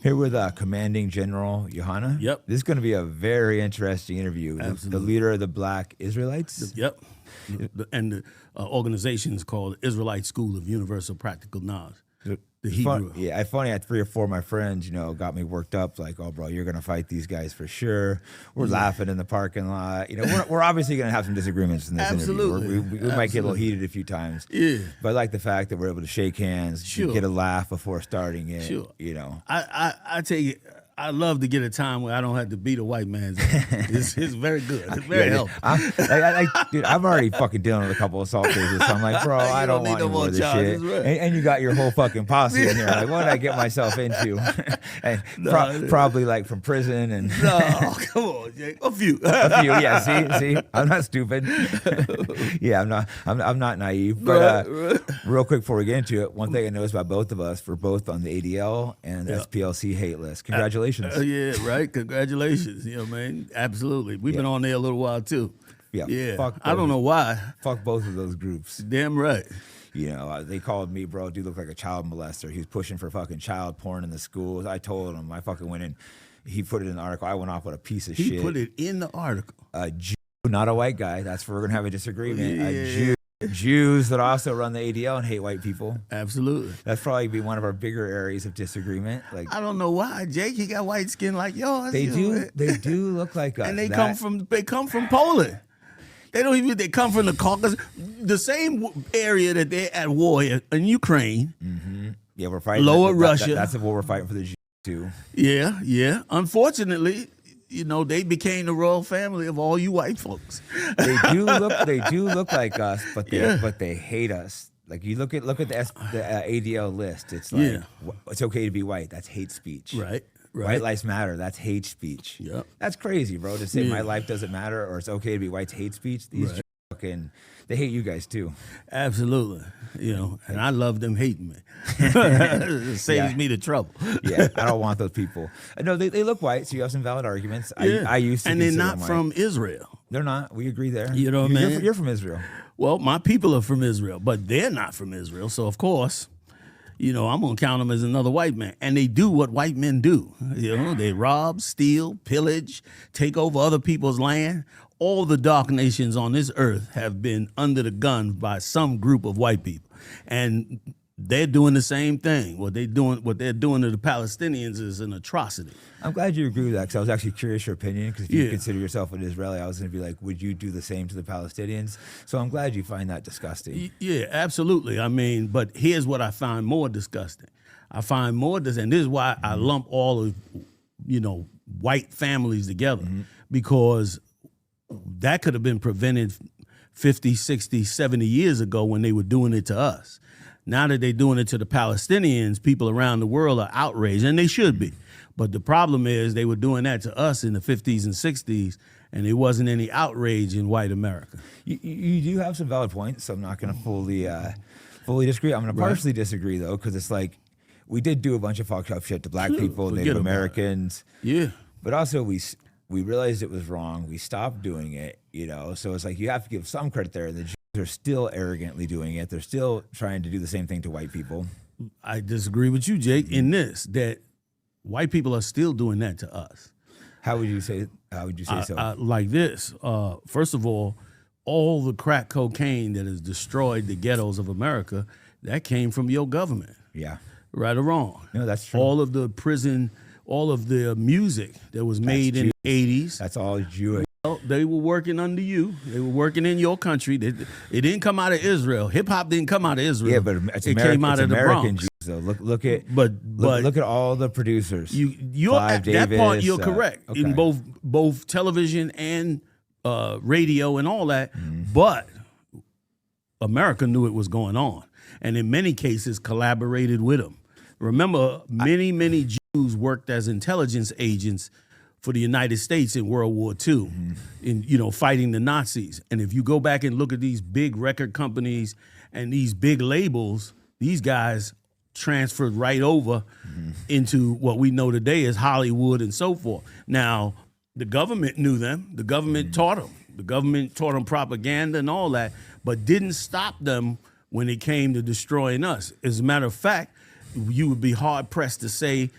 Here with Commanding General Yahanna. Yep. This is going to be a very interesting interview. Absolutely. The leader of the Black Israelites. Yep. And the organization is called Israelite School of Universal Practical Knowledge. The Hebrew. Yeah, it's funny. I had 3 or 4 of my friends, got me worked up. Like, oh, bro, you're gonna fight these guys for sure. We're laughing in the parking lot. We're obviously gonna have some disagreements in this interview. We might get a little heated a few times. Yeah. But I like the fact that we're able to shake hands, get a laugh before starting it. Sure. I tell you, I love to get a time where I don't have to beat a white man's ass. It's very good. It's very helpful. Dude, I'm already fucking dealing with a couple assault cases. So I'm like, bro, I don't want any more of this shit. Right. And you got your whole fucking posse in here. Like, what did I get myself into? And probably like from prison and. No, come on, Jake. A few. Yeah. See, I'm not stupid. Yeah, I'm not naive. But real quick before we get into it, one thing I noticed about both of us, we're both on the ADL and SPLC hate list. Congratulations. Yeah, right. Congratulations. Man. Absolutely. We've been on there a little while too. Yeah. Fuck I don't know why. Fuck both of those groups. Damn right. They called me, bro, dude looked like a child molester. He was pushing for fucking child porn in the schools. I told him, I fucking went in. He put it in the article. I went off with a piece of shit. He put it in the article. A Jew, not a white guy. That's where we're going to have a disagreement. Yeah. A Jew. Jews that also run the ADL and hate white people. Absolutely. That's probably be one of our bigger areas of disagreement. Like, I don't know why, Jake. He got white skin like yours. They do look like us. And they come from Poland. They come from the Caucasus, the same area that they're at war in Ukraine. Mm-hmm. Yeah, we're fighting Lower Russia. That's the war we're fighting for the Jews too. Yeah. Unfortunately, they became the royal family of all you white folks. They do look like us, but they hate us. Like you look at the ADL list. It's like it's okay to be white. That's hate speech. Right. White lives matter. That's hate speech. Yep. That's crazy, bro. To say my life doesn't matter or it's okay to be white's hate speech. These fucking they hate you guys too. Absolutely. And I love them hating me. It saves me the trouble. Yeah, I don't want those people. No, they look white, so you have some valid arguments. I used to, and they're not from Israel. They're not. We agree there. You know what I mean? You're from Israel. Well, my people are from Israel, but they're not from Israel. So of course, I'm gonna count them as another white man. And they do what white men do. They rob, steal, pillage, take over other people's land. All the dark nations on this earth have been under the gun by some group of white people. And they're doing the same thing. What they're doing to the Palestinians is an atrocity. I'm glad you agree with that because I was actually curious your opinion because if you consider yourself an Israeli, I was going to be like, would you do the same to the Palestinians? So I'm glad you find that disgusting. Yeah, absolutely. But here's what I find more disgusting. And this is why I lump all of, white families together because that could have been prevented 50, 60, 70 years ago when they were doing it to us. Now that they're doing it to the Palestinians, people around the world are outraged, and they should be. But the problem is they were doing that to us in the 50s and 60s, and there wasn't any outrage in white America. You do have some valid points, so I'm not going to fully disagree. I'm going to partially disagree, though, because it's like we did do a bunch of fucked up shit to black people, Native Americans. Yeah. But also we realized it was wrong. We stopped doing it, So it's like you have to give some credit there. The Jews are still arrogantly doing it. They're still trying to do the same thing to white people. I disagree with you, Jake, in this, that white people are still doing that to us. How would you say so? Like this. First of all the crack cocaine that has destroyed the ghettos of America, that came from your government. Yeah. Right or wrong? No, that's true. All of the prison, all of the music that was made in the 80s. That's all Jewish. They were working under you. They were working in your country. It didn't come out of Israel. Hip hop didn't come out of Israel. Yeah, but it came out of the Bronx. Jews, though. Look at all the producers. That part you're correct in both television and radio and all that. But America knew it was going on, and in many cases collaborated with them. Remember, many Jews worked as intelligence agents for the United States in World War II, in fighting the Nazis. And if you go back and look at these big record companies and these big labels, these guys transferred right over into what we know today as Hollywood and so forth. Now, the government knew them. The government taught them. The government taught them propaganda and all that, but didn't stop them when it came to destroying us. As a matter of fact, you would be hard pressed to say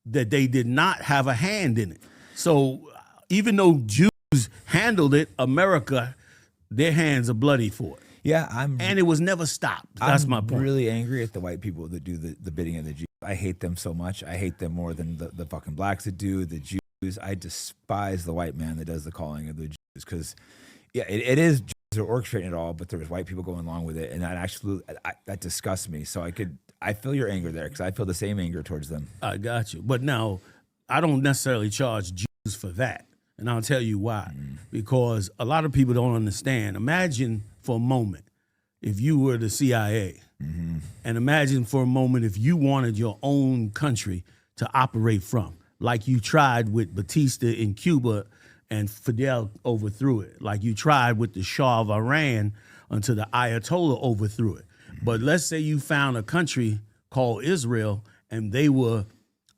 that they did not have a hand in it. So even though Jews handled it, America, their hands are bloody for it. Yeah, and it was never stopped. That's my point. I'm really angry at the white people that do the bidding of the Jews. I hate them so much. I hate them more than the fucking blacks that do, the Jews. I despise the white man that does the calling of the Jews because, yeah, it is Jews are orchestrating it all, but there was white people going along with it, and that disgusts me. So I feel your anger there because I feel the same anger towards them. I got you. But now, I don't necessarily charge Jews for that, and I'll tell you why. Because a lot of people don't understand. Imagine for a moment if you were the CIA, and imagine for a moment if you wanted your own country to operate from, like you tried with Batista in Cuba and Fidel overthrew it, like you tried with the Shah of Iran until the Ayatollah overthrew it. But let's say you found a country called Israel and they were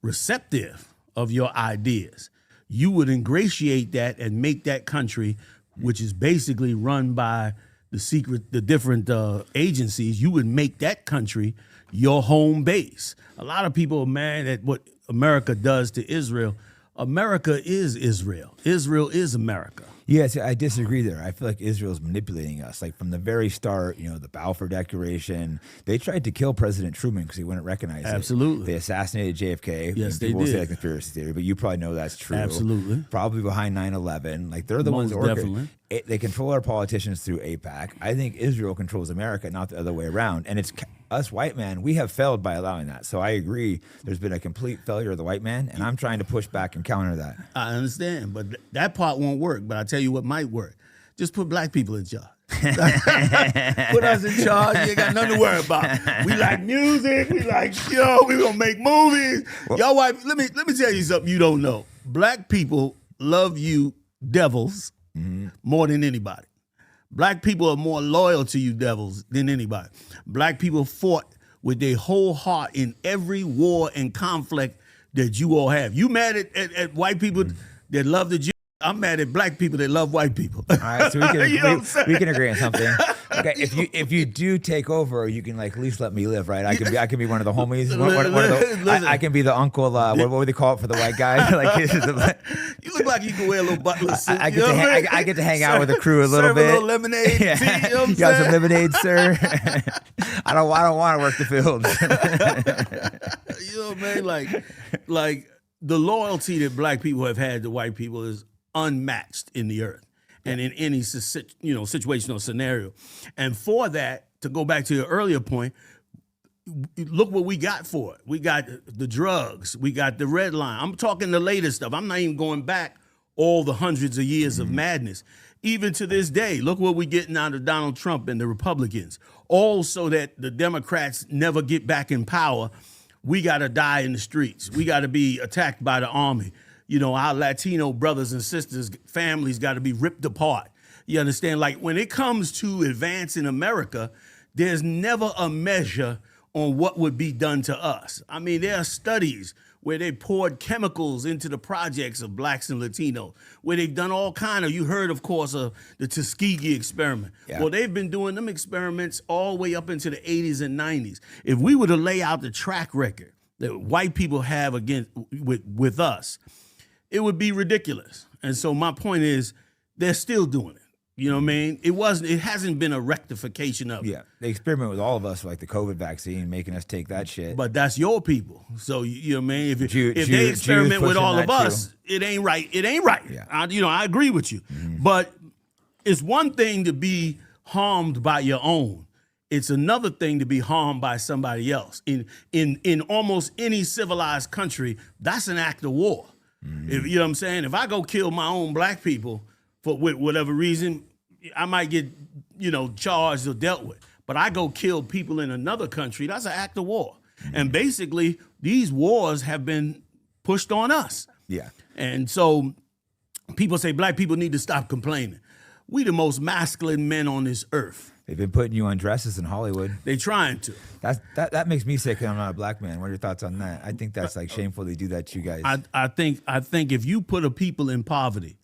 receptive of your ideas. You would ingratiate that and make that country, which is basically run by the different agencies, you would make that country your home base. A lot of people are mad at what America does to Israel. America is Israel. Israel is America. Yes, I disagree there. I feel like Israel's manipulating us. Like from the very start, the Balfour Declaration, they tried to kill President Truman because he wouldn't recognize it. Absolutely. They assassinated JFK. Yes, they did. People say that conspiracy theory, but you probably know that's true. Absolutely. Probably behind 9/11. Like they're the ones orchestrating. They control our politicians through AIPAC. I think Israel controls America, not the other way around. And it's us white man, we have failed by allowing that. So I agree. There's been a complete failure of the white man, and I'm trying to push back and counter that. I understand, but that part won't work. But I tell you what might work. Just put black people in charge. Put us in charge. You ain't got nothing to worry about. We like music. We like we gonna make movies. Y'all white. Let me tell you something you don't know. Black people love you devils more than anybody. Black people are more loyal to you devils than anybody. Black people fought with their whole heart in every war and conflict that you all have. You mad at white people that love the Jews? I'm mad at black people that love white people. All right, so we can agree on something. Okay, if you do take over, you can at least let me live, right? I can be one of the homies. I can be the uncle. What would they call it for the white guy? You look like you can wear a little butler suit. I get to hang out with the crew a little bit. A little lemonade. Yeah. Tea, you know you got some lemonade, sir? I don't want to work the fields. Man? Like the loyalty that black people have had to white people is unmatched in the earth and in any situational scenario. And for that, to go back to your earlier point, look what we got for it. We got the drugs. We got the red line. I'm talking the latest stuff. I'm not even going back all the hundreds of years of madness. Even to this day, look what we're getting out of Donald Trump and the Republicans. All so that the Democrats never get back in power. We got to die in the streets. We got to be attacked by the army. Our Latino brothers and sisters, families got to be ripped apart. You understand? Like when it comes to advancing America, there's never a measure on what would be done to us. I mean, there are studies where they poured chemicals into the projects of blacks and Latinos, where they've done all kind of, you heard, of course, of the Tuskegee experiment. Yeah. Well, they've been doing them experiments all the way up into the 80s and 90s. If we were to lay out the track record that white people have with us, it would be ridiculous. And so my point is, they're still doing it. You know what I mean? It hasn't been a rectification of it. Yeah, they experiment with all of us, like the COVID vaccine, making us take that shit. But that's your people. So, you know what I mean? If they experiment with all of us, it ain't right. It ain't right. Yeah. I agree with you. But it's one thing to be harmed by your own. It's another thing to be harmed by somebody else. In almost any civilized country, that's an act of war. If you know what I'm saying? If I go kill my own black people for whatever reason, I might get, charged or dealt with. But I go kill people in another country, that's an act of war. And basically, these wars have been pushed on us. Yeah. And so people say black people need to stop complaining. We the most masculine men on this earth. They've been putting you on dresses in Hollywood. They trying to. That makes me sick, and I'm not a black man. What are your thoughts on that? I think that's shameful they do that to you guys. I think if you put a people in poverty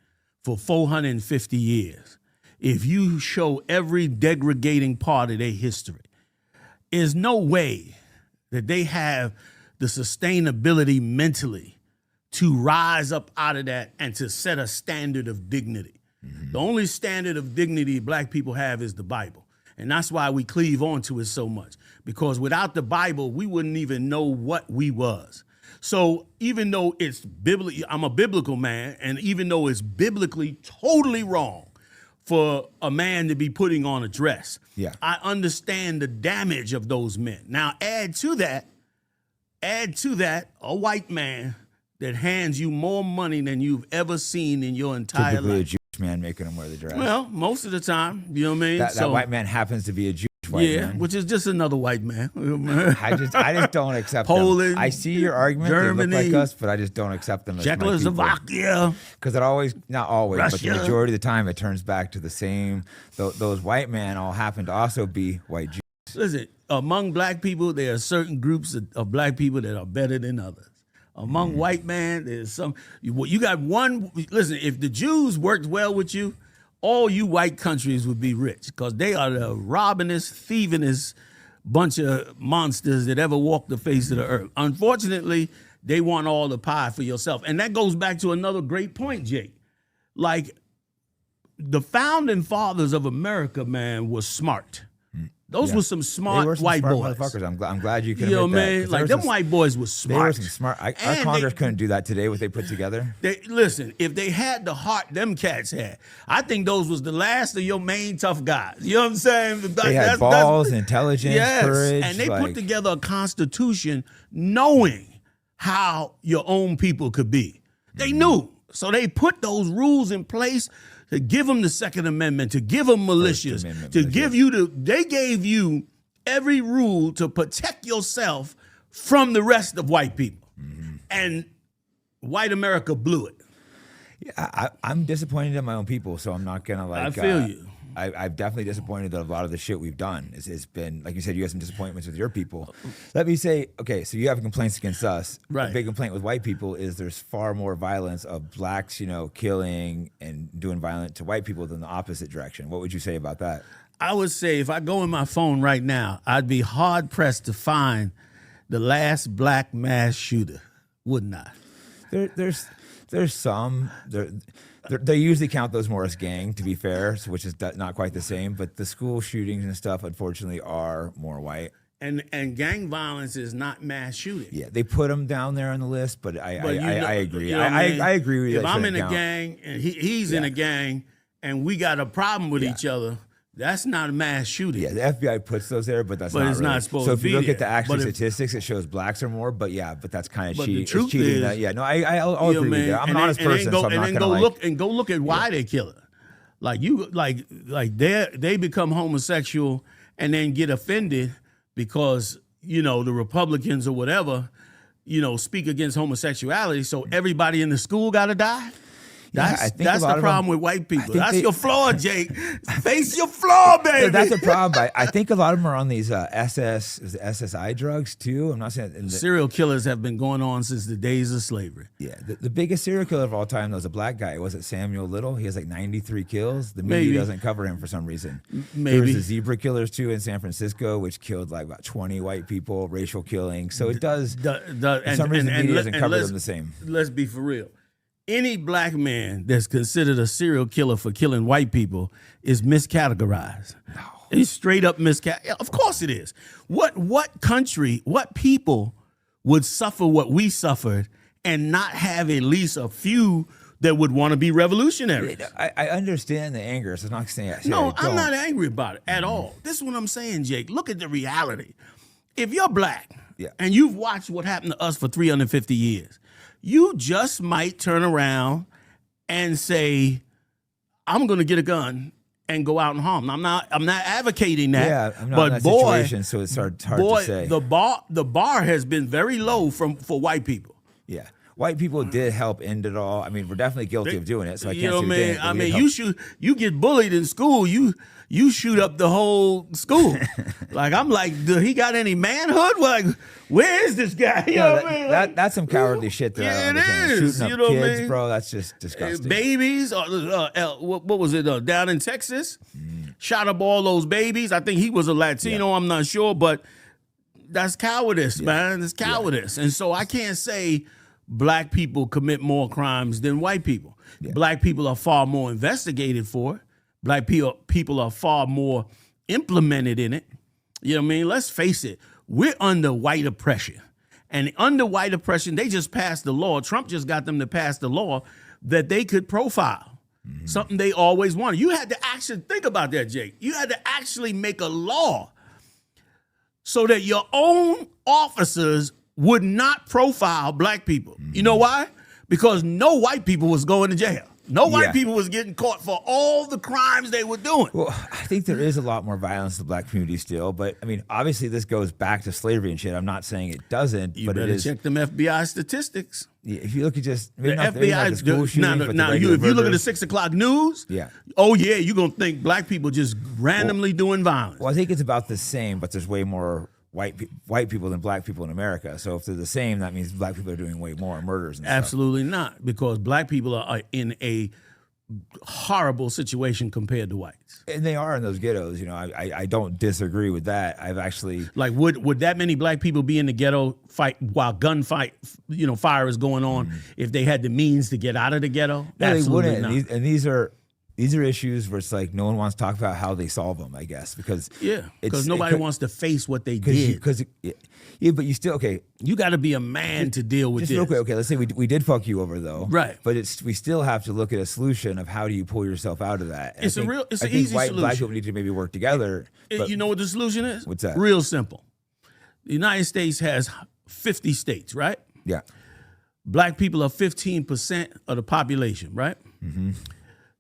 for 450 years, if you show every degrading part of their history, there's no way that they have the sustainability mentally to rise up out of that and to set a standard of dignity. Mm-hmm. The only standard of dignity black people have is the Bible. And that's why we cleave onto it so much. Because without the Bible, we wouldn't even know what we was. So even though it's biblically, I'm a biblical man, and even though it's biblically totally wrong for a man to be putting on a dress, I understand the damage of those men. Now add to that a white man that hands you more money than you've ever seen in your entire life. A Jewish man making him wear the dress. Well, most of the time, you know what I mean? That white man happens to be a Jewish white man. Which is just another white man. I just don't accept Poland, them. I see your argument. Germany, they look like us, but I just don't accept them as Czechoslovakia. Because it always, not always, Russia. but the majority of the time, it turns back to the same. Those white men all happen to also be white Jews. Listen, among black people, there are certain groups of black people that are better than others. Among white men, there's some. You got one. Listen, if the Jews worked well with you, all you white countries would be rich because they are the robbingest, thievingest bunch of monsters that ever walked the face of the earth. Unfortunately, they want all the pie for yourself. And that goes back to another great point, Jake. Like, the founding fathers of America, man, was smart. Those were some smart white boys. Motherfuckers. I'm glad you could admit that. Man, like them white boys was smart. They were some smart. Our Congress couldn't do that today. What they put together. Listen, if they had the heart them cats had, I think those was the last of your main tough guys. You know what I'm saying? They had balls, intelligence, courage, and they put together a constitution knowing how your own people could be. They knew, so they put those rules in place. To give them the Second Amendment, to give them militias, they gave you every rule to protect yourself from the rest of white people. Mm-hmm. And white America blew it. Yeah, I'm disappointed in my own people, so I'm not going to I feel you. I'm definitely disappointed that a lot of the shit we've done it's been, like you said, you have some disappointments with your people. Let me say, okay, so you have complaints against us. Right. A big complaint with white people is there's far more violence of blacks, killing and doing violent to white people than the opposite direction. What would you say about that? I would say if I go in my phone right now, I'd be hard pressed to find the last black mass shooter, wouldn't I? There's some. They usually count those more as gang, to be fair, which is not quite the same. But the school shootings and stuff, unfortunately, are more white. And gang violence is not mass shooting. Yeah, they put them down there on the list, but I agree. I agree with you. If I'm in a gang and he's in a gang and we got a problem with each other, that's not a mass shooting. Yeah, the FBI puts those there, but it's really. Not supposed to be. So if you look at the actual statistics, it shows blacks are more, but that's kind of cheating. The truth cheating. is, I'll agree with you. I'm an honest person, so I'm not gonna go look at why they kill her. Like they become homosexual and then get offended because the Republicans or whatever speak against homosexuality. So everybody in the school got to die. That's the problem with white people. That's your flaw, Jake. Face your flaw, baby. Yeah, that's a problem. I think a lot of them are on these SSI drugs too. I'm not saying serial killers have been going on since the days of slavery. Yeah, the biggest serial killer of all time was a black guy. Was it Samuel Little? He has like 93 kills. The media doesn't cover him for some reason. Maybe there was the zebra killers too in San Francisco, which killed like about 20 white people. Racial killing. So it does. For some reason, the media doesn't cover them the same. Let's be for real. Any black man that's considered a serial killer for killing white people is miscategorized. No. It's straight up miscategorized. Of course it is. What country, what people would suffer what we suffered and not have at least a few that would want to be revolutionaries? I understand the anger. So I'm not saying No, I'm not angry about it at all. This is what I'm saying, Jake. Look at the reality. If you're black and you've watched what happened to us for 350 years, you just might turn around and say, I'm going to get a gun and go out and harm. I'm not advocating that. Yeah, I'm not in that situation, so it's hard to say. The bar has been very low for white people. Yeah. White people did help end it all. I mean, we're definitely guilty of doing it, so I can't say we didn't. I mean, you get bullied in school, you shoot up the whole school. Like, I'm like, do he got any manhood? Like, where is this guy? You know what I mean? That's some cowardly shit that I don't understand. It is. Shooting up kids, bro, that's just disgusting. Babies, what was it, down in Texas? Shot up all those babies. I think he was a Latino, I'm not sure, but That's cowardice, man. It's cowardice. And so I can't say black people commit more crimes than white people. Black people are far more investigated for it. Black people are far more implemented in it. You know what I mean? Let's face it. We're under white oppression. And under white oppression, they just passed the law. Trump just got them to pass the law that they could profile. Something they always wanted. You had to actually think about that, Jake. You had to actually make a law so that your own officers would not profile black people. You know why? Because no white people was going to jail. No white people was getting caught for all the crimes they were doing. Well, I think there is a lot more violence in the black community still, but I mean, obviously this goes back to slavery and shit. I'm not saying it doesn't, You but better it is. check them FBI statistics. Yeah, if you look at just maybe The not, maybe not FBI. the school shootings, but the Now, regular if you look at the murders. 6 o'clock news, oh yeah, you're gonna think black people just randomly doing violence. Well, I think it's about the same, but there's way more white people than black people in America. So if they're the same, that means black people are doing way more murders and Absolutely not, because black people are in a horrible situation compared to whites. And they are in those ghettos. You know, I don't disagree with that. I've actually Like, would that many black people be in the ghetto fight while gunfight, fire is going on if they had the means to get out of the ghetto? No, Absolutely they not. wouldn't. And these are issues where it's like no one wants to talk about how they solve them, I guess, because nobody wants to face what they did. But you still You got to be a man to deal with just this. real quick. Okay, let's say we did fuck you over though, Right? But we still have to look at a solution of how do you pull yourself out of that. And It's I think, an I easy think black solution. people need to maybe work together. But You know what the solution is? What's that? Real simple. The United States has 50 states, right? Yeah. Black people are 15% of the population, right?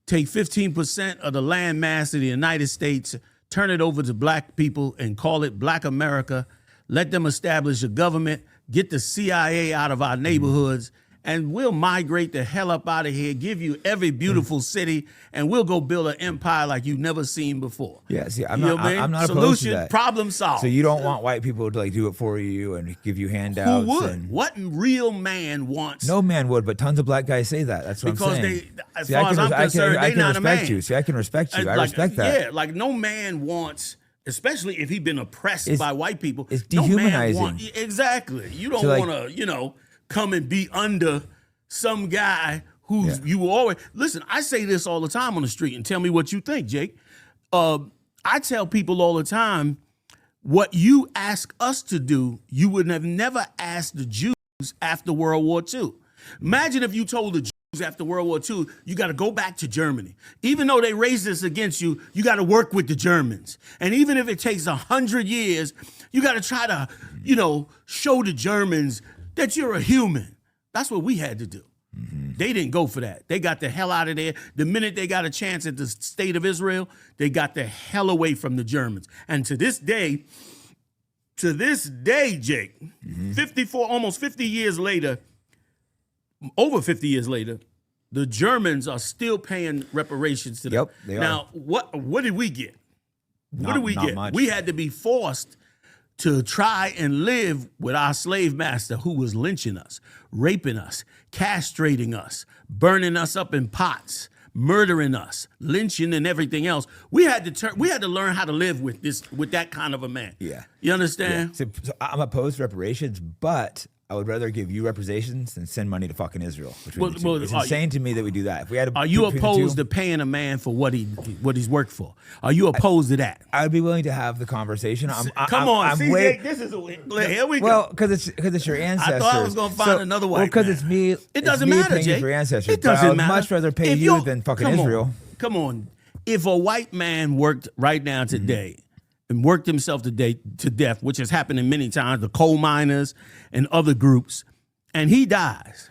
Take 15% of the land mass of the United States, turn it over to black people and call it Black America. Let them establish a government, get the CIA out of our neighborhoods, and we'll migrate the hell up out of here, give you every beautiful city, and we'll go build an empire like you've never seen before. Yeah, see, I'm You know not what I mean? opposed to Solution, that. problem solved. So you don't want white people to do it for you and give you handouts. Who would? And What real man wants? no man would, but tons of black guys say that. That's what Because I'm saying. as far as I'm concerned, I they can not a respect man. you. See, I can respect you. I Like, respect that. Yeah, like no man wants, especially if he's been oppressed by white people. It's no man dehumanizing. Exactly. You don't So, like- want to, come and be under some guy who's you always listen. I say this all the time on the street, and tell me what you think, Jake. I tell people all the time, what you ask us to do, you would have never asked the Jews after World War II. Imagine if you told the Jews after World War II, you got to go back to Germany. Even though they raised this against you, you got to work with the Germans. And even if it takes 100 years, you got to try to, show the Germans that you're a human. That's what we had to do. They didn't go for that. They got the hell out of there. The minute they got a chance at the state of Israel, they got the hell away from the Germans. And to this day, Jake, 54, almost 50 years later, over 50 years later, the Germans are still paying reparations to them. Yep, they are. Now, what did we get? What did we not get? much. We had to be forced to try and live with our slave master who was lynching us, raping us, castrating us, burning us up in pots, murdering us, lynching and everything else. We had to learn how to live with that kind of a man. Yeah. You understand? So I'm opposed to reparations, but I would rather give you reparations than send money to fucking Israel. It's insane to me that we do that. If we had Are you opposed to paying a man for what he's worked for? Are you opposed to that? I would be willing to have the conversation. Come on, CJ, this is here we go. Well, because it's your ancestors. I thought I was gonna find another white because man. it's me. It doesn't matter, paying Jake. for your ancestors. It doesn't I would matter. much rather pay If you you're- than fucking come on, Israel. Come on. If a white man worked right now today and worked himself to death, which has happened in many times, the coal miners and other groups, and he dies,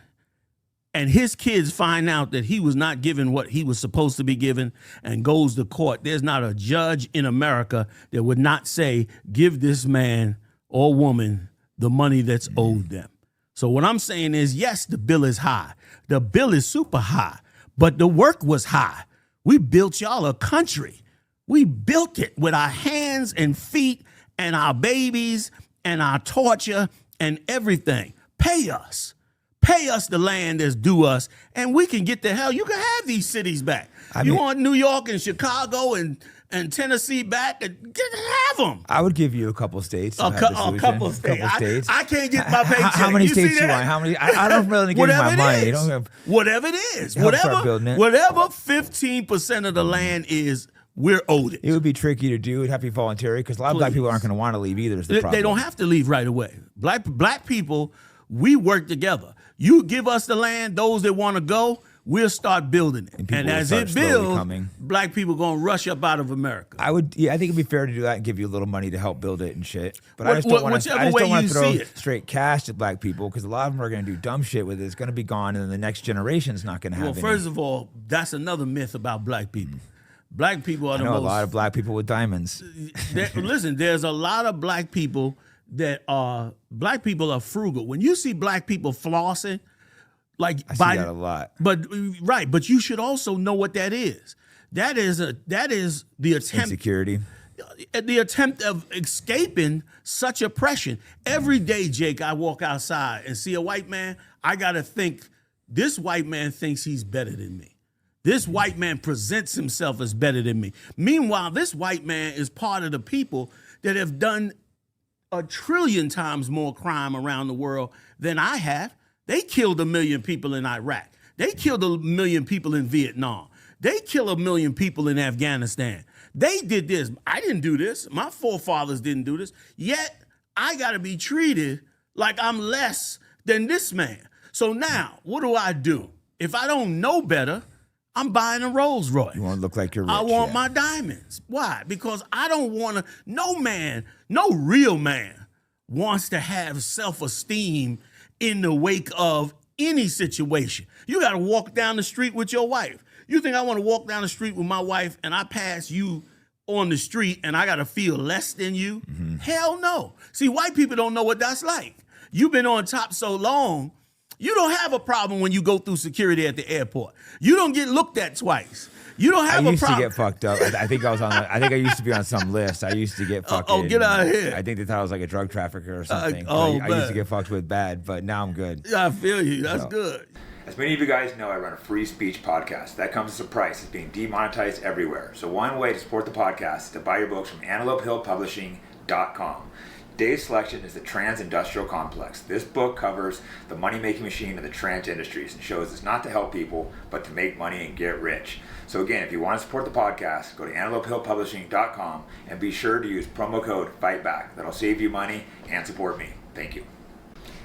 and his kids find out that he was not given what he was supposed to be given and goes to court, there's not a judge in America that would not say, give this man or woman the money that's owed them. So what I'm saying is, yes, the bill is high. The bill is super high, but the work was high. We built y'all a country. We built it with our hands and feet and our babies and our torture and everything. Pay us. Pay us the land that's due us, and we can get the hell. You can have these cities back. You want New York and Chicago and and Tennessee back, and have them. I would give you a couple states. A couple states. I can't get my paycheck. How many states do you want? How many? I don't really give you my money. Whatever it is. Whatever 15% of the land is, we're owed it. It would be tricky to do. It'd have to be voluntary because a lot of black people aren't going to want to leave either. Is the problem. They don't have to leave right away. Black people, we work together. You give us the land, those that want to go, we'll start building it. And as it builds, black people going to rush up out of America. I think it'd be fair to do that and give you a little money to help build it and shit. But I just don't want to throw straight cash at black people because a lot of them are going to do dumb shit with it. It's going to be gone, and then the next generation's not going to have it. Well, first of all, that's another myth about black people. Black people are the most... I know a lot of black people with diamonds. Listen, there's a lot of black people that are... Black people are frugal. When you see black people flossing, like I see that a lot. But you should also know what that is. That is the attempt... Insecurity. The attempt of escaping such oppression. Every day, Jake, I walk outside and see a white man, I got to think, this white man thinks he's better than me. This white man presents himself as better than me. Meanwhile, this white man is part of the people that have done 1 trillion times more crime around the world than I have. They killed 1 million people in Iraq. They killed 1 million people in Vietnam. They killed 1 million people in Afghanistan. They did this. I didn't do this. My forefathers didn't do this. Yet, I got to be treated like I'm less than this man. So now, what do? If I don't know better, I'm buying a Rolls Royce. You want to look like you're rich. I want my diamonds. Why? Because I don't want to, no real man wants to have self-esteem in the wake of any situation. You got to walk down the street with your wife. You think I want to walk down the street with my wife and I pass you on the street and I got to feel less than you? Mm-hmm. Hell no. See, white people don't know what that's like. You've been on top so long, you don't have a problem when you go through security at the airport. You don't get looked at twice. You don't have a problem. I used to get fucked up. I think I used to be on some list. I used to get fucked. Get out of here. I think they thought I was like a drug trafficker or something. I used to get fucked with bad, but now I'm good. Yeah, I feel you. That's good. As many of you guys know, I run a free speech podcast. That comes as a price. It's being demonetized everywhere. So one way to support the podcast is to buy your books from AntelopeHillPublishing.com. Today's selection is The Trans-Industrial Complex. This book covers the money-making machine of the trans industries and shows it's not to help people, but to make money and get rich. So again, if you want to support the podcast, go to AntelopeHillPublishing.com and be sure to use promo code FIGHTBACK. That'll save you money and support me. Thank you.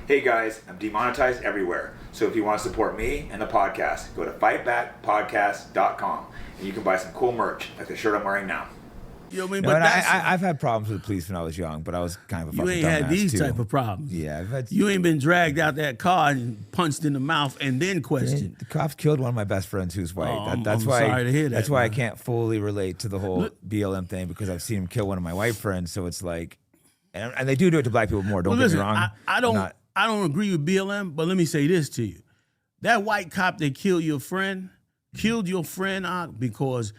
Hey guys, I'm demonetized everywhere. So if you want to support me and the podcast, go to fightbackpodcast.com and you can buy some cool merch like the shirt I'm wearing now. You know what I mean? But I've had problems with the police when I was young, but I was kind of a fucking dumbass. You ain't had these type of problems. Yeah. You ain't been dragged out that car and punched in the mouth and then questioned. The cops killed one of my best friends who's white. I'm sorry to hear that. That's why I can't fully relate to the whole BLM thing because I've seen him kill one of my white friends. So it's like, and they do it to black people more. Don't get me wrong. I don't agree with BLM, but let me say this to you. That white cop that killed your friend out because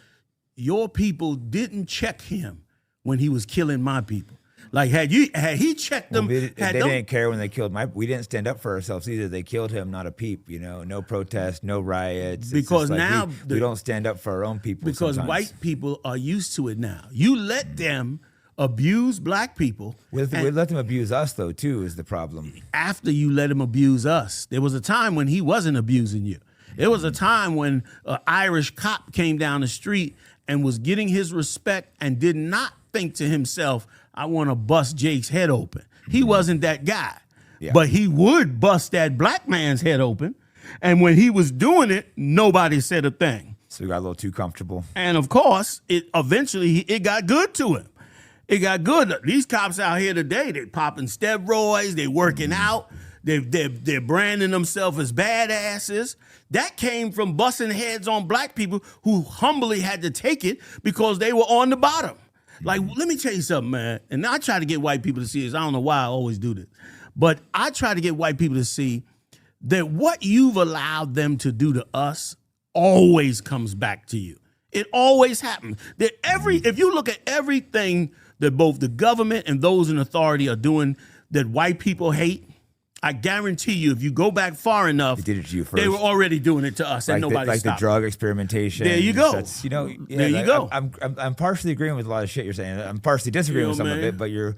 your people didn't check him when he was killing my people. Like had he checked them, they didn't care when they killed we didn't stand up for ourselves either. They killed him, not a peep, no protest, no riots. Because now we don't stand up for our own people. Because sometimes. White people are used to it now. You let them abuse black people. We let them abuse us though too is the problem. After you let him abuse us, there was a time when he wasn't abusing you. There was a time when an Irish cop came down the street and was getting his respect and did not think to himself, I want to bust Jake's head open. He wasn't that guy. Yeah. But he would bust that black man's head open. And when he was doing it, nobody said a thing. So he got a little too comfortable. And of course, it got good to him. It got good. These cops out here today, they popping steroids, they working out, they're branding themselves as badasses. That came from busting heads on black people who humbly had to take it because they were on the bottom. Like, let me tell you something, man. And I try to get white people to see this. I don't know why I always do this. But I try to get white people to see that what you've allowed them to do to us always comes back to you. It always happens. If you look at everything that both the government and those in authority are doing that white people hate, I guarantee you, if you go back far enough, They did it to you first. they were already doing it to us, and nobody like stopped. The drug experimentation. There you go. That's, there you go. I'm partially agreeing with a lot of shit you're saying. I'm partially disagreeing with some of it, but you're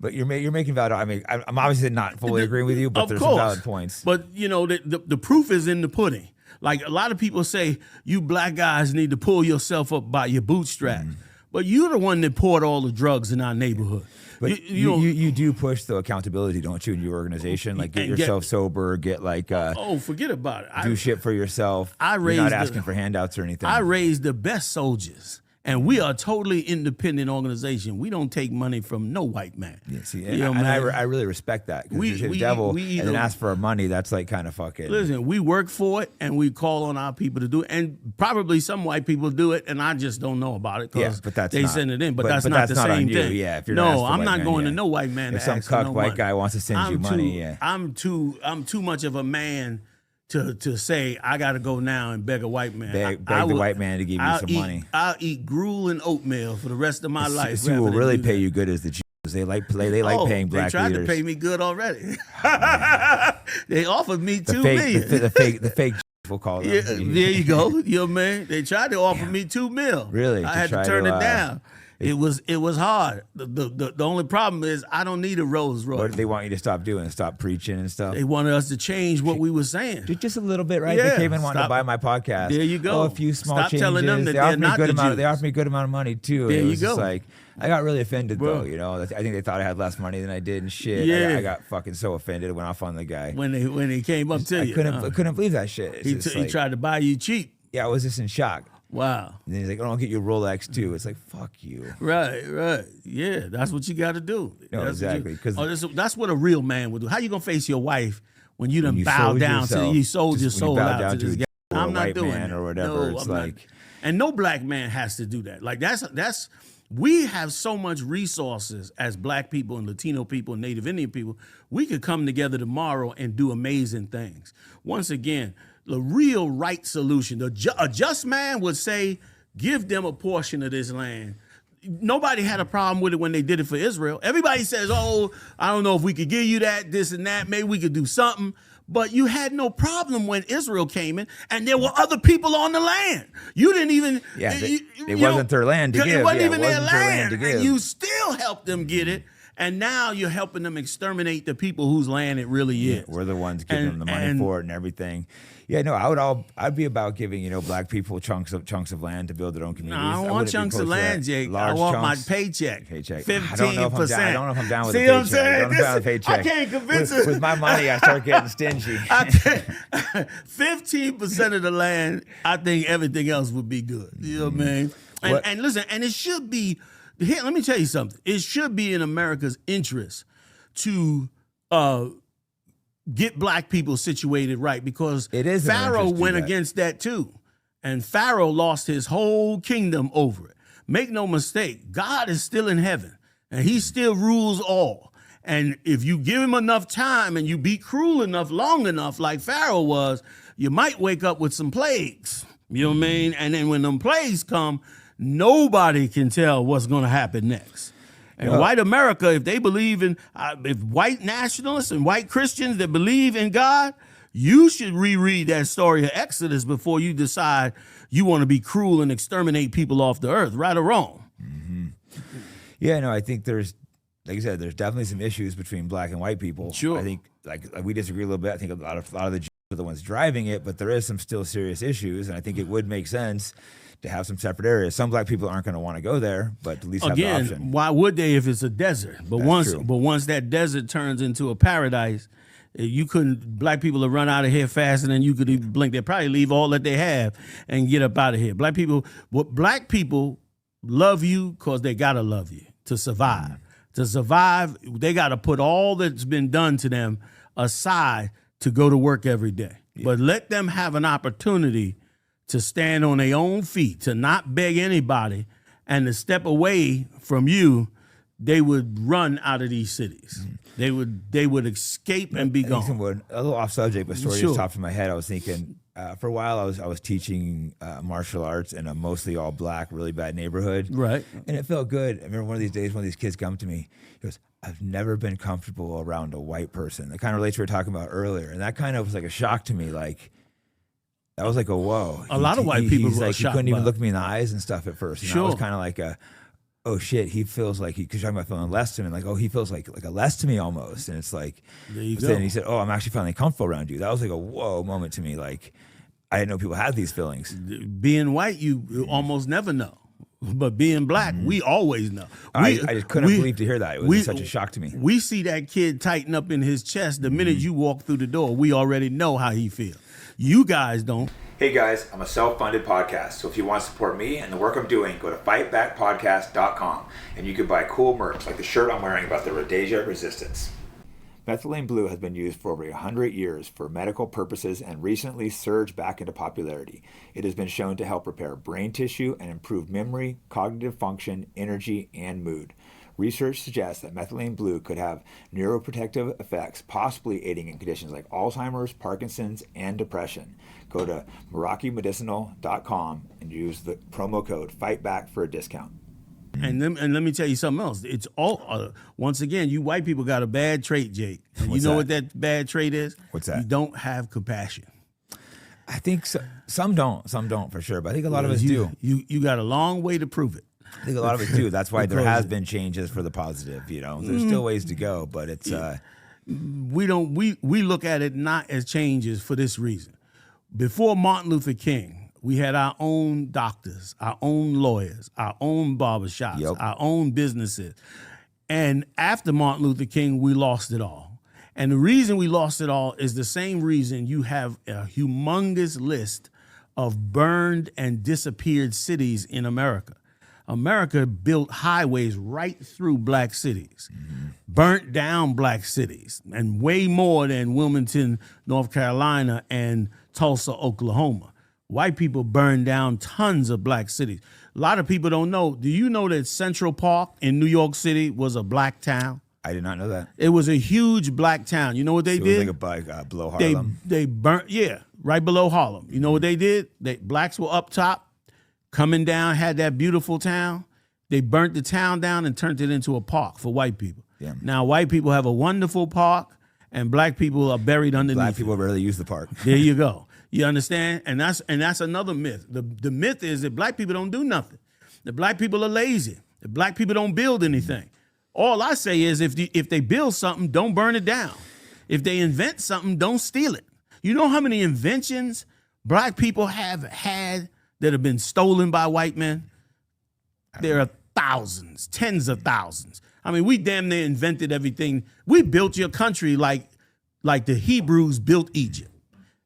making valid. I mean, I'm obviously not fully agreeing with you, but there's some valid points. But the proof is in the pudding. Like a lot of people say, you black guys need to pull yourself up by your bootstraps. But you're the one that poured all the drugs in our neighborhood. But you do push the accountability, don't you, in your organization? Like get yourself sober, get like forget about it. Do shit for yourself. You're not asking for handouts or anything. I raised the best soldiers. And we are a totally independent organization. We don't take money from no white man. Yeah, see, I really respect that. Because you're the devil and then ask for our money. That's like kind of fucking. Listen, we work for it, and we call on our people to do it. And probably some white people do it, and I just don't know about it because they send it in. But that's not the same thing. Yeah, if you're I'm not going to no white man if to some ask for cuck no white money. guy wants to send you money, I'm too much of a man to say I got to go now and beg a white man. Beg the white man to give you some money. I'll eat gruel and oatmeal for the rest of my life. Who will really pay you good is the Jews. They like paying black leaders. They tried to pay me good already. They offered me $2 million. The fake we'll call them. Yeah, there you go. You know what I mean? They tried to offer me $2 million. Really? I had to turn it down. It was hard. The only problem is I don't need a Rolls Royce. What did they want you to stop doing? Stop preaching and stuff? They wanted us to change what we were saying. Just a little bit, right? Yeah, they came in wanting to buy my podcast. There you go. A few small changes. Telling them that they're not the Jews. They offered me a good amount of money too. There it was you go. Just like, I got really offended though. I think they thought I had less money than I did and shit. Yeah. I got fucking so offended. Went off on the guy when he came up to you. I couldn't believe that shit. He tried to buy you cheap. Yeah, I was just in shock. Wow. And then he's like, I'll get you a Rolex too. It's like, fuck you. Right. Yeah, that's what you got to do. No, exactly. That's what a real man would do. How you going to face your wife when you done bowed down to you sold your soul out to this guy? I'm not doing that. Or whatever. No, it's like, and no black man has to do that. Like that's we have so much resources as black people and Latino people and Native Indian people. We could come together tomorrow and do amazing things. Once again, the real right solution, a just man would say, give them a portion of this land. Nobody had a problem with it when they did it for Israel. Everybody says, oh, I don't know if we could give you that, this and that. Maybe we could do something. But you had no problem when Israel came in, and there were other people on the land. You didn't even. Yeah, it wasn't their land to give. It wasn't even their land to give. And you still helped them get it. And now you're helping them exterminate the people whose land it really is. We're the ones giving them the money for it and everything. Yeah, no, I'd be about giving black people chunks of land to build their own communities. No, I don't want chunks of land, Jake. I want my paycheck. 15%. I don't know if I'm down with See the what I'm saying? I don't know if I'm down with the paycheck. I can't convince it. With my money, I start getting stingy. 15% of the land, I think everything else would be good. You know what I mean? And listen, and it should be. Here, let me tell you something. It should be in America's interest to get black people situated right, because it is Pharaoh went against that too. And Pharaoh lost his whole kingdom over it. Make no mistake, God is still in heaven and he still rules all. And if you give him enough time and you be cruel enough, long enough, like Pharaoh was, you might wake up with some plagues. You know what I mean? And then when them plagues come, nobody can tell what's going to happen next. And white America, if they believe in, if white nationalists and white Christians that believe in God, you should reread that story of Exodus before you decide you want to be cruel and exterminate people off the earth, right or wrong. Mm-hmm. Yeah, no, I think there's, like I said, there's definitely some issues between black and white people. Sure. I think like we disagree a little bit. I think a lot of the Jews are the ones driving it, but there is some still serious issues, and I think it would make sense to have some separate areas. Some black people aren't going to want to go there, but at least have the option. Why would they if it's a desert? But once that desert turns into a paradise, black people will run out of here faster than you could even blink. They'll probably leave all that they have and get up out of here. Black people love you because they got to love you to survive. To survive, they got to put all that's been done to them aside to go to work every day. Yeah. But let them have an opportunity to stand on their own feet, to not beg anybody, and to step away from you they would run out of these cities. They would escape and be gone. A little off subject, but story just popped in my head. I was thinking for a while I was teaching martial arts in a mostly all black, really bad neighborhood. Right. And it felt good. I remember one of these days, one of these kids come to me. He goes, "I've never been comfortable around a white person." That kind of relates to what we were talking about earlier, and that kind of was like a shock to me. Like that was like a whoa. A lot of white people were like shocked. He couldn't even look me in the eyes and stuff at first. And Sure. that was kind of like a, oh shit, he feels like because you're talking about feeling less to me, like, oh, he feels like a less to me almost. And it's like, there you go. Then he said, oh, I'm actually finally comfortable around you. That was like a whoa moment to me. Like, I didn't know people had these feelings. Being white, you almost never know. But being black, we always know. I just couldn't believe to hear that. It was such a shock to me. We see that kid tighten up in his chest the minute you walk through the door. We already know how he feels. You guys don't. Hey guys, I'm a self-funded podcast, so if you want to support me and the work I'm doing, go to fightbackpodcast.com and you can buy cool merch like the shirt I'm wearing about the Rhodesia Resistance. Methylene blue has been used for over 100 years for medical purposes and recently surged back into popularity. It has been shown to help repair brain tissue and improve memory, cognitive function, energy, and mood. Research suggests that methylene blue could have neuroprotective effects, possibly aiding in conditions like Alzheimer's, Parkinson's, and depression. Go to MerakiMedicinal.com and use the promo code FIGHTBACK for a discount. And let me tell you something else. It's all once again, you white people got a bad trait, Jake. You know what that bad trait is? What's that? You don't have compassion. I think so. Some don't for sure, but I think a lot of us do. You got a long way to prove it. I think a lot of us do. That's why there has been changes for the positive. You know, there's still ways to go, but it's we look at it not as changes for this reason. Before Martin Luther King, we had our own doctors, our own lawyers, our own barbershops, our own businesses. And after Martin Luther King, we lost it all. And the reason we lost it all is the same reason you have a humongous list of burned and disappeared cities in America. America built highways right through black cities, burnt down black cities, and way more than Wilmington, North Carolina, and Tulsa, Oklahoma. White people burned down tons of black cities. A lot of people don't know. Do you know that Central Park in New York City was a black town? I did not know that. It was a huge black town. You know what they did? It was like below Harlem. They burnt, right below Harlem. You know what they did? Blacks were up top, coming down, had that beautiful town. They burnt the town down and turned it into a park for white people. Yeah. Now white people have a wonderful park, and black people are buried underneath. Black people rarely use the park. There you go. You understand? And that's another myth. The myth is that black people don't do nothing. That black people are lazy. That black people don't build anything. All I say is if they build something, don't burn it down. If they invent something, don't steal it. You know how many inventions black people have had that have been stolen by white men? There are thousands, tens of thousands. I mean, we damn near invented everything. We built your country like the Hebrews built Egypt.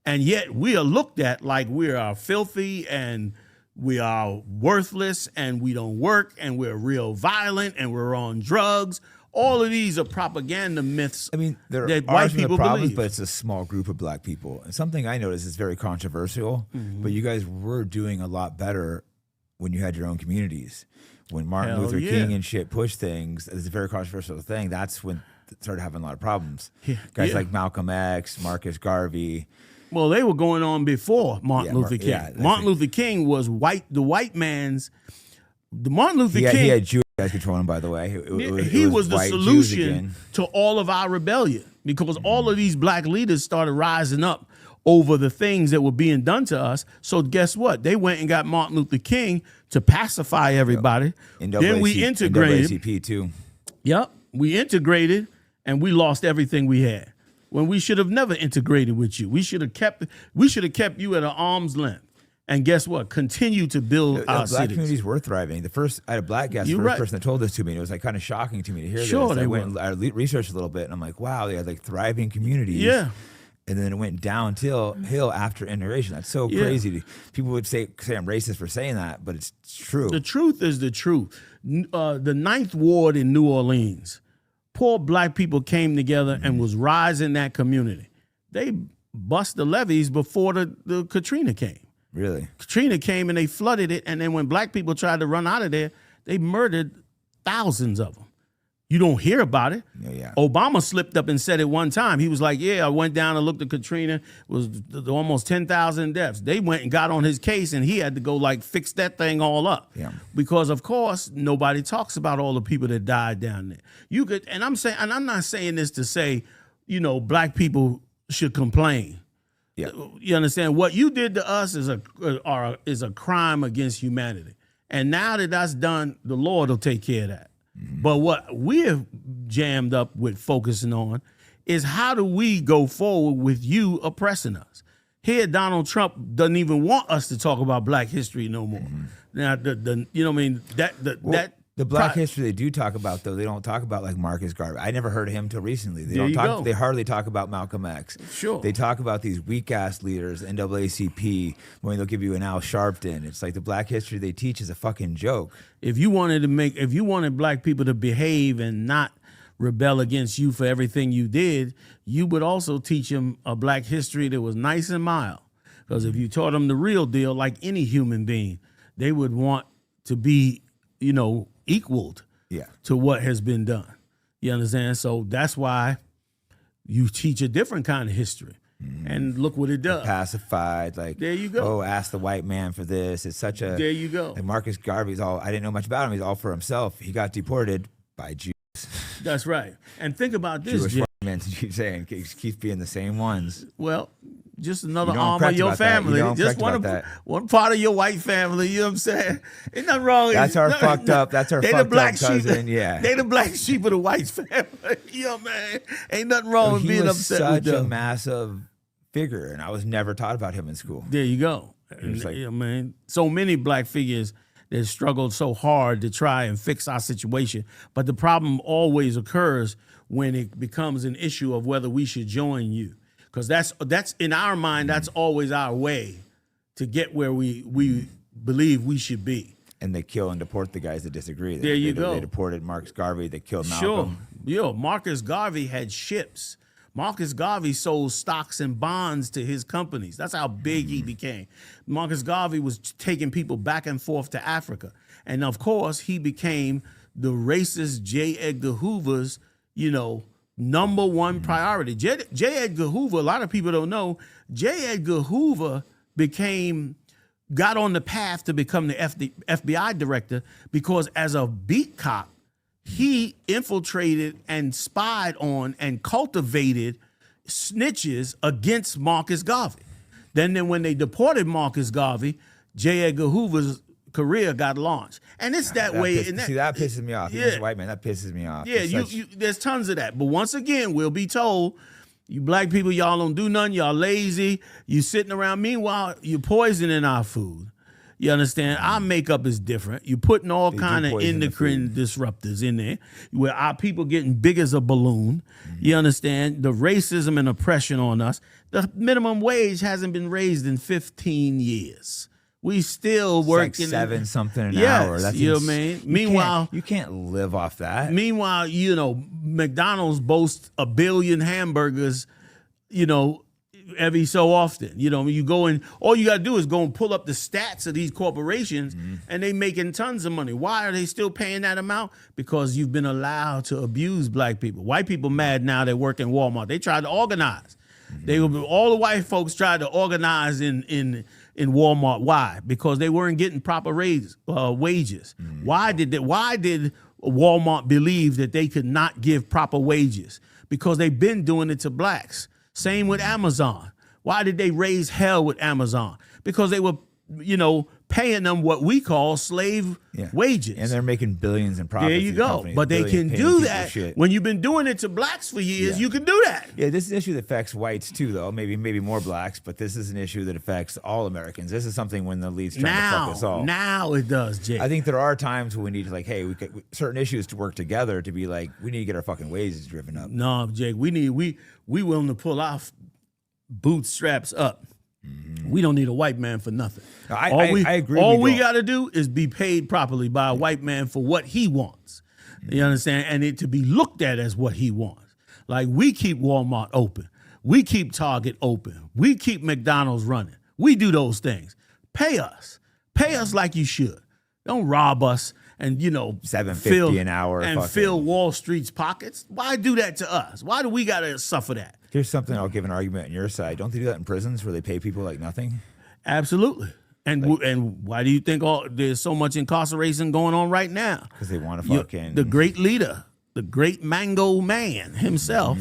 And yet we are looked at like we are filthy and we are worthless and we don't work and we're real violent and we're on drugs. All of these are propaganda myths. I mean, there that are white some people problems, believe. but it's a small group of black people. And something I noticed is very controversial, but you guys were doing a lot better when you had your own communities. When Martin Luther King and shit pushed things, it's a very controversial thing. That's when it started having a lot of problems. Guys like Malcolm X, Marcus Garvey. Well, they were going on before Martin Luther King. Martin Luther King was white, the white man's. The Martin Luther King. He had Jewish guys controlling him, by the way. He was the solution to all of our rebellion because all of these black leaders started rising up over the things that were being done to us. So guess what? They went and got Martin Luther King to pacify everybody. Then we integrated. NAACP too. Yep. We integrated and we lost everything we had. When we should have never integrated with you. We should have kept you at an arm's length. And guess what? Continue to build our black cities. communities were thriving. I had a black guest, the first person that told this to me. And it was like kind of shocking to me to hear this. I went and I researched a little bit and I'm like, wow, they had like thriving communities. Yeah. And then it went downhill after integration. That's so crazy. People would say I'm racist for saying that, but it's true. The truth is the truth. The Ninth Ward in New Orleans, poor black people came together and was rising that community. They bust the levees before the Katrina came. Really? Katrina came and they flooded it, and then when black people tried to run out of there, they murdered thousands of them. You don't hear about it. Yeah. Obama slipped up and said it one time. He was like, I went down and looked at Katrina. It was almost 10,000 deaths. They went and got on his case, and he had to go fix that thing all up. Yeah. Because, of course, nobody talks about all the people that died down there. I'm not saying this to say, black people should complain. Yeah. You understand? What you did to us is a crime against humanity. And now that that's done, the Lord will take care of that. But what we're jammed up with focusing on is how do we go forward with you oppressing us? Here, Donald Trump doesn't even want us to talk about Black history no more. Now, the Black history they do talk about, though, they don't talk about like Marcus Garvey. I never heard of him till recently. They hardly talk about Malcolm X. Sure. They talk about these weak ass leaders, NAACP, when they'll give you an Al Sharpton. It's like the Black history they teach is a fucking joke. If you wanted Black people to behave and not rebel against you for everything you did, you would also teach them a Black history that was nice and mild. Because if you taught them the real deal, like any human being, they would want to be, equaled to what has been done. You understand? So that's why you teach a different kind of history. And look what it does. Pacified, there you go. Ask the white man for this. It's such a there you go. And Marcus Garvey's I didn't know much about him. He's all for himself. He got deported by Jews. That's right. And think about this, Jewish men keep saying keeps being the same ones. Well, just another arm of your family. Just one part of your white family, you know what I'm saying? Ain't nothing wrong. That's our fucked up cousin, yeah. They the black sheep of the white family. You know, man. Ain't nothing wrong with being upset with them. He was such a massive figure, and I was never taught about him in school. There you go. Man. So many black figures that struggled so hard to try and fix our situation. But the problem always occurs when it becomes an issue of whether we should join you. Because that's in our mind, that's always our way to get where we believe we should be. And they kill and deport the guys that disagree. There you go. They deported Marcus Garvey. They killed Malcolm. Sure. Marcus Garvey had ships. Marcus Garvey sold stocks and bonds to his companies. That's how big he became. Marcus Garvey was taking people back and forth to Africa. And, of course, he became the racist J. Edgar Hoover's, number one priority. J. Edgar Hoover, a lot of people don't know, J. Edgar Hoover got on the path to become the FBI director because as a beat cop, he infiltrated and spied on and cultivated snitches against Marcus Garvey. Then when they deported Marcus Garvey, J. Edgar Hoover's career got launched. And it's that way. That pisses me off. He's a white man. That pisses me off. Yeah, there's tons of that. But once again, we'll be told, you black people, y'all don't do nothing. Y'all lazy. You sitting around. Meanwhile, you're poisoning our food. You understand? Our makeup is different. You're putting all kind of endocrine disruptors in there where our people getting big as a balloon. You understand? The racism and oppression on us. The minimum wage hasn't been raised in 15 years. We still working like 7 something an hour. That's you know what I mean? Meanwhile, you can't live off that. Meanwhile, McDonald's boasts 1 billion hamburgers, every so often. You go in, all you got to do is go and pull up the stats of these corporations and they making tons of money. Why are they still paying that amount? Because you've been allowed to abuse black people. White people mad now they work in Walmart. They tried to organize. All the white folks tried to organize in Walmart. Why? Because they weren't getting proper wages. Why did Walmart believe that they could not give proper wages? Because they've been doing it to blacks. Same with Amazon. Why did they raise hell with Amazon? Because they were, paying them what we call slave wages. And they're making billions in profits. There you go. But they can do that. When you've been doing it to blacks for years, you can do that. Yeah, this is an issue that affects whites too, though. Maybe more blacks, but this is an issue that affects all Americans. This is something when the elite's trying to fuck us all. Now it does, Jake. I think there are times when we need to certain issues to work together to be like, we need to get our fucking wages driven up. No, Jake, we willing to pull our bootstraps up. We don't need a white man for nothing. I agree. All we got to do is be paid properly by a white man for what he wants. You understand? And it to be looked at as what he wants. Like we keep Walmart open. We keep Target open. We keep McDonald's running. We do those things. Pay us. Pay us like you should. Don't rob us and $7.50 an hour and fill Wall Street's pockets. Why do that to us? Why do we got to suffer that? Here's something I'll give an argument on your side. Don't they do that in prisons where they pay people like nothing? Absolutely. And why do you think there's so much incarceration going on right now? Because they want to fucking... The great leader, the great Mango Man himself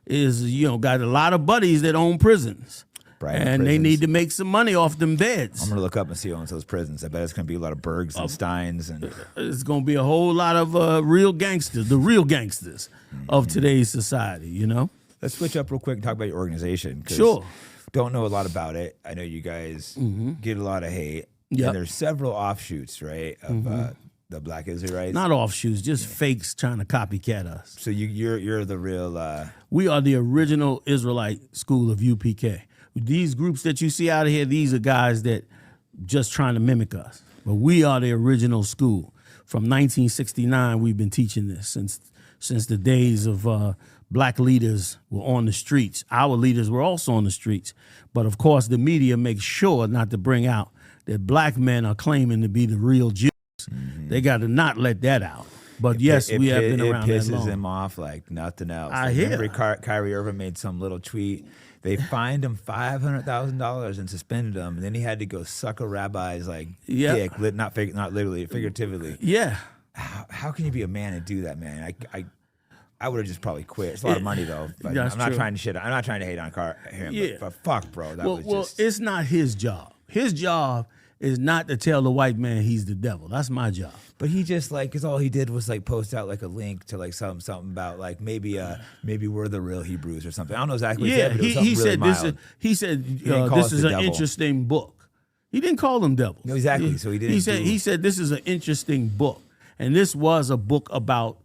is, got a lot of buddies that own prisons. And they need to make some money off them beds. I'm going to look up and see who owns those prisons. I bet it's going to be a lot of Bergs and Steins. And it's going to be a whole lot of real gangsters, the real gangsters of today's society, Let's switch up real quick and talk about your organization. Sure. Don't know a lot about it. I know you guys get a lot of hate. Yep. And there's several offshoots, right, of the Black Israelites. Not offshoots, just fakes trying to copycat us. So you're the real... We are the original Israelite school of UPK. These groups that you see out of here, these are guys that just trying to mimic us. But we are the original school. From 1969, we've been teaching this since the days of black leaders were on the streets. Our leaders were also on the streets. But, of course, the media makes sure not to bring out that black men are claiming to be the real Jews. They got to not let that out. But, yes, we have been around that long. It pisses him off like nothing else. I hear. Remember Kyrie Irving made some little tweet. They fined him $500,000 and suspended him. And then he had to go suck a rabbi's dick, not literally, figuratively. Yeah. How can you be a man and do that, man? I would have just probably quit. It's a lot of money though. But I'm not trying to hate on him. Yeah. But fuck, bro. Well, it's not his job. His job is not to tell the white man he's the devil. That's my job. But he just because all he did was post out a link to something about maybe we're the real Hebrews or something. I don't know exactly what he said, but it was something really mild. He said this is an interesting book. He didn't call them devils. No, exactly. So he didn't. He said this is an interesting book, and this was a book about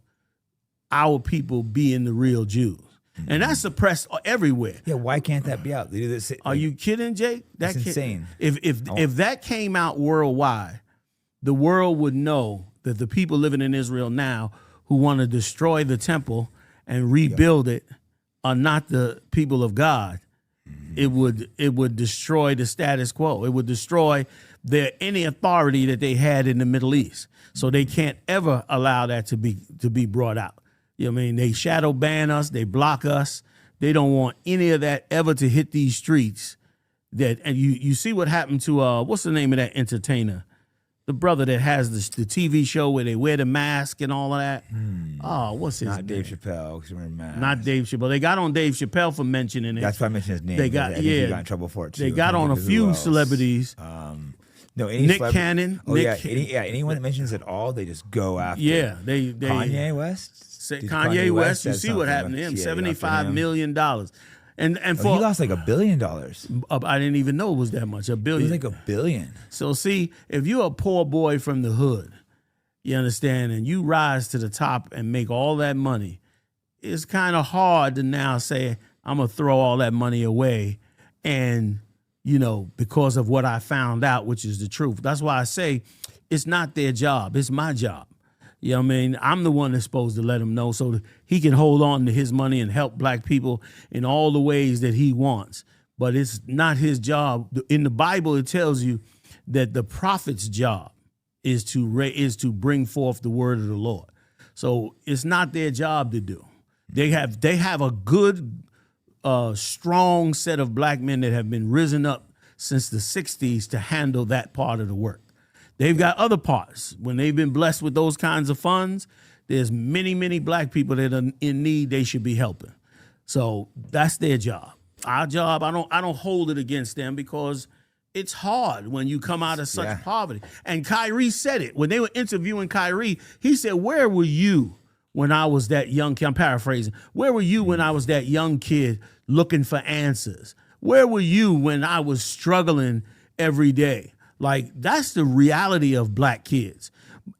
our people being the real Jews. And that's suppressed everywhere. Yeah, why can't that be out? They do this. Are you kidding, Jake? That's insane. If that came out worldwide, the world would know that the people living in Israel now who want to destroy the temple and rebuild it are not the people of God. It would destroy the status quo. It would destroy any authority that they had in the Middle East. So they can't ever allow that to be brought out. You know what I mean? They shadow ban us. They block us. They don't want any of that ever to hit these streets. And you see what happened to what's the name of that entertainer? The brother that has the TV show where they wear the mask and all of that. Oh, what's his name? Not Dave Chappelle, because he's wearing a mask. Not Dave Chappelle. They got on Dave Chappelle for mentioning it. That's why I mentioned his name. He got in trouble for it too. They got on a few celebrities. Nick Cannon. Anyone that mentions it all, they just go after. Yeah, they Kanye West. Kanye West, you see what happened to him? $75 million. And for he lost $1 billion. I didn't even know it was that much. $1 billion. It was $1 billion. So see, if you're a poor boy from the hood, you understand, and you rise to the top and make all that money, it's kind of hard to now say, I'm gonna throw all that money away, and because of what I found out, which is the truth. That's why I say it's not their job. It's my job. You know what I mean? I'm the one that's supposed to let him know so that he can hold on to his money and help black people in all the ways that he wants. But it's not his job. In the Bible, it tells you that the prophet's job is to bring forth the word of the Lord. So it's not their job to do. They have a good, strong set of black men that have been risen up since the 60s to handle that part of the work. They've got other parts. When they've been blessed with those kinds of funds, there's many, many black people that are in need they should be helping. So that's their job. Our job, I don't hold it against them because it's hard when you come out of such poverty. And Kyrie said it. When they were interviewing Kyrie, he said, where were you when I was that young kid? I'm paraphrasing. Where were you when I was that young kid looking for answers? Where were you when I was struggling every day? Like, that's the reality of black kids.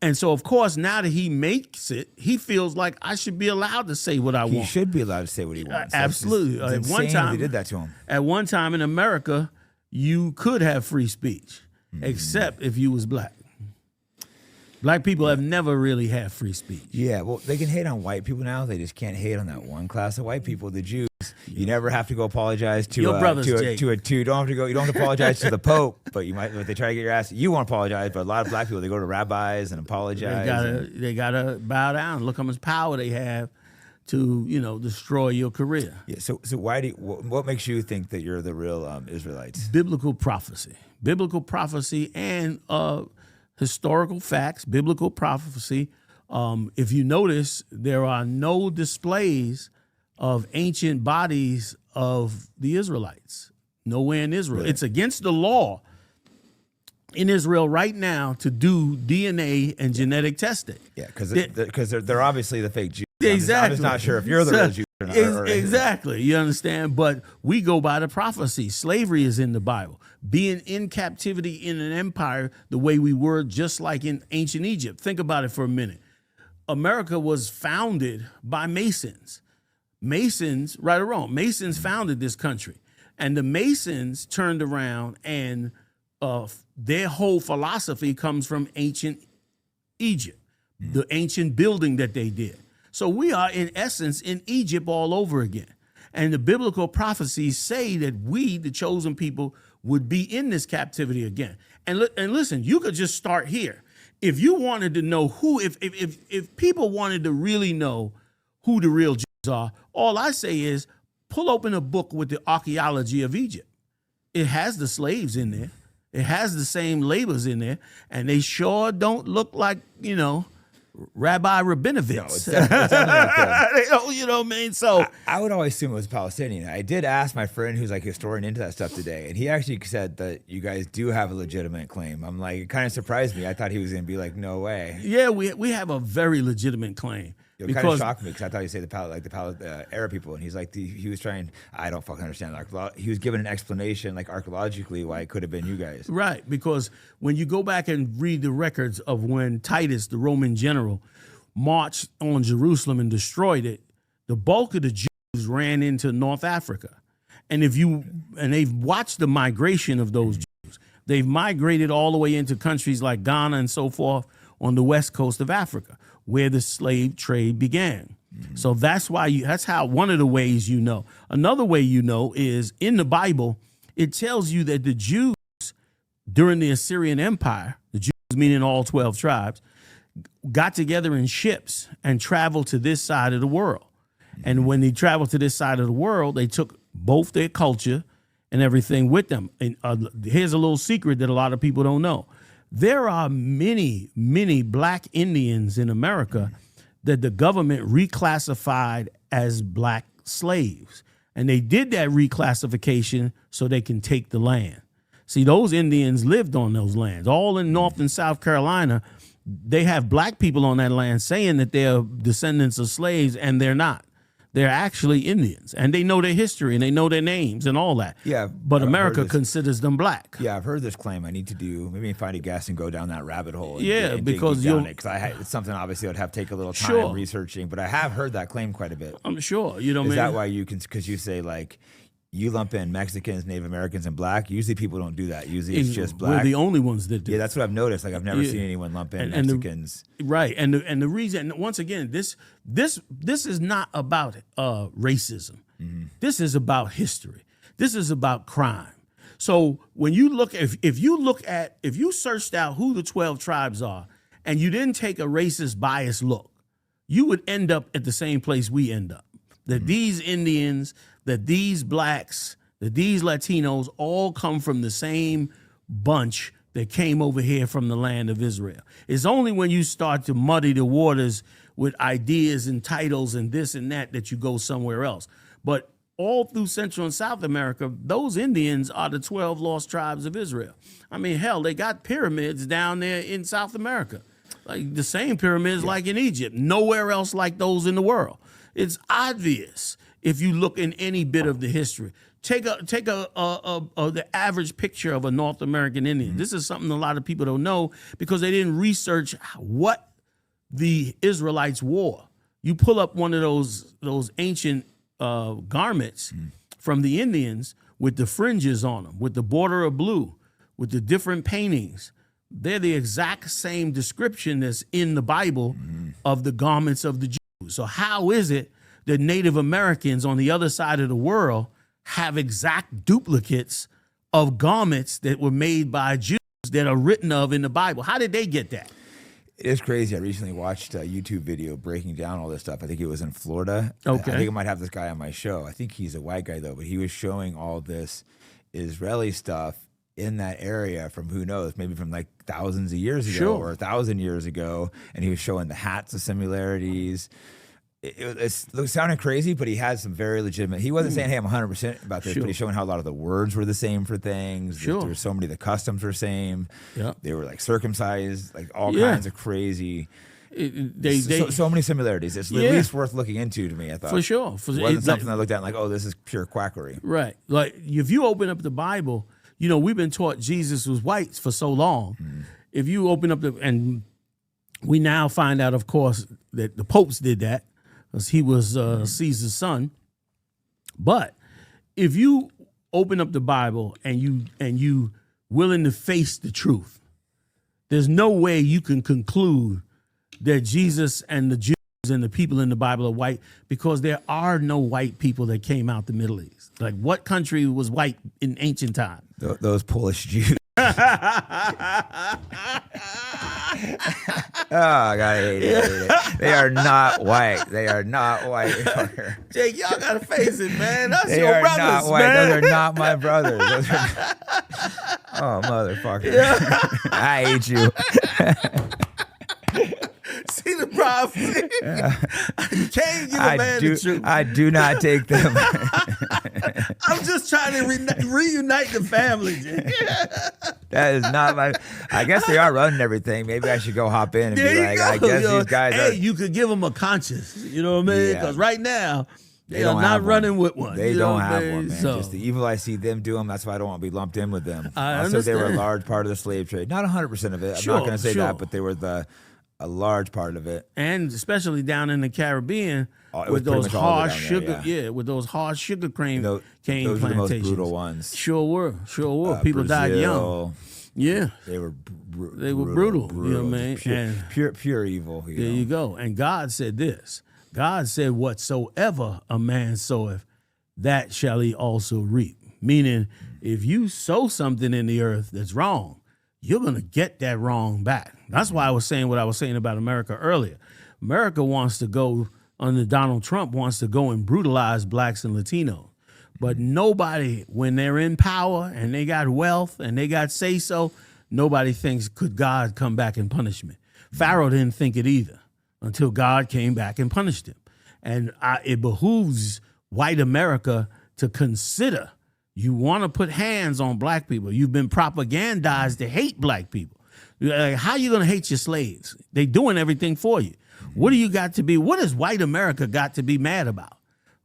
And so, of course, now that he makes it, he feels like I should be allowed to say what I want. He should be allowed to say what he wants. Absolutely. It's insane one time, they did that to him. At one time in America, you could have free speech, except if you was black. Black people have never really had free speech. Yeah, well, they can hate on white people now. They just can't hate on that one class of white people, the Jews. You never have to go apologize to Your brothers, to Jake. you don't have to go. You don't have to apologize to the Pope, but you might if they try to get your ass. You won't apologize, but a lot of black people they go to rabbis and apologize. They gotta bow down. Look how much power they have to destroy your career. Yeah. So why what makes you think that you're the real Israelites? Biblical prophecy, and historical facts. Biblical prophecy. If you notice, there are no displays of ancient bodies of the Israelites. Nowhere in Israel. Really? It's against the law in Israel right now to do DNA and genetic testing. Yeah, because they're obviously the fake Jews. Exactly. I'm just not sure if you're the real Jews or not. Exactly. You understand? But we go by the prophecy. Slavery is in the Bible. Being in captivity in an empire the way we were just like in ancient Egypt. Think about it for a minute. America was founded by Masons. Masons, right or wrong, Masons founded this country. And the Masons turned around and their whole philosophy comes from ancient Egypt, the ancient building that they did. So we are, in essence, in Egypt all over again. And the biblical prophecies say that we, the chosen people, would be in this captivity again. And listen, you could just start here. If you wanted to know if people wanted to really know who the real Jews are, all I say is pull open a book with the archaeology of Egypt. It has the slaves in there. It has the same labors in there, and they sure don't look like, Rabbi Rabinovitz. No, it's definitely you know what I mean? So I would always assume it was Palestinian. I did ask my friend who's like a historian into that stuff today, and he actually said that you guys do have a legitimate claim. I'm like, it kind of surprised me. I thought he was going to be like, no way. Yeah, we have a very legitimate claim. It kind of shocked me because I thought you say the Arab people, and he's like he was trying. I don't fucking understand. He was given an explanation, like archaeologically, why it could have been you guys. Right, because when you go back and read the records of when Titus, the Roman general, marched on Jerusalem and destroyed it, the bulk of the Jews ran into North Africa, and they've watched the migration of those Jews. They've migrated all the way into countries like Ghana and so forth on the west coast of Africa, where the slave trade began. Mm-hmm. So that's how one of the ways you know. Another way you know is in the Bible, it tells you that the Jews during the Assyrian Empire, the Jews meaning all 12 tribes, got together in ships and traveled to this side of the world. Mm-hmm. And when they traveled to this side of the world, they took both their culture and everything with them. And here's a little secret that a lot of people don't know. There are many, many black Indians in America that the government reclassified as black slaves. And they did that reclassification so they can take the land. See, those Indians lived on those lands. All in North and South Carolina, they have black people on that land saying that they're descendants of slaves, and they're not. They're actually Indians, and they know their history, and they know their names and all that. Yeah, but America considers them black. Yeah, I've heard this claim. I need to maybe find a guest and go down that rabbit hole. Because it's something obviously I'd have to take a little time researching. But I have heard that claim quite a bit. I'm sure. Is that why you can? Because you say like you lump in Mexicans, Native Americans, and black. Usually people don't do that. Usually it's just black. We're the only ones that do. Yeah, that's what I've noticed. Like I've never seen anyone lump in Mexicans. Right, and the reason, once again, this is not about racism. Mm-hmm. This is about history. This is about crime. So when you look, if you searched out who the 12 tribes are, and you didn't take a racist bias look, you would end up at the same place we end up. That these Indians, that these blacks, that these Latinos all come from the same bunch that came over here from the land of Israel. It's only when you start to muddy the waters with ideas and titles and this and that you go somewhere else. But all through Central and South America, those Indians are the 12 lost tribes of Israel. I mean, hell, they got pyramids down there in South America, like the same pyramids like in Egypt. Nowhere else like those in the world. It's obvious if you look in any bit of the history. Take the average picture of a North American Indian. This is something a lot of people don't know because they didn't research what the Israelites wore. You pull up one of those ancient garments from the Indians with the fringes on them, with the border of blue, with the different paintings. They're the exact same description that's in the Bible of the garments of the Jews. So how is it the Native Americans on the other side of the world have exact duplicates of garments that were made by Jews that are written of in the Bible? How did they get that? It's crazy. I recently watched a YouTube video breaking down all this stuff. I think it was in Florida. Okay. I think I might have this guy on my show. I think he's a white guy, though, but he was showing all this Israeli stuff in that area from who knows, maybe from like thousands of years ago or 1,000 years ago. And he was showing the hats of similarities. It sounded crazy, but he had some very legitimate. He wasn't saying, hey, I'm 100% about this, but he's showing how a lot of the words were the same for things. There were so many of the customs were same. Yeah. They were like circumcised, like all kinds of crazy. So many similarities. It's at least worth looking into to me, I thought. For sure. It wasn't something I looked at and like, oh, this is pure quackery. Right. Like if you open up the Bible, we've been taught Jesus was white for so long. If you open up and we now find out, of course, that the popes did that, because he was Caesar's son. But if you open up the Bible and you willing to face the truth, there's no way you can conclude that Jesus and the Jews and the people in the Bible are white, because there are no white people that came out the Middle East. Like, what country was white in ancient times? Those Polish Jews. Oh, God, I hate it. They are not white. They are not white. Jake, y'all gotta face it, man. That's they your are brothers, not white. man. Those are not my brothers. Oh, motherfucker. I hate you. See the problem? You can't give a man the truth. I do not take them. I'm just trying to reunite the family, Jake. That is not my. I guess they are running everything. Maybe I should go hop in and be like, I guess these guys are. Hey, you could give them a conscience. You know what I mean? Because right now, they are not running with one. They don't have one, man. So, just the evil I see them do them. That's why I don't want to be lumped in with them. I also, they were a understand. large part of the slave trade. Not 100% of it. I'm not going to say that, but they were a large part of it. And especially down in the Caribbean, with those hard sugar, with those hard sugar cane those plantations. were the most brutal ones. Sure were. People died young. Yeah, they were brutal. You know what I mean? Pure evil. There you go. And God said this. God said, "Whatsoever a man soweth, that shall he also reap." Meaning, if you sow something in the earth that's wrong, you're gonna get that wrong back. That's why I was saying what I was saying about America earlier. America wants to go under Donald Trump, wants to go and brutalize blacks and Latinos. But nobody, when they're in power and they got wealth and they got say-so, nobody thinks, could God come back and punish me? Pharaoh didn't think it either until God came back and punished him. And it behooves white America to consider, you want to put hands on black people. You've been propagandized to hate black people. Like, how are you going to hate your slaves? They doing everything for you. What has white America got to be mad about?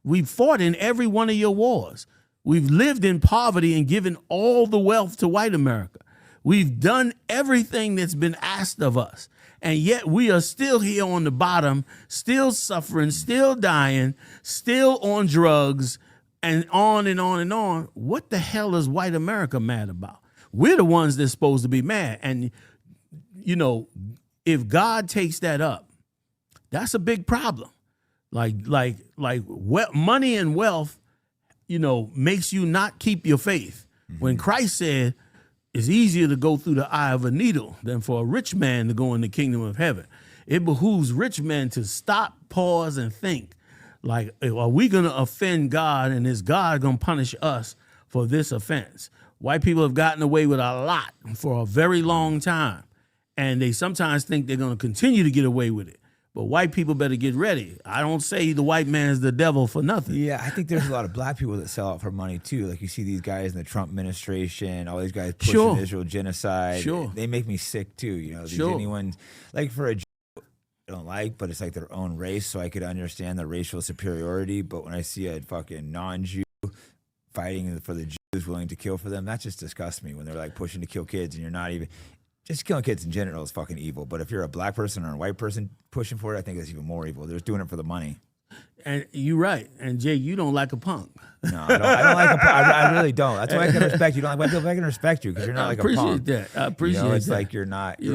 We've fought in every one of your wars. We've lived in poverty and given all the wealth to white America. We've done everything that's been asked of us. And yet we are still here on the bottom, still suffering, still dying, still on drugs, and on and on and on. What the hell is white America mad about? We're the ones that's supposed to be mad. And, if God takes that up, that's a big problem. Money and wealth, makes you not keep your faith. Mm-hmm. When Christ said it's easier to go through the eye of a needle than for a rich man to go in the kingdom of heaven. It behooves rich men to stop, pause, and think. Like, are we going to offend God, and is God going to punish us for this offense? White people have gotten away with a lot for a very long time, and they sometimes think they're going to continue to get away with it. But white people better get ready. I don't say the white man is the devil for nothing. Yeah, I think there's a lot of black people that sell out for money too. Like, you see these guys in the Trump administration, all these guys pushing Israel genocide. Sure. They make me sick too. These anyone, like, for a Jew, I don't like, but it's like their own race, so I could understand the racial superiority. But when I see a fucking non-Jew fighting for the Jews willing to kill for them, that just disgusts me. When they're like pushing to kill kids and you're not even. Just killing kids in general is fucking evil. But if you're a black person or a white person pushing for it, I think that's even more evil. They're just doing it for the money. And you're right. And Jay, you don't like a punk. No, I don't like a punk. I really don't. That's why I can respect you. You don't like white people, I can respect you because you're not like a punk. I appreciate that. I appreciate that. It's like you're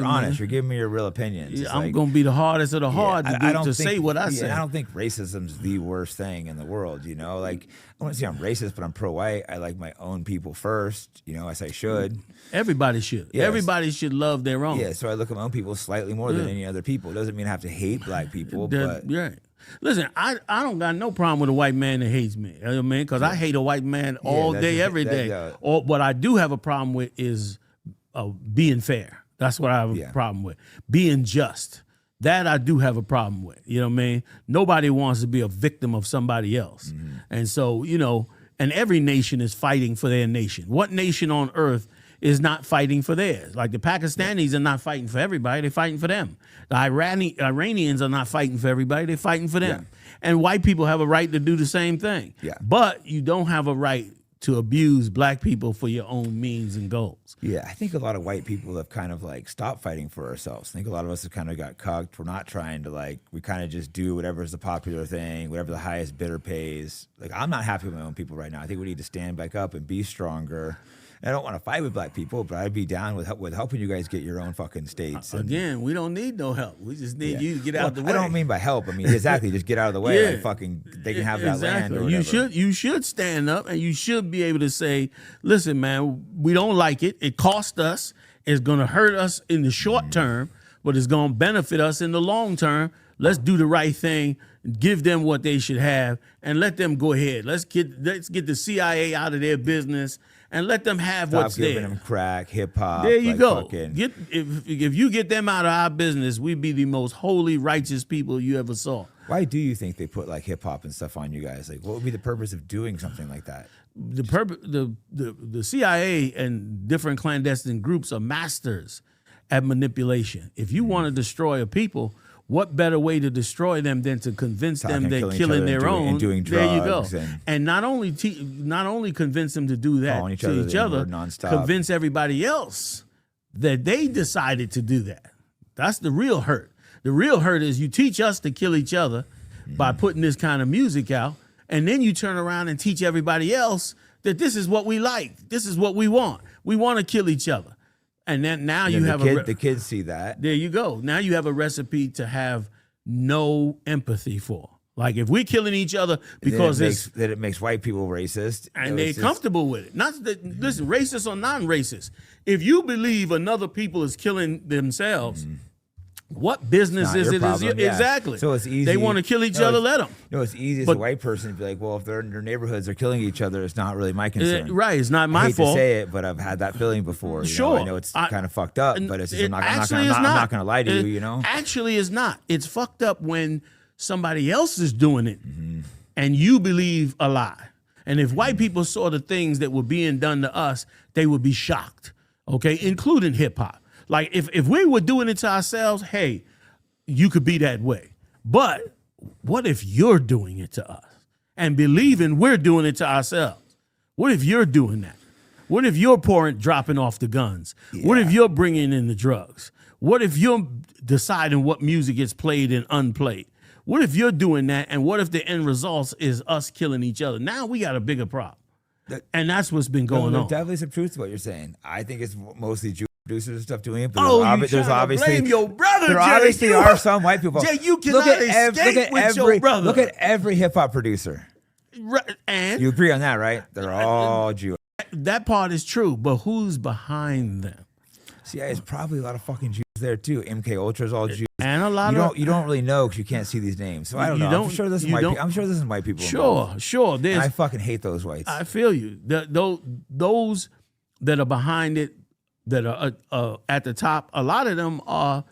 honest. You're giving me your real opinions. Yeah, I'm going to be the hardest of the hard to say what I say. I don't think racism's the worst thing in the world, Like, I want to say I'm racist, but I'm pro-white. I like my own people first, as I should. Everybody should. Yes. Everybody should love their own. Yeah, so I look at my own people slightly more than any other people. It doesn't mean I have to hate black people, but... Right. Listen, I don't got no problem with a white man that hates me. You know what I mean? Because I hate a white man all day, every day. What I do have a problem with is being fair. That's what I have a problem with. Being just. That I do have a problem with. You know what I mean? Nobody wants to be a victim of somebody else. Mm-hmm. And so, and every nation is fighting for their nation. What nation on earth is not fighting for theirs? Like the Pakistanis are not fighting for everybody, they're fighting for them. The Iranians are not fighting for everybody, they're fighting for them. Yeah. And white people have a right to do the same thing. Yeah. But you don't have a right to abuse black people for your own means and goals. Yeah, I think a lot of white people have kind of stopped fighting for ourselves. I think a lot of us have kind of got cucked. We're not trying to we kind of just do whatever's the popular thing, whatever the highest bidder pays. I'm not happy with my own people right now. I think we need to stand back up and be stronger. I don't want to fight with black people, but I'd be down with helping you guys get your own fucking states. Again, we don't need no help. We just need you to get out of the way. I don't mean by help. I mean exactly, just get out of the way. They can have that land or whatever. You should stand up and you should be able to say, listen, man, we don't like it. It cost us. It's going to hurt us in the short term, but it's going to benefit us in the long term. Let's do the right thing. Give them what they should have and let them go ahead. Let's get the CIA out of their business. And let them have what's there. Stop giving them crack, hip hop. There you go. If you get them out of our business, we'd be the most holy, righteous people you ever saw. Why do you think they put hip hop and stuff on you guys? What would be the purpose of doing something like that? The CIA and different clandestine groups are masters at manipulation. If you want to destroy a people, what better way to destroy them than to convince them they're killing their own? And doing drugs. There you go. And not only convince them to do that to each other, convince everybody else that they decided to do that. That's the real hurt. The real hurt is you teach us to kill each other by putting this kind of music out, and then you turn around and teach everybody else that this is what we like. This is what we want. We want to kill each other. And then now you have the kids see that. There you go. Now you have a recipe to have no empathy for. If we're killing each other because it makes white people racist, and they're comfortable with it. Listen, racist or non-racist. If you believe another people is killing themselves, what business is it? Exactly. So it's easy. They want to kill each other. Let them. It's easy as a white person to be like, well, if their neighborhoods are killing each other, it's not really my concern. Right. It's not my fault. I hate to say it, but I've had that feeling before. Sure. I know it's kind of fucked up, but it's just, I'm not going to lie to you. Actually, it's not. It's fucked up when somebody else is doing it, and you believe a lie. And if white people saw the things that were being done to us, they would be shocked. Okay, including hip hop. If we were doing it to ourselves, hey, you could be that way. But what if you're doing it to us and believing we're doing it to ourselves? What if you're doing that? What if you're dropping off the guns? Yeah. What if you're bringing in the drugs? What if you're deciding what music gets played and unplayed? What if you're doing that? And what if the end result is us killing each other? Now we got a bigger problem. And that's what's been going on. There's definitely some truth to what you're saying. I think it's mostly Jewish producers and stuff doing it. But there's obviously blame your brother. There obviously are some white people. Jay, you cannot escape with your brother. Look at every hip hop producer. Right, and you agree on that, right? They're all Jewish. That part is true, but who's behind them? See, there's probably a lot of fucking Jews there too. MK Ultra's all Jews. And a lot you don't really know because you can't see these names. So I don't know. I'm sure this is white people. Sure. And I fucking hate those whites. I feel you. Those that are behind it, that are at the top, a lot of them are,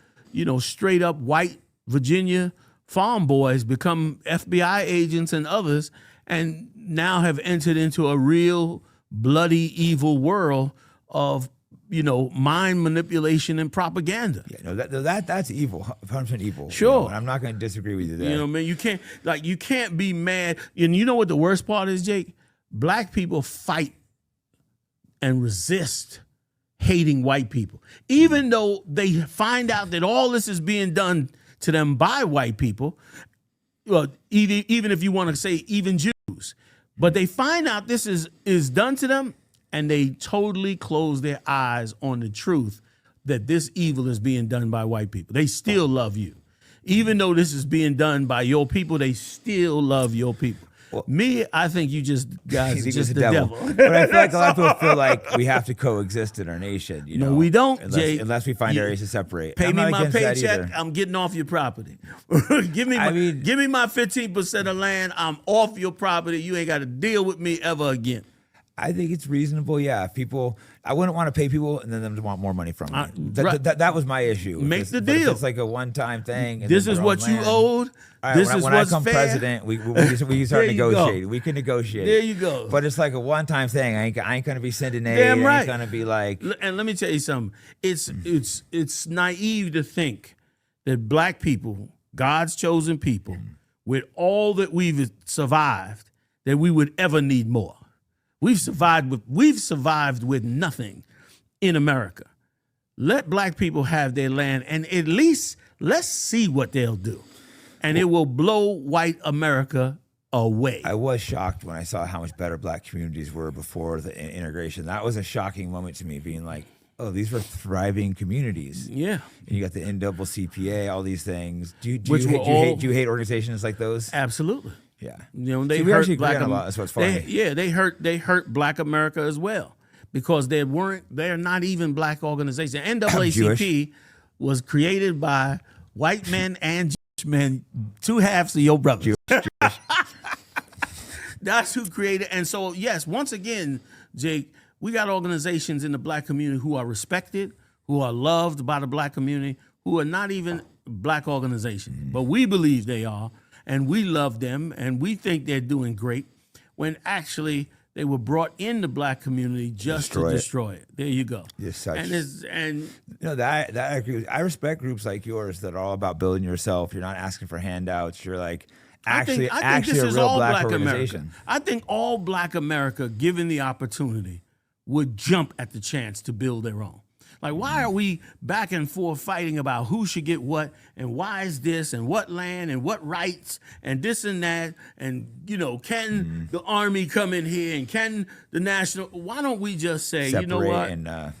straight up white Virginia farm boys, become FBI agents and others, and now have entered into a real bloody, evil world of mind manipulation and propaganda. Yeah, no, that's evil, 100% evil. Sure, I'm not going to disagree with you there. Man, you can't be mad. And you know what the worst part is, Jake? Black people fight and resist hating white people, even though they find out that all this is being done to them by white people. well, even if you want to say even Jews, but they find out this is done to them, and they totally close their eyes on the truth that this evil is being done by white people. They still love you. Even though this is being done by your people, they still love your people. Well, me, I think you just guys are just the devil. But I feel like a lot of people feel like we have to coexist in our nation. You know, no, we don't, unless we find areas to separate. Pay me my paycheck, I'm getting off your property. give me my 15% of land, I'm off your property. You ain't got to deal with me ever again. I think it's reasonable, yeah. People, I wouldn't want to pay people and then them to want more money from me. That was my issue. Make the deal. It's like a one-time thing. This is what you owed. Right, this is when what's I come fair. president, we start negotiating. We can negotiate. There you go. But it's like a one-time thing. I ain't gonna be sending aid. Damn right. I ain't gonna be like. And let me tell you something. It's naive to think that black people, God's chosen people, with all that we've survived, that we would ever need more. We've survived with nothing in America. Let black people have their land, and at least let's see what they'll do. And it will blow white America away. I was shocked when I saw how much better black communities were before the integration. That was a shocking moment to me, being like, oh, these were thriving communities. Yeah. And you got the NAACP, all these things. Do you hate organizations like those? Absolutely. Yeah, you know, they hurt black America. That's what's funny. They hurt black America as well, because they're not even black organizations. NAACP was created by white men and Jewish men, two halves of your brothers. Jewish. That's who created. And so, yes, once again, Jake, we got organizations in the black community who are respected, who are loved by the black community, who are not even black organizations, but we believe they are. And we love them, and we think they're doing great, when actually they were brought in the black community just to destroy it. There you go. I agree. I respect groups like yours that are all about building yourself. You're not asking for handouts. You're like actually a real black organization. America. I think all black America, given the opportunity, would jump at the chance to build their own. Like, why are we back and forth fighting about who should get what, and why is this, and what land, and what rights, and this and that, and, you know, can the Army come in here, and can the National, why don't we just say, separate, you know what,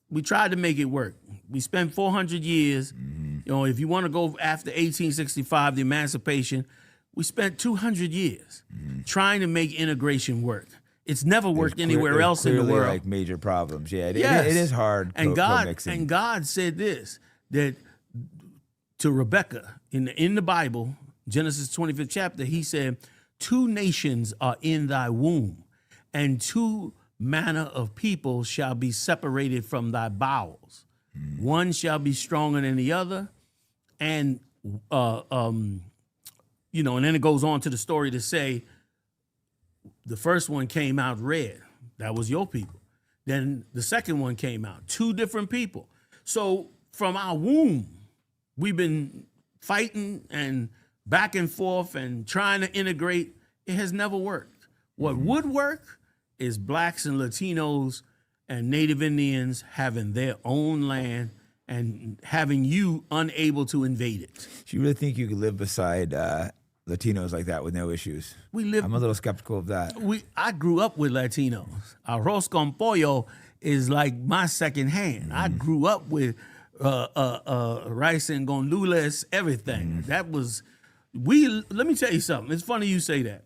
we tried to make it work. We spent 400 years, you know, if you want to go after 1865, the emancipation, we spent 200 years trying to make integration work. It's never worked anywhere else in the world. Like major problems, yeah. It is hard. And God said this, that to Rebekah in the Bible, Genesis 25th chapter, He said, 2 nations are in thy womb, and 2 manner of people shall be separated from thy bowels. One shall be stronger than the other, and you know, and then it goes on to the story to say, the first one came out red. That was your people. Then the second one came out. 2 different people. So from our womb, we've been fighting and back and forth and trying to integrate. It has never worked. What would work is blacks and Latinos and Native Indians having their own land and having you unable to invade it. Do you really think you could live beside Latinos like that with no issues? I'm a little skeptical of that. I grew up with Latinos. Arroz con pollo is like my second hand. I grew up with rice and gandules, everything. That was, let me tell you something. It's funny you say that.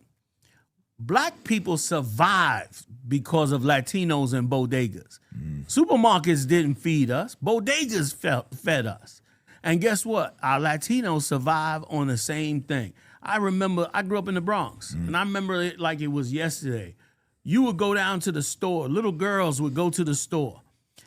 Black people survived because of Latinos and bodegas. Supermarkets didn't feed us. Bodegas fed us. And guess what? Our Latinos survive on the same thing. I remember, I grew up in the Bronx, and I remember it like it was yesterday. You would go down to the store, little girls would go to the store,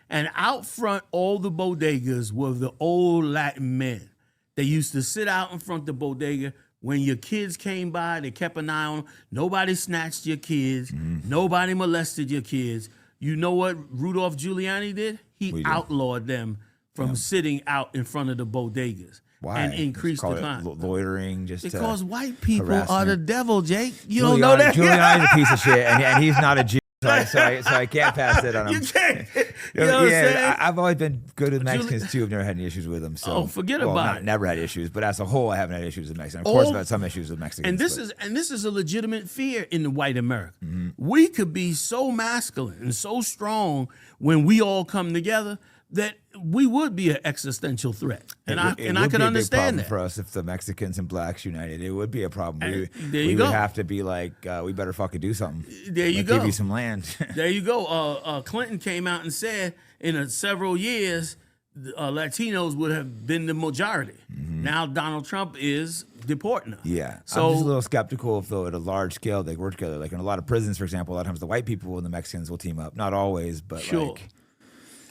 and out front, all the bodegas were the old Latin men. They used to sit out in front of the bodega. When your kids came by, they kept an eye on them. Nobody snatched your kids. Nobody molested your kids. You know what Rudolph Giuliani did? He outlawed them from sitting out in front of the bodegas. Why? And increase the crime. Loitering, because white people are the devil, Jake. You don't know that? Giuliani's a piece of shit, and he's not a Jew, I can't pass that on them. You can't. You know what I'm saying? I've always been good with Mexicans too. I've never had any issues with them. So forget about it. Never had issues, but as a whole, I haven't had issues with Mexicans. Of course, I've had some issues with Mexicans. And this is a legitimate fear in the white America. We could be so masculine and so strong when we all come together that we would be an existential threat, and I can understand that. For us, if the Mexicans and blacks united, it would be a problem. We would have to be like, we better fucking do something. There you go. Give you some land. There you go. Clinton came out and said in several years, Latinos would have been the majority. Now Donald Trump is deporting them. Yeah. So I'm just a little skeptical if, though, at a large scale, they work together. Like in a lot of prisons, for example, a lot of times the white people and the Mexicans will team up. Not always, but sure.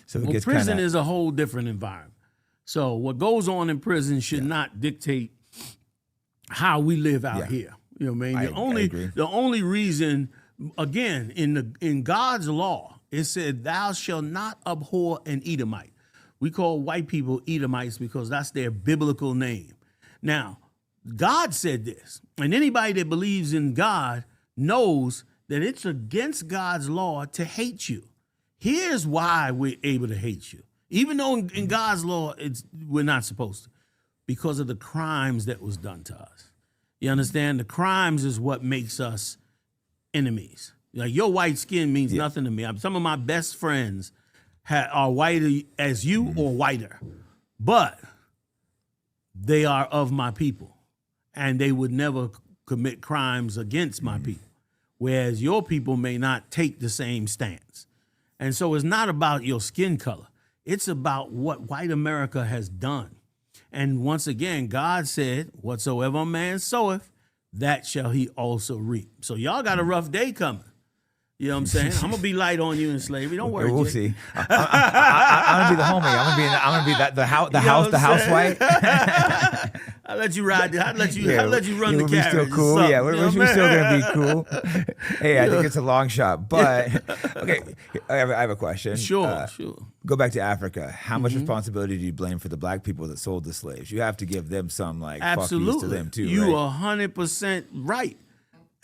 So prison is a whole different environment. So what goes on in prison should not dictate how we live out here. You know what I mean? The only reason, again, in God's law, it said, "Thou shalt not abhor an Edomite." We call white people Edomites because that's their biblical name. Now, God said this, and anybody that believes in God knows that it's against God's law to hate you. Here's why we're able to hate you. Even though in God's law, we're not supposed to. Because of the crimes that was done to us. You understand? The crimes is what makes us enemies. Like your white skin means nothing to me. Some of my best friends are whiter as you or whiter. But they are of my people. And they would never commit crimes against my people. Whereas your people may not take the same stance. And so it's not about your skin color. It's about what white America has done. And once again, God said, whatsoever a man soweth, that shall he also reap. So y'all got a rough day coming. You know what I'm saying? I'm gonna be light on you in slavery. Don't worry. We'll see. I'm gonna be the homie. I'm gonna be the housewife. I'll let you ride. I'll let you run the carriage. Still cool. Yeah, we're still gonna be cool. Hey, I think it's a long shot, but okay. I have a question. Sure. Go back to Africa. How much responsibility do you blame for the black people that sold the slaves? You have to give them some absolutely fuck yous to them too. You are 100% right.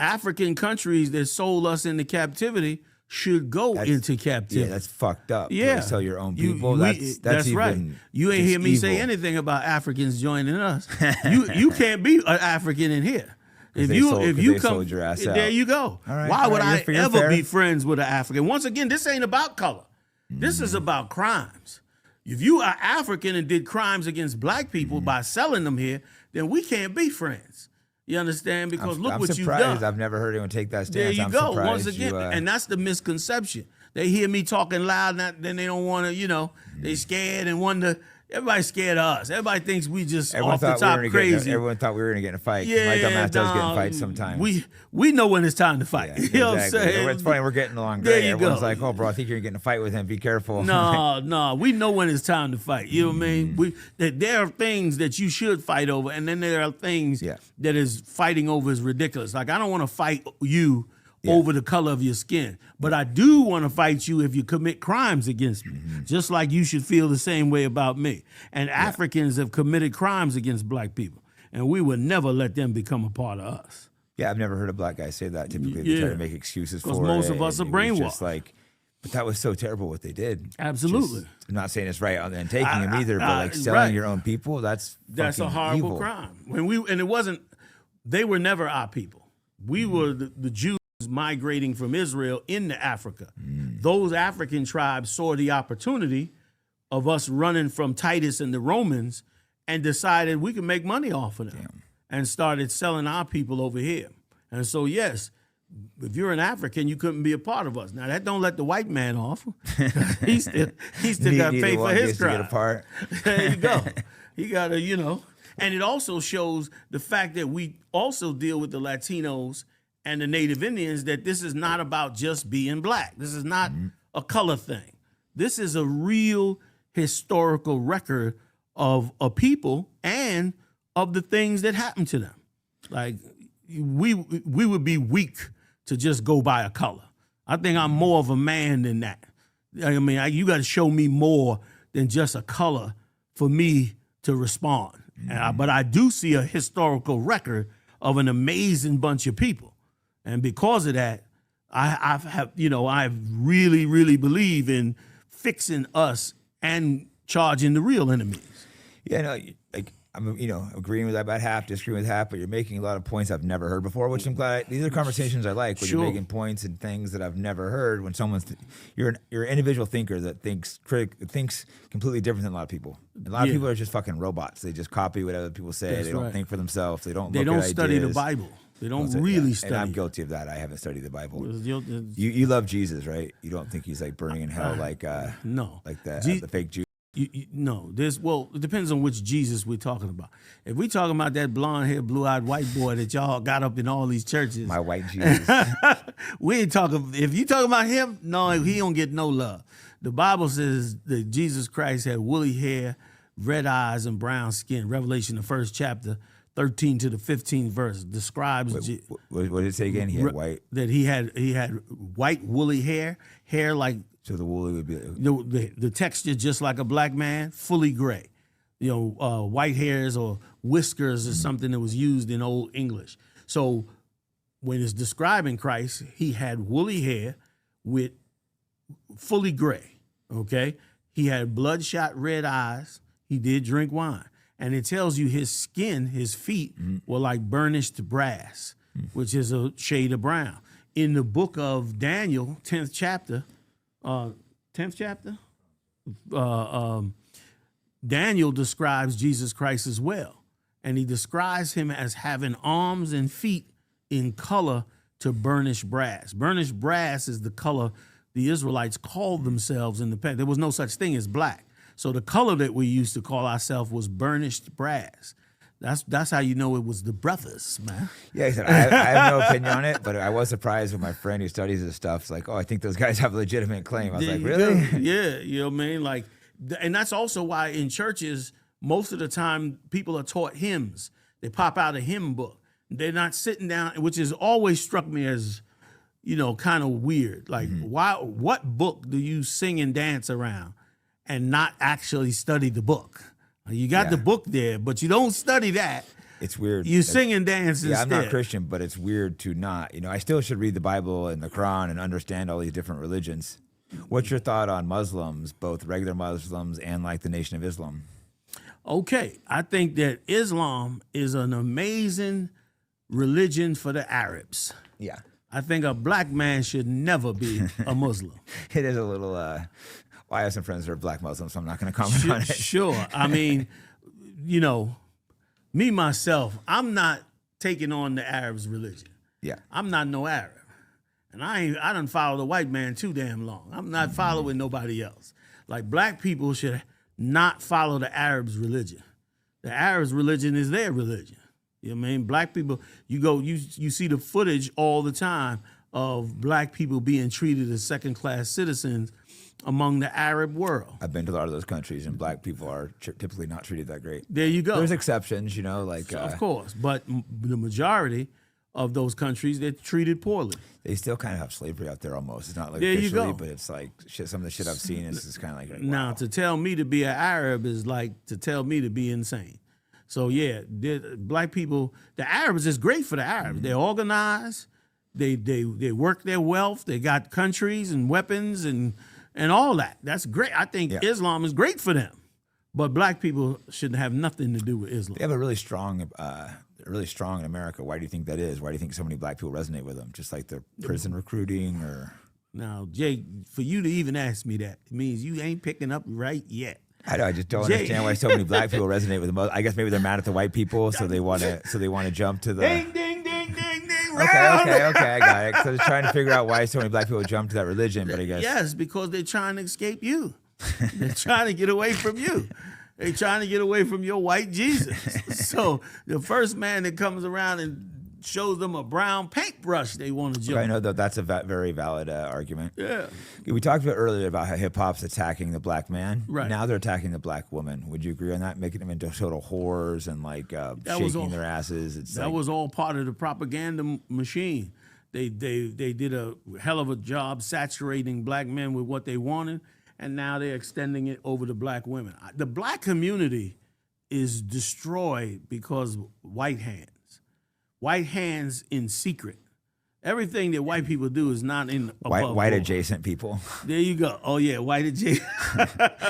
African countries that sold us into captivity should go into captivity. Yeah, that's fucked up. Yeah, to sell your own people. That's right. You ain't hear me say anything about Africans joining us. You can't be an African in here. If you sold your ass out. There you go. Right, why would I ever be friends with an African? Once again, this ain't about color. This is about crimes. If you are African and did crimes against black people by selling them here, then we can't be friends. You understand? Because look what you've done. I've never heard anyone take that stance. There you go. Once again, and that's the misconception. They hear me talking loud, then they don't want to, they scared and wonder. Everybody's scared of us. Everybody thinks we just off the top crazy. Everyone thought we were going to get in a fight. Yeah, my dumb ass does get in fights sometimes. We know when it's time to fight. Yeah, you know what I'm saying? It's funny, we're getting along great. There Everyone's like, oh, bro, I think you're getting in a fight with him. Be careful. No, we know when it's time to fight. You know what I mean? There are things that you should fight over, and then there are things that is fighting over is ridiculous. Like, I don't want to fight you over the color of your skin. But I do want to fight you if you commit crimes against me, just like you should feel the same way about me. And Africans have committed crimes against black people, and we would never let them become a part of us. Yeah, I've never heard a black guy say that. Typically, they try to make excuses for it. Because most of us are brainwashed. But that was so terrible what they did. Absolutely. I'm not saying it's right and taking them either, but selling your own people, that's a horrible evil. crime. They were never our people. We were the Jews migrating from Israel into Africa. Those African tribes saw the opportunity of us running from Titus and the Romans and decided we could make money off of them and started selling our people over here. And so, yes, if you're an African, you couldn't be a part of us. Now, that don't let the white man off. he still got to pay for his crime. There you go. He got to, And it also shows the fact that we also deal with the Latinos and the Native Indians, that this is not about just being black. This is not a color thing. This is a real historical record of a people and of the things that happened to them. Like, we would be weak to just go by a color. I think I'm more of a man than that. I mean, you got to show me more than just a color for me to respond. But I do see a historical record of an amazing bunch of people. And because of that, I really, really believe in fixing us and charging the real enemies. Yeah, no, like I'm, agreeing with that about half, disagreeing with half, but you're making a lot of points I've never heard before, which I'm glad. These are conversations I like when Sure. you're making points and things that I've never heard. When you're an individual thinker that thinks completely different than a lot of people. A lot of people are just fucking robots. They just copy what other people say. They don't think for themselves. They don't study ideas. the Bible. They don't really study. And I'm guilty of that. I haven't studied the Bible. You love Jesus, right? You don't think he's like burning in hell no, like the fake Jew. No, it depends on which Jesus we're talking about. If we're talking about that blonde-haired, blue-eyed white boy that y'all got up in all these churches, my white Jesus, we ain't talking. If you talking about him, no, he don't get no love. The Bible says that Jesus Christ had woolly hair, red eyes, and brown skin. Revelation, the 1st chapter, 13 to the 15th verse describes. What did it say again? He had white. That he had white woolly hair like. So the woolly would be the texture just like a black man, fully gray. White hairs or whiskers is something that was used in Old English. So when it's describing Christ, he had woolly hair with fully gray. Okay, he had bloodshot red eyes. He did drink wine, and it tells you his skin, his feet were like burnished brass, which is a shade of brown. In the book of Daniel, 10th chapter. Daniel describes Jesus Christ as well, and he describes him as having arms and feet in color to burnished brass. Burnished brass is the color the Israelites called themselves in the past. There was no such thing as black, so the color that we used to call ourselves was burnished brass. That's how you know it was the brothers, man. Yeah, he said, I have no opinion on it, but I was surprised when my friend who studies this stuff is like, oh, I think those guys have a legitimate claim. I was like, really? Yeah, you know what I mean? Like, and that's also why in churches, most of the time, people are taught hymns. They pop out a hymn book. They're not sitting down, which has always struck me as, kind of weird. Like, what book do you sing and dance around and not actually study the book? You got the book there, but you don't study that. It's weird. You sing and dance instead. Yeah, I'm not Christian, but it's weird to not. I still should read the Bible and the Quran and understand all these different religions. What's your thought on Muslims, both regular Muslims and like the Nation of Islam? Okay, I think that Islam is an amazing religion for the Arabs. Yeah. I think a black man should never be a Muslim. It is a little... I have some friends that are black Muslims, so I'm not going to comment on it. Sure. I mean, me, myself, I'm not taking on the Arabs' religion. Yeah. I'm not no Arab. And I done followed the white man too damn long. I'm not following nobody else. Like, black people should not follow the Arabs' religion. The Arabs' religion is their religion. You know what I mean? Black people, you see the footage all the time of black people being treated as second-class citizens among the Arab world. I've been to a lot of those countries, and black people are typically not treated that great. There you go. There's exceptions, of course, but the majority of those countries, they're treated poorly. They still kind of have slavery out there almost. It's not like there officially, you go. but it's like some of the shit I've seen is just kind of like, wow. Now, to tell me to be an Arab is like to tell me to be insane. So, yeah, black people, the Arabs is great for the Arabs. They're organized. They work their wealth. They got countries and weapons and all that. That's great. I think Islam is great for them. But black people shouldn't have nothing to do with Islam. They have a really strong in America. Why do you think that is? Why do you think so many black people resonate with them? Just like the prison recruiting or... Now, Jay, for you to even ask me that, it means you ain't picking up right yet. I just don't understand why so many black people resonate with them. I guess maybe they're mad at the white people, so they want to jump to the... Ding, ding, ding, ding, ding. Okay, I got it. So they're trying to figure out why so many black people jump to that religion, but I guess... Yes, because they're trying to escape you. They're trying to get away from you. They're trying to get away from your white Jesus. So the first man that comes around and shows them a brown paintbrush, they want to jump. I know that's a very valid argument. Yeah. We talked about earlier about how hip-hop's attacking the black man. Right. Now they're attacking the black woman. Would you agree on that? Making them into total whores and like shaking their asses. That was all part of the propaganda machine. They did a hell of a job saturating black men with what they wanted, and now they're extending it over to black women. The black community is destroyed because white hands in secret. Everything that white people do is not in white board. adjacent people. There you go. Oh yeah, white adjacent.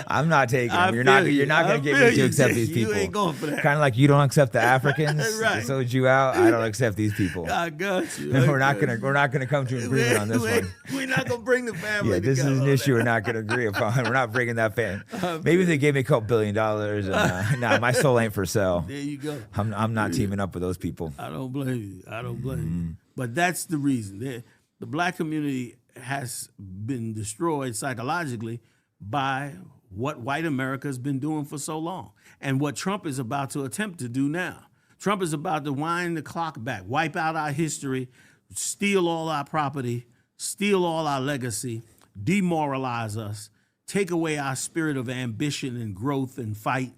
I'm not taking them. You're not going to get me to accept these people. You ain't going for that. Kind of like you don't accept the Africans. Right. Sold you out. I don't accept these people. I got you. We're not going to come to an agreement on this one. We're not going to bring the family. Yeah, this is an issue we're not going to agree upon. We're not bringing that fan. Maybe if they gave me a couple $1 billion. And, nah, my soul ain't for sale. There you go. I'm not teaming up with those people. I don't blame you. But that's the reason. The black community has been destroyed psychologically by what white America has been doing for so long and what Trump is about to attempt to do now. Trump is about to wind the clock back, wipe out our history, steal all our property, steal all our legacy, demoralize us, take away our spirit of ambition and growth and fight.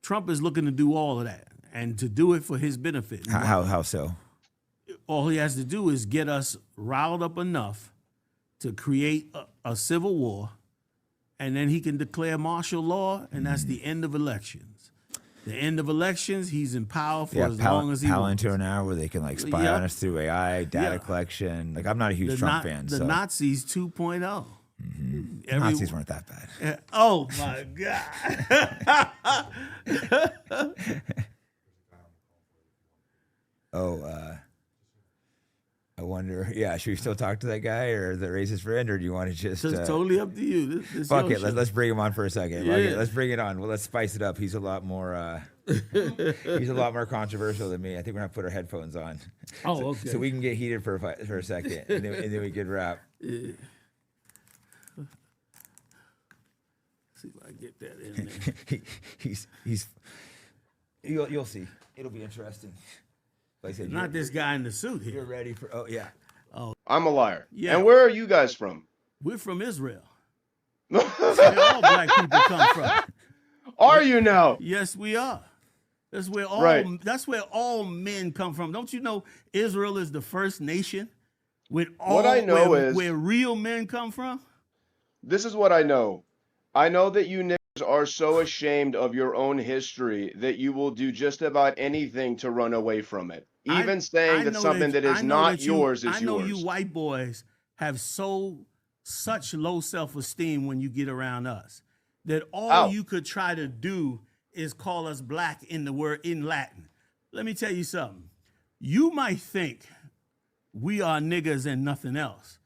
Trump is looking to do all of that and to do it for his benefit. How so? All he has to do is get us riled up enough to create a civil war, and then he can declare martial law, and that's the end of elections. The end of elections, he's in power for as long as he wants. Into an hour where they can like spy on us through AI, data collection. Like I'm not a huge Trump fan. The Nazis 2.0. Mm-hmm. Nazis weren't that bad. Oh my God. I wonder. Yeah, should we still talk to that guy or the racist friend, or do you want to just? It's totally up to you. This fuck it. Let's bring him on for a second. Yeah. Let's bring it on. Well, let's spice it up. He's a lot more. He's a lot more controversial than me. I think we're gonna put our headphones on. Oh, okay. So we can get heated for a second, and then we can rap. Yeah. See if I can get that in there. he's. You'll see. It'll be interesting. Like I said, not this guy in the suit here. You're ready for? Oh yeah. Oh, I'm a liar. Yeah. And where are you guys from? We're from Israel. That's where all black people come from. Are you now? Yes, we are. That's where all. Right. That's where all men come from. Don't you know Israel is the first nation with all? What I know where real men come from. This is what I know. I know that you niggas are so ashamed of your own history that you will do just about anything to run away from it. Even saying that something that is not yours is yours. I know you white boys have such low self-esteem when you get around us that all you could try to do is call us black in the word in Latin. Let me tell you something. You might think we are niggas and nothing else.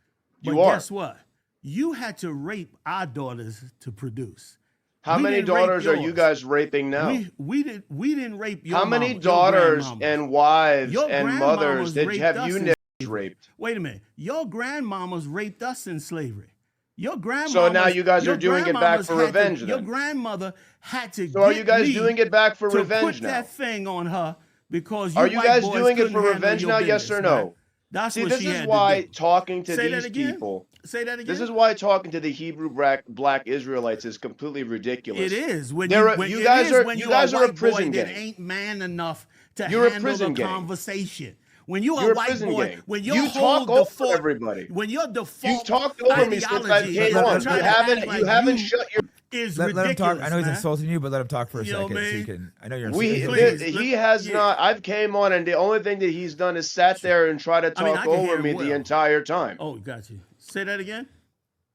But guess what? You had to rape our daughters to produce. How many daughters are you guys raping now? We didn't rape your How many daughters and wives and mothers have you niggas raped? Wait a minute. Your grandmamas raped us in slavery. Your grandma. So now you guys are doing it back for revenge. Your grandmother had to. So are you guys doing it back for revenge now? Put that thing on her because are you guys doing it for revenge now? Yes or no? That's See, what this she is had why to do. talking to these people. Say that again. This is why talking to the Hebrew Black Israelites is completely ridiculous. It is. When you guys are a prison gang. That ain't man enough to handle the conversation. When you're a white boy, gang. when you talk over everybody. When your default you talked over me since I came on. You haven't shut your. Let him talk. I know he's insulting you, but let him talk for a second. So you can. I know you're. He has not. I've came on, and the only thing that he's done is sat there and try to talk over me the entire time. Oh, got you. Say that again.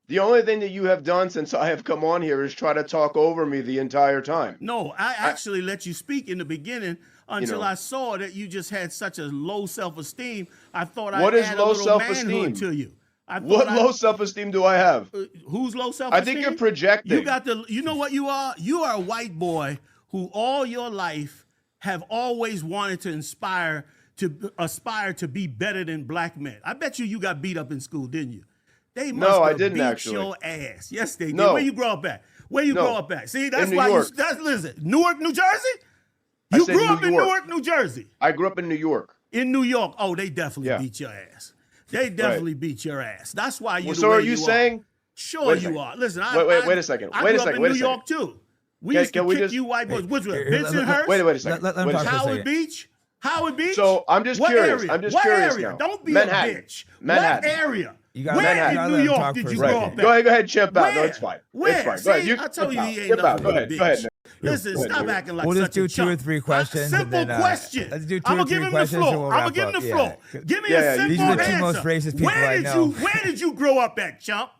The only thing that you have done since I have come on here is try to talk over me the entire time. No, I actually let you speak in the beginning until I saw that you just had such a low self-esteem. I thought I'd add a little manhood to you. What low self-esteem do I have? Who's low self-esteem? I think you're projecting. You know what you are? You are a white boy who all your life have always wanted to aspire to be better than black men. I bet you got beat up in school, didn't you? They must have beat your ass. Yes, they did. Where you grow up at? Where you grow up at? See, that's why listen, Newark, New Jersey? You grew up in Newark, New Jersey. I grew up in New York. In New York. Oh, they definitely beat your ass. They definitely beat your ass. That's why you. So are you saying? Sure, you are. Listen, wait a second. I grew up in New York too. We used to kick you white boys. Which way? Bensonhurst? Wait a second. Howard Beach? Howard Beach? So I'm just curious. I'm just curious now. Don't be Manhattan. a bitch. Manhattan. What area? Where in New York did you grow up at? Go ahead, chimp out. No, it's fine. Where? It's fine. See, I told you he ain't nothing but a bitch. Go ahead. Listen, stop acting like we'll such a just do 2 or 3 questions. Simple question. Let's do 2 I'm or gonna 3 give him the questions. floor. I'm gonna give him the floor. Give me a simple These are the answer. 2 most racist people I know. Where did you grow up at, chump?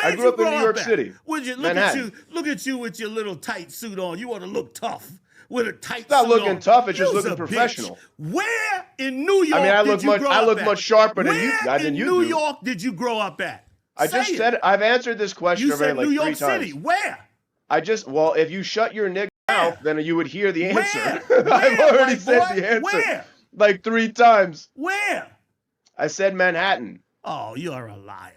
I grew up in New York City. Look at you with your little tight suit on. You want to look tough with a tight suit on. It's not looking tough. It's just looking professional. Where in New York I look much sharper than you. Where in New York did you grow up at? I just said I've answered this question already like 3 times. You said New York City. Where? If you shut your nigga mouth, then you would hear the answer. Where? I've already said the answer. Where? Like 3 times. Where? I said Manhattan. Oh, you're a liar.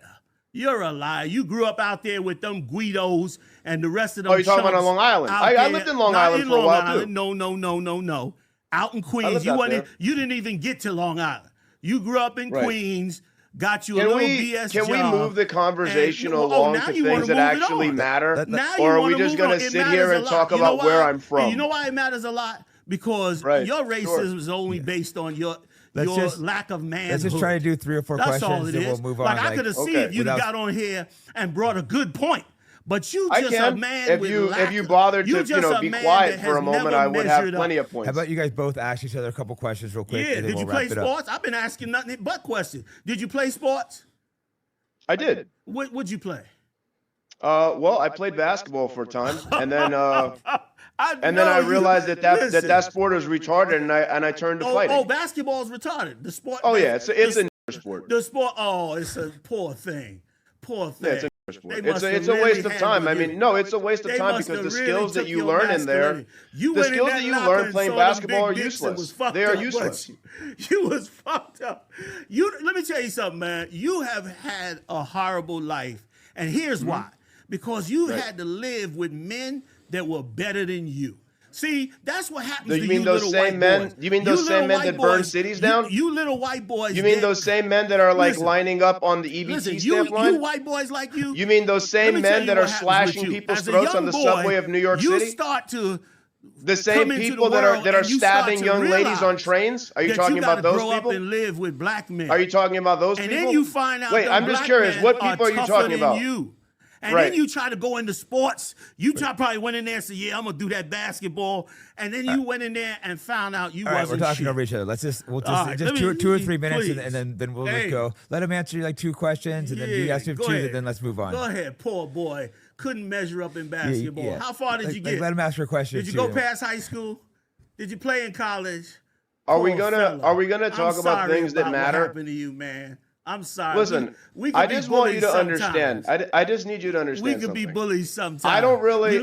You're a liar. You grew up out there with them Guidos and the rest of them. Oh, you're talking about on Long Island? I lived in Long Island for a while, too. No. Out in Queens. You didn't even get to Long Island. You grew up in Queens, got you a little BS job. Can we move the conversation along to things that actually matter? Or are we just going to sit here and talk about where I'm from? You know why it matters a lot? Because your racism is only based on your lack of manhood. Let's just try to do 3 or 4 questions, all it and is. we'll move on. I could have seen if you got on here and brought a good point. But you just a man if you bothered to be quiet for a moment, I would have plenty of points. How about you guys both ask each other a couple questions real quick? Yeah, did you play sports? I've been asking nothing but questions. Did you play sports? I did. What'd you play? I played basketball for a time, and then I realized that sport is retarded, and I turned to fighting. Oh, basketball is retarded. The sport. Oh yeah, it's a sport. The sport. Oh, it's a poor thing. Poor thing. Yeah, it's a waste of time. I mean, no, it's a waste of time because the skills that you learn in there, the skills that you learn playing basketball are useless. They are useless. You was fucked up. Let me tell you something, man. You have had a horrible life, and here's why. Because you had to live with men that were better than you. See, that's what happens to you little white boys. You mean those same men that burn cities down? You little white boys. You mean those same men that are lining up on the EBT stamp line? You white boys like you. You mean those same men that are slashing people's throats on the subway of New York City? You start to the same people that are stabbing young ladies on trains? Are you talking about those people? You got to grow up and live with black men. Are you talking about those people? And then you find out. Wait, I'm just curious. What people are you talking about? And then you try to go into sports. You probably went in there and said, "Yeah, I'm gonna do that basketball." And then you went in there and found out you wasn't we're talking shit. over each other. We'll just 2 or 3 minutes, and then we'll just go. Let him answer like 2 questions, and then you ask him 2, and then let's move on. Go ahead, poor boy. Couldn't measure up in basketball. Yeah. How far did you get? Let him ask your question. Did you go past high school? Did you play in college? Are we gonna talk about things that matter? What happened to you, man? I'm sorry. Listen, I just want you to understand. I just need you to understand. We could be bullies sometimes. I don't really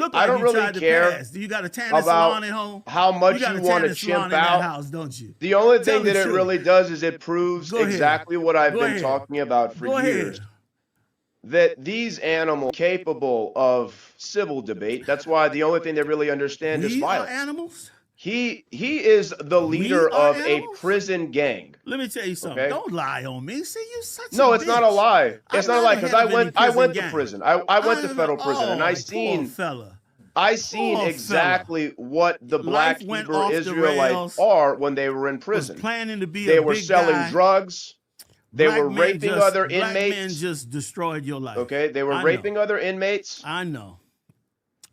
care. You got a tanning salon at home. How much you want to chimp out. House, don't you? The only thing that it really does is it proves exactly what I've been talking about for years. That these animals are capable of civil debate. That's why the only thing they really understand is violence. We are animals? He is the leader of a prison gang. Let me tell you something. Okay? Don't lie on me. See, you such a No, it's not a lie. It's not a lie because I went to prison. I went to federal prison and I seen exactly what the Black Hebrew Israelites are when they were in prison. Planning to be they were selling drugs. They were raping other inmates. Black men just destroyed your life. Okay, they were raping other inmates. I know.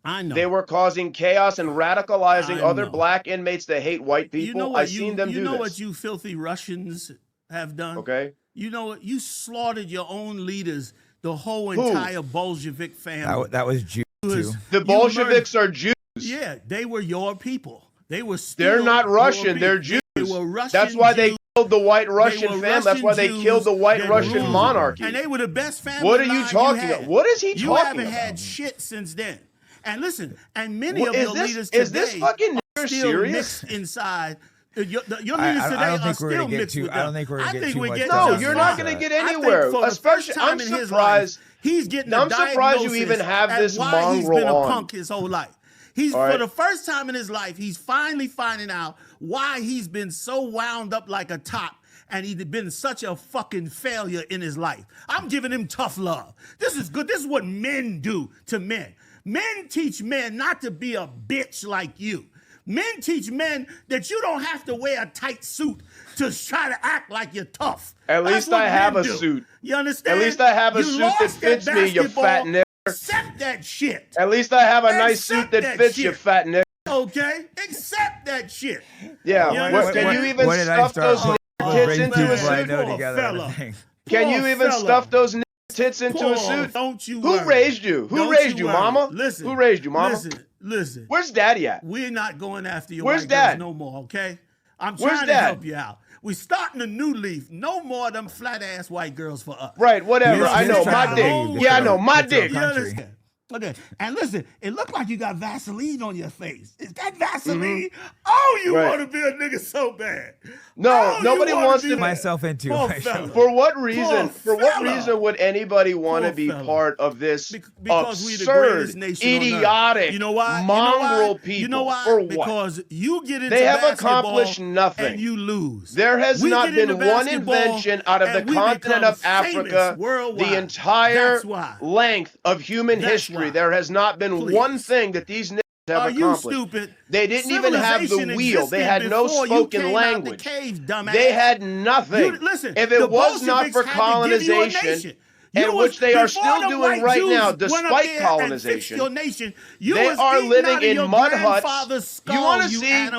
They were causing chaos and radicalizing other black inmates that hate white people. I've seen them do this. You know what you filthy Russians have done? Okay. You know what? You slaughtered your own leaders, the whole entire Bolshevik family. That was Jews too. The Bolsheviks are Jews. Yeah, they were your people. They're not Russian. They're Jews. They were Russian. That's why they killed the white Russian family. That's why they killed the white Russian monarchy. And they were the best family. What are you talking about? What is he talking about? You haven't had shit since then. And listen, and many of your leaders today is this fucking still serious? Mixed inside. Your leaders today are still mixed with them. I don't think we're going to get too much. No, you're not going to get anywhere. Especially, I'm surprised. He's getting. I'm surprised you even have this mongrel on. He's been a punk his whole life. For the first time in his life, he's finally finding out why he's been so wound up like a top. And he'd been such a fucking failure in his life. I'm giving him tough love. This is good. This is what men do to men. Men teach men not to be a bitch like you. Men teach men that you don't have to wear a tight suit to try to act like you're tough. At least I have a suit. You understand? At least I have a suit that fits me, you fat nigga. Accept that shit. At least I have a nice suit that fits you, fat nigga. Okay? Accept that shit. Yeah. Can you even stuff those tits into a suit? Can you even stuff those tits into a suit? Don't you Who raised you? Who raised you, mama? Listen. Who raised you, mama? Listen. Where's daddy at? We're not going after your Where's white dad? girls no more, okay? I'm trying to help you out. We're starting a new leaf. No more of them flat-ass white girls for us. Right, whatever. I know, my dick. Yeah, I know, my dick. You understand? Okay, and listen, it looked like you got Vaseline on your face. Is that Vaseline? Oh, you want to be a nigga so bad. No, nobody wants to myself into. For what reason? For what reason would anybody want to be part of this absurd, idiotic, mongrel people? You know why? For what? Because you get into they have accomplished nothing, and you lose. There has not been one invention out of the continent of Africa, the entire length of human history. There has not been one thing that these niggas have accomplished. Are you stupid? They didn't even have the wheel. They had no spoken language. They had nothing. If it was not for colonization, and which they are still doing right now, despite colonization, they are living in mud huts. You want to see?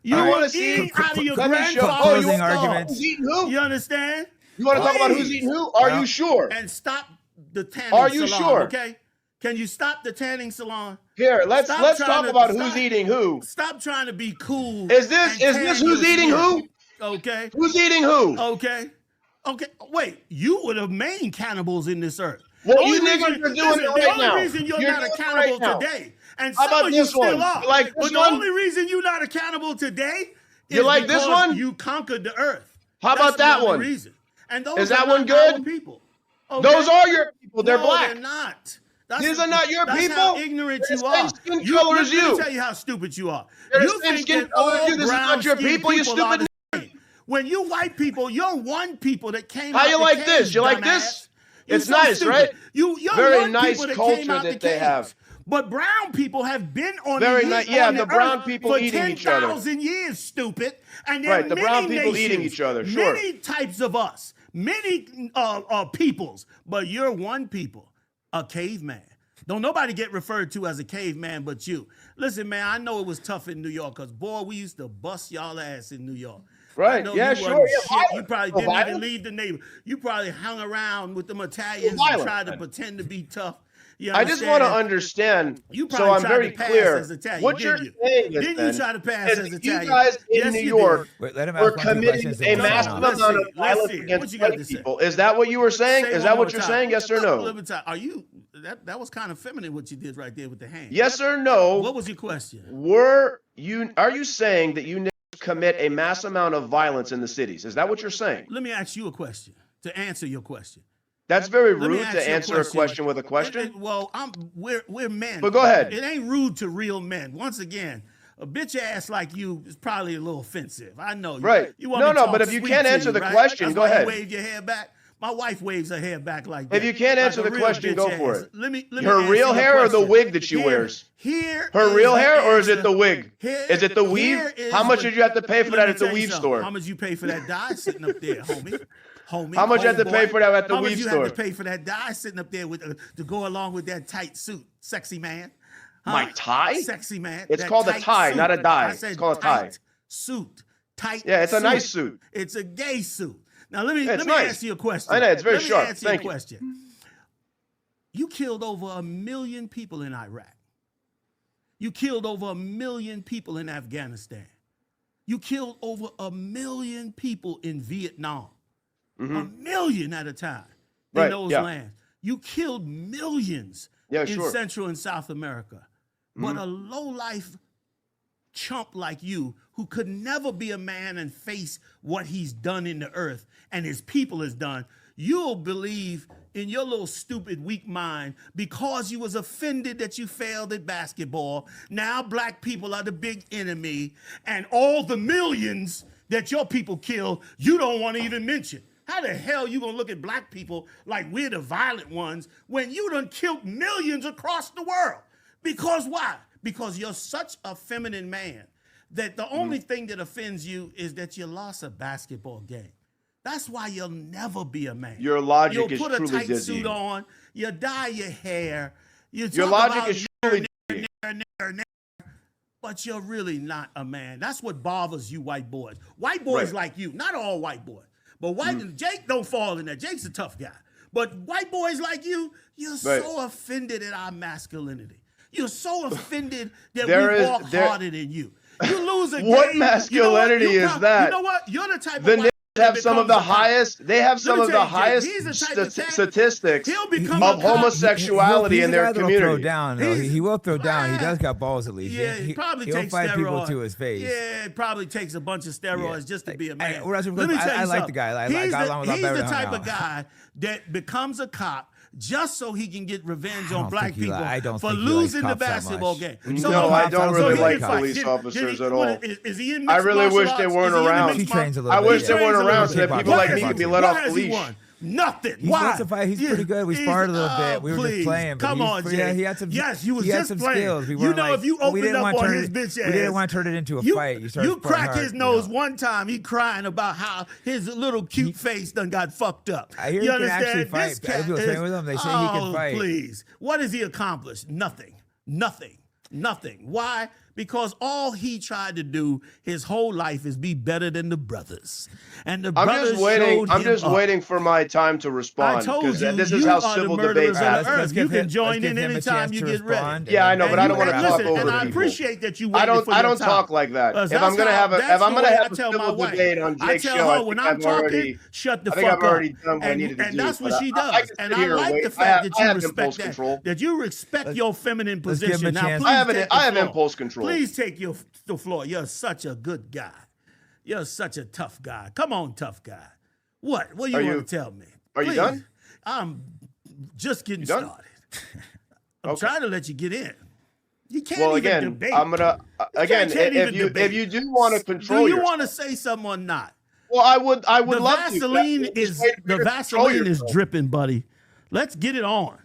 You want to see out of your grandfather's arguments? Who's eating who? You understand? You want to talk about who's eating who? Are you sure? And stop the tanning Are you salon, sure? Okay. Can you stop the tanning salon? Here, let's talk about who's eating who. Stop trying to be cool. Is this who's eating who? Okay. Who's eating who? Okay. Wait, you were the main cannibals in this earth. Well, you niggas are doing it right now. The only reason you're not a cannibal today, and how about this one? Still are, but the only reason you're not a cannibal today is like this one? You conquered the earth. How about that one? Reason. And those is that one good? People. Okay? Those are your people. They're black. They're not. These are not your people. That's how ignorant you are. Skin color as you. Let me tell you how stupid you are. They're the same skin color as you. This is not your people. You stupid. When you white people, you're one people that came out. How you like this? You like this? It's nice, right? You're very nice culture that they have. But brown people have been on very nice. Yeah, the brown people eating each other. 10,000 years, stupid. And right, the brown people eating each other. Sure. Many types of us, many peoples, but you're one people, a caveman. Don't nobody get referred to as a caveman but you. Listen, man, I know it was tough in New York because, boy, we used to bust y'all ass in New York. Right, yeah, sure. Yeah, you probably didn't even leave the neighborhood. You probably hung around with them Italians and tried to pretend to be tough. I just want to understand, so I'm very clear. What you're saying is, didn't you try to pass as Italian? You guys in New York were committing a massive amount of violence against white people. Is that what you were saying? Is that what you're saying? Yes or no? Are you? That was kind of feminine what you did right there with the hand. Yes or no? What was your question? Are you saying that you commit a mass amount of violence in the cities? Is that what you're saying? Let me ask you a question to answer your question. That's very rude to answer a question with a question. We're men. But go ahead. It ain't rude to real men. Once again, a bitch ass like you is probably a little offensive. I know. Right. But if you can't answer the question, go ahead. You wave your hair back. My wife waves her hair back like that. If you can't answer the question, go for it. Let me her real hair or the wig that she wears? Her real hair or is it the wig? Is it the weave? How much did you have to pay for that at the weave store? How much you pay for that dye sitting up there, homie? How much you have to pay for that at the weave store? How much you have to pay for that dye sitting up there to go along with that tight suit, sexy man? My tie? Sexy man. It's called a tie, not a dye. It's called a tie. Suit. Tight. Yeah, it's a nice suit. It's a gay suit. Now let me ask you a question. I know it's very sharp. Let me ask you a question. You killed over 1 million people in Iraq. You killed over 1 million people in Afghanistan. You killed over 1 million people in Vietnam. 1 million at a time in those lands. You killed millions in Central and South America. But a lowlife chump like you who could never be a man and face what he's done in the earth and his people has done, you'll believe in your little stupid weak mind because you was offended that you failed at basketball. Now black people are the big enemy and all the millions that your people killed, you don't want to even mention. How the hell you gonna look at black people like we're the violent ones when you done killed millions across the world? Because why? because you're such a feminine man that the only thing that offends you is that you lost a basketball game. That's why you'll never be a man. Your logic You'll is put a truly tight dizzying. suit on. You dye your hair. You Your talk logic about is truly but you're really not a man. That's what bothers you white boys. White boys like you, not all white boys, but Jake don't fall in there. Jake's a tough guy. But white boys like you, you're so offended at our masculinity. You're so offended that we walk harder than you. You lose a game. What masculinity is that? You know what? You're the type of white have some of the highest. They have some of the highest statistics of homosexuality in their community. Throw down, he will throw down. He does got balls at least. Yeah, he probably he'll takes fight steroids. people to his face. Yeah, it probably takes a bunch of steroids just to be a man. I like the guy. He's the type of guy that becomes a cop just so he can get revenge on black people for losing the basketball game. No, I don't really like police officers at all. Is he in I really wish they weren't around. I wish they weren't around so that people like me can be let off the leash. Nothing. Why? He's pretty good. We sparred a little bit. We were just playing. Come on, Jay. Yeah, he had some. Yes, you was just playing. Skills. We you know, if you opened up on his bitch ass, we didn't want to turn it into a fight. You crack his nose one time. He crying about how his little cute face done got fucked up. I hear he can actually fight. People playing with him. They say he can fight. Please, what has he accomplished? Nothing. Why? Because all he tried to do his whole life is be better than the brothers. And the brothers I'm just waiting for my time to respond. I told you, this is how civil debates happen. You can join in anytime you get ready. Yeah, I know, but I don't want to talk over people. And I appreciate that you I don't talk like that. If I'm gonna have a civil debate on Jake's show, when I'm talking, shut the fuck up. I've already done what I needed to do. And that's what she does. And I like the fact that you respect that. That you respect your feminine position. Now, please I have impulse control. Please take the floor. You're such a good guy. You're such a tough guy. Come on, tough guy. What do you want to tell me? Are you done? I'm just getting started. I'm trying to let you get in. You can't even debate. I'm gonna if you do want to control. Do you want to say something or not? Well, I would love to. The Vaseline is dripping, buddy. Let's get it on.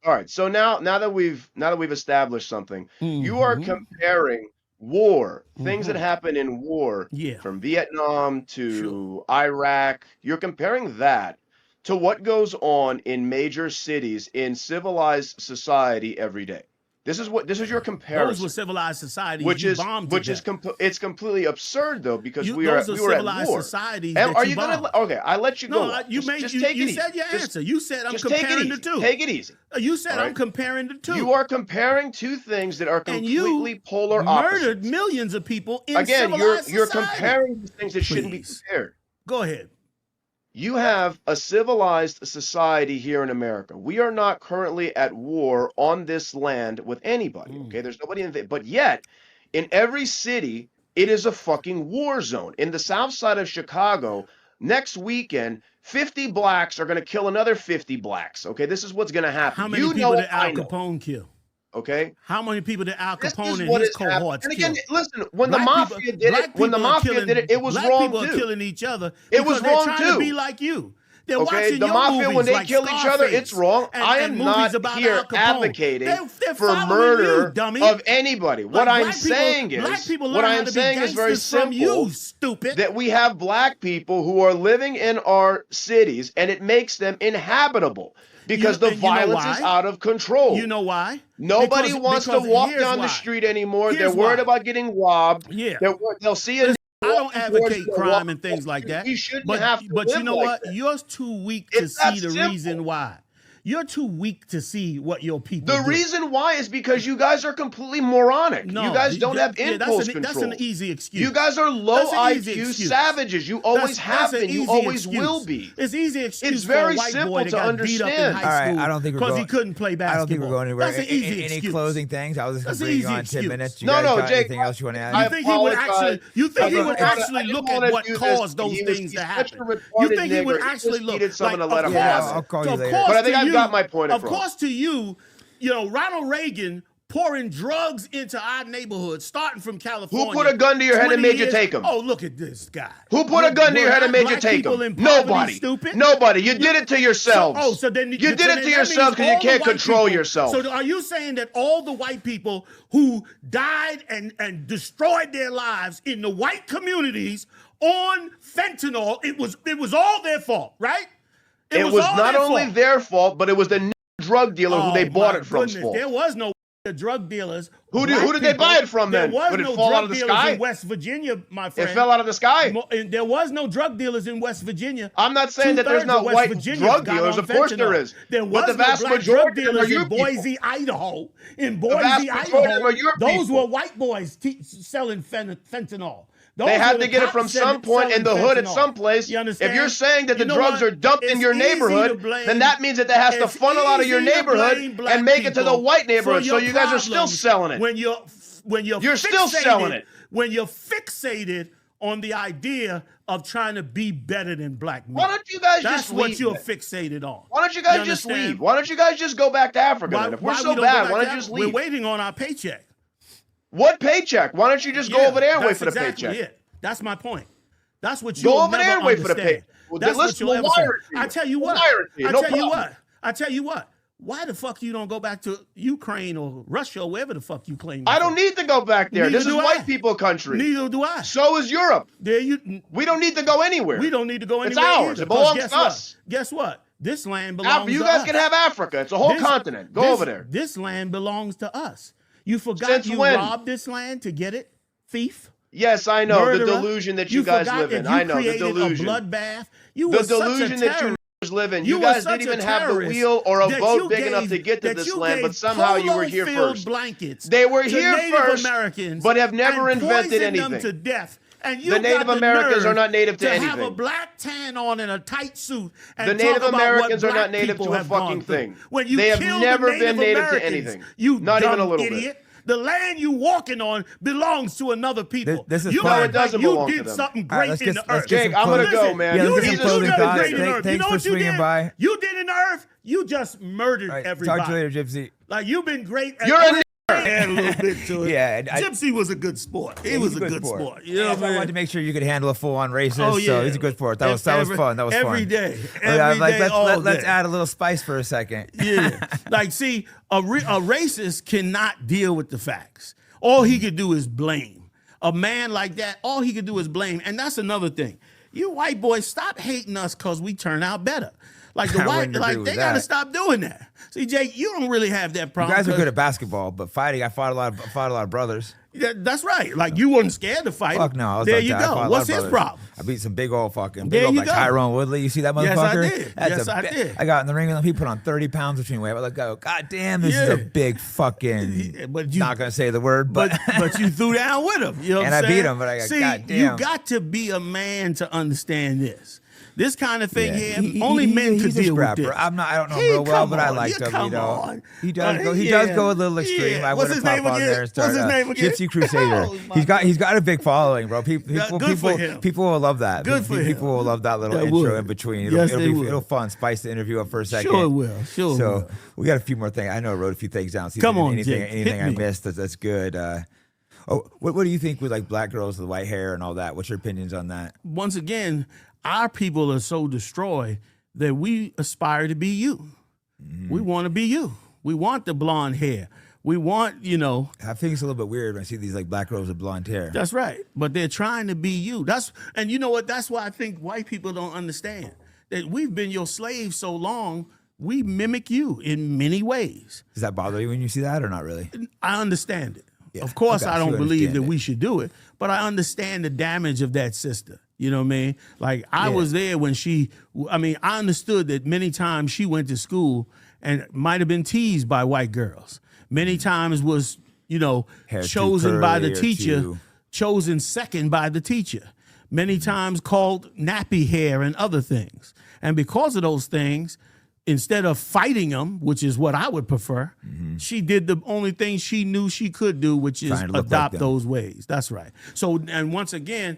All right. So now that we've established something, you are comparing war, things that happen in war, from Vietnam to Iraq. You're comparing that to what goes on in major cities in civilized society every day. This is your comparison. Those were civilized societies, it's completely absurd though, because we were at war. Societies. Are you gonna? Okay, I let you go. No, you said your answer. You said I'm comparing the two. Take it easy. You said I'm comparing the two. You are comparing two things that are completely polar opposites. Murdered millions of people in civilized society. You're comparing things that shouldn't be compared. Go ahead. You have a civilized society here in America. We are not currently at war on this land with anybody. Okay, there's nobody but yet, in every city, it is a fucking war zone. In the south side of Chicago, next weekend, 50 blacks are going to kill another 50 blacks. Okay, this is what's going to happen. How many people did Al Capone kill? Okay. How many people did Al Capone and his cohorts kill? And again, listen, when the mafia did it, it was wrong too. Black people are killing each other. It was wrong too. They're trying to be like you. They're okay, the mafia, when they kill each other, it's wrong. I am not here advocating for murder of anybody. What I'm saying is very simple. You, stupid. That we have black people who are living in our cities, and it makes them inhabitable. Because the violence is out of control. You know why? Nobody wants to walk down the street anymore. They're worried about getting robbed. Yeah. They'll see it. I don't advocate crime and things like that. But you know what? You're too weak to see the reason why. You're too weak to see what your people do. The reason why is because you guys are completely moronic. No, you guys don't have impulse control. That's an easy excuse. You guys are low IQ savages. You always have been. You always will be. It's easy excuse. It's very simple to understand. All right, I don't think we're going. Because he couldn't play basketball. I don't think we're going anywhere. That's an easy excuse. Any closing things? I was just going to bring you on 10 minutes. No, Jake. Anything else you want to add? You think he would actually look at what caused those things to happen? You think he would actually look? I'll call you later. But I think I've got my point across. Of course, to you, Ronald Reagan pouring drugs into our neighborhood, starting from California. Who put a gun to your head and made you take them? Oh, look at this guy. Who put a gun to your head and made you take them? Nobody. Stupid? Nobody. You did it to yourselves. So then you did it to yourselves because you can't control yourself. So are you saying that all the white people who died and destroyed their lives in the white communities on fentanyl, it was all their fault, right? It was not only their fault, but it was the drug dealer who they bought it from's fault. There was no drug dealers. Who did they buy it from then? There was Did it no fall out drug of the dealers sky? in West Virginia, my friend. It fell out of the sky. There was no drug dealers in West Virginia. I'm not saying that there's not white drug dealers. Of course there is. There was the vast no black drug dealers in Boise, Idaho. In Boise, Idaho, those were white boys selling fentanyl. They had to get it from some point in the hood at some place. If you're saying that the drugs are dumped in your neighborhood, then that means that that has to funnel out of your neighborhood and make it to the white neighborhood. So you guys are still selling it. You're still selling it. When you're fixated on the idea of trying to be better than black men. Why don't you guys just leave? That's what you're fixated on. Why don't you guys just leave? Why don't you guys just go back to Africa then? If we're so bad, why don't you just leave? We're waiting on our paycheck. What paycheck? Why don't you just go over there and wait for the paycheck? It. That's my point. That's what you go over there and wait for the paycheck. That's what you'll ever say. I tell you what. I tell you what. Why the fuck you don't go back to Ukraine or Russia or wherever the fuck you claim? I don't need to go back there. This is white people country. Neither do I. So is Europe. We don't need to go anywhere. We don't need to go anywhere. It's ours. It belongs to us. Guess what? This land belongs to us. You guys can have Africa. It's a whole continent. Go over there. This land belongs to us. You forgot you robbed this land to get it, thief. Yes, I know. Murderer. The delusion that you guys live in. I know the delusion. A bloodbath. The delusion that you live in. You guys didn't even have the wheel or a boat big enough to get to this land, but somehow you were here first. They were here first, but have never invented anything. Them to death. And the Native Americans are not native to anything. Have a black tan on and a tight suit. And the Native Americans are not native to a fucking thing. They have never been native to anything. Not even a little bit. The land you walking on belongs to another people. This is it doesn't belong to them. You did something great in the earth. Jake, I'm going to go, man. You did something great in the earth. You know what you did? You did in the earth? You just murdered everybody. Talk to you later, Gypsy. Like, you've been great. You're a add a little bit to it. Yeah, Gypsy was a good sport. He was a good sport. You know what I mean? I wanted to make sure you could handle a full-on racist. Oh, yeah. So he's a good sport. That was fun. That was fun. Every day. Let's add a little spice for a second. Yeah. Like, see, a racist cannot deal with the facts. All he could do is blame. A man like that, all he could do is blame. And that's another thing. You white boys, stop hating us because we turn out better. Like the white, they gotta stop doing that. See, Jake, you don't really have that problem. You guys are good at basketball, but fighting, I fought a lot of brothers. Yeah, that's right. Like you weren't scared to fight. Fuck no. There you go. What's his problem? I beat some big old like Tyrone Woodley. You see that motherfucker? Yes, I did. I got in the ring with him. He put on 30 pounds between weight. I was like, God damn, this is a big fucking. But you not gonna say the word, but you threw down with him. You know what I'm saying? I beat him. But I got goddamn. You got to be a man to understand this. This kind of thing here, only men could deal with this. I don't know him real well, but I liked him. You know, he does go a little extreme. I What's his name again? What's his name again? Gypsy Crusader. He's got a big following, bro. People will love that. Good for him. People will love that little intro in between. It'll fun, spice the interview up for a second. Sure it will. So we got a few more things. I know I wrote a few things down. Come on, anything I missed that's good. What do you think with like black girls with white hair and all that? What's your opinions on that? Once again, our people are so destroyed that we aspire to be you. We want to be you. We want the blonde hair. We want, I think it's a little bit weird when I see these like black girls with blonde hair. That's right. But they're trying to be you. And you know what? That's why I think white people don't understand that we've been your slaves so long. We mimic you in many ways. Does that bother you when you see that or not really? I understand it. Yeah, of course, I don't believe that we should do it, but I understand the damage of that sister. You know what I mean? Like, I was there when I understood that many times she went to school and might have been teased by white girls. Many times was, chosen by the teacher, chosen second by the teacher. Many times called nappy hair and other things. And because of those things, instead of fighting them, which is what I would prefer, she did the only thing she knew she could do, which is adopt those ways. That's right. So, and once again,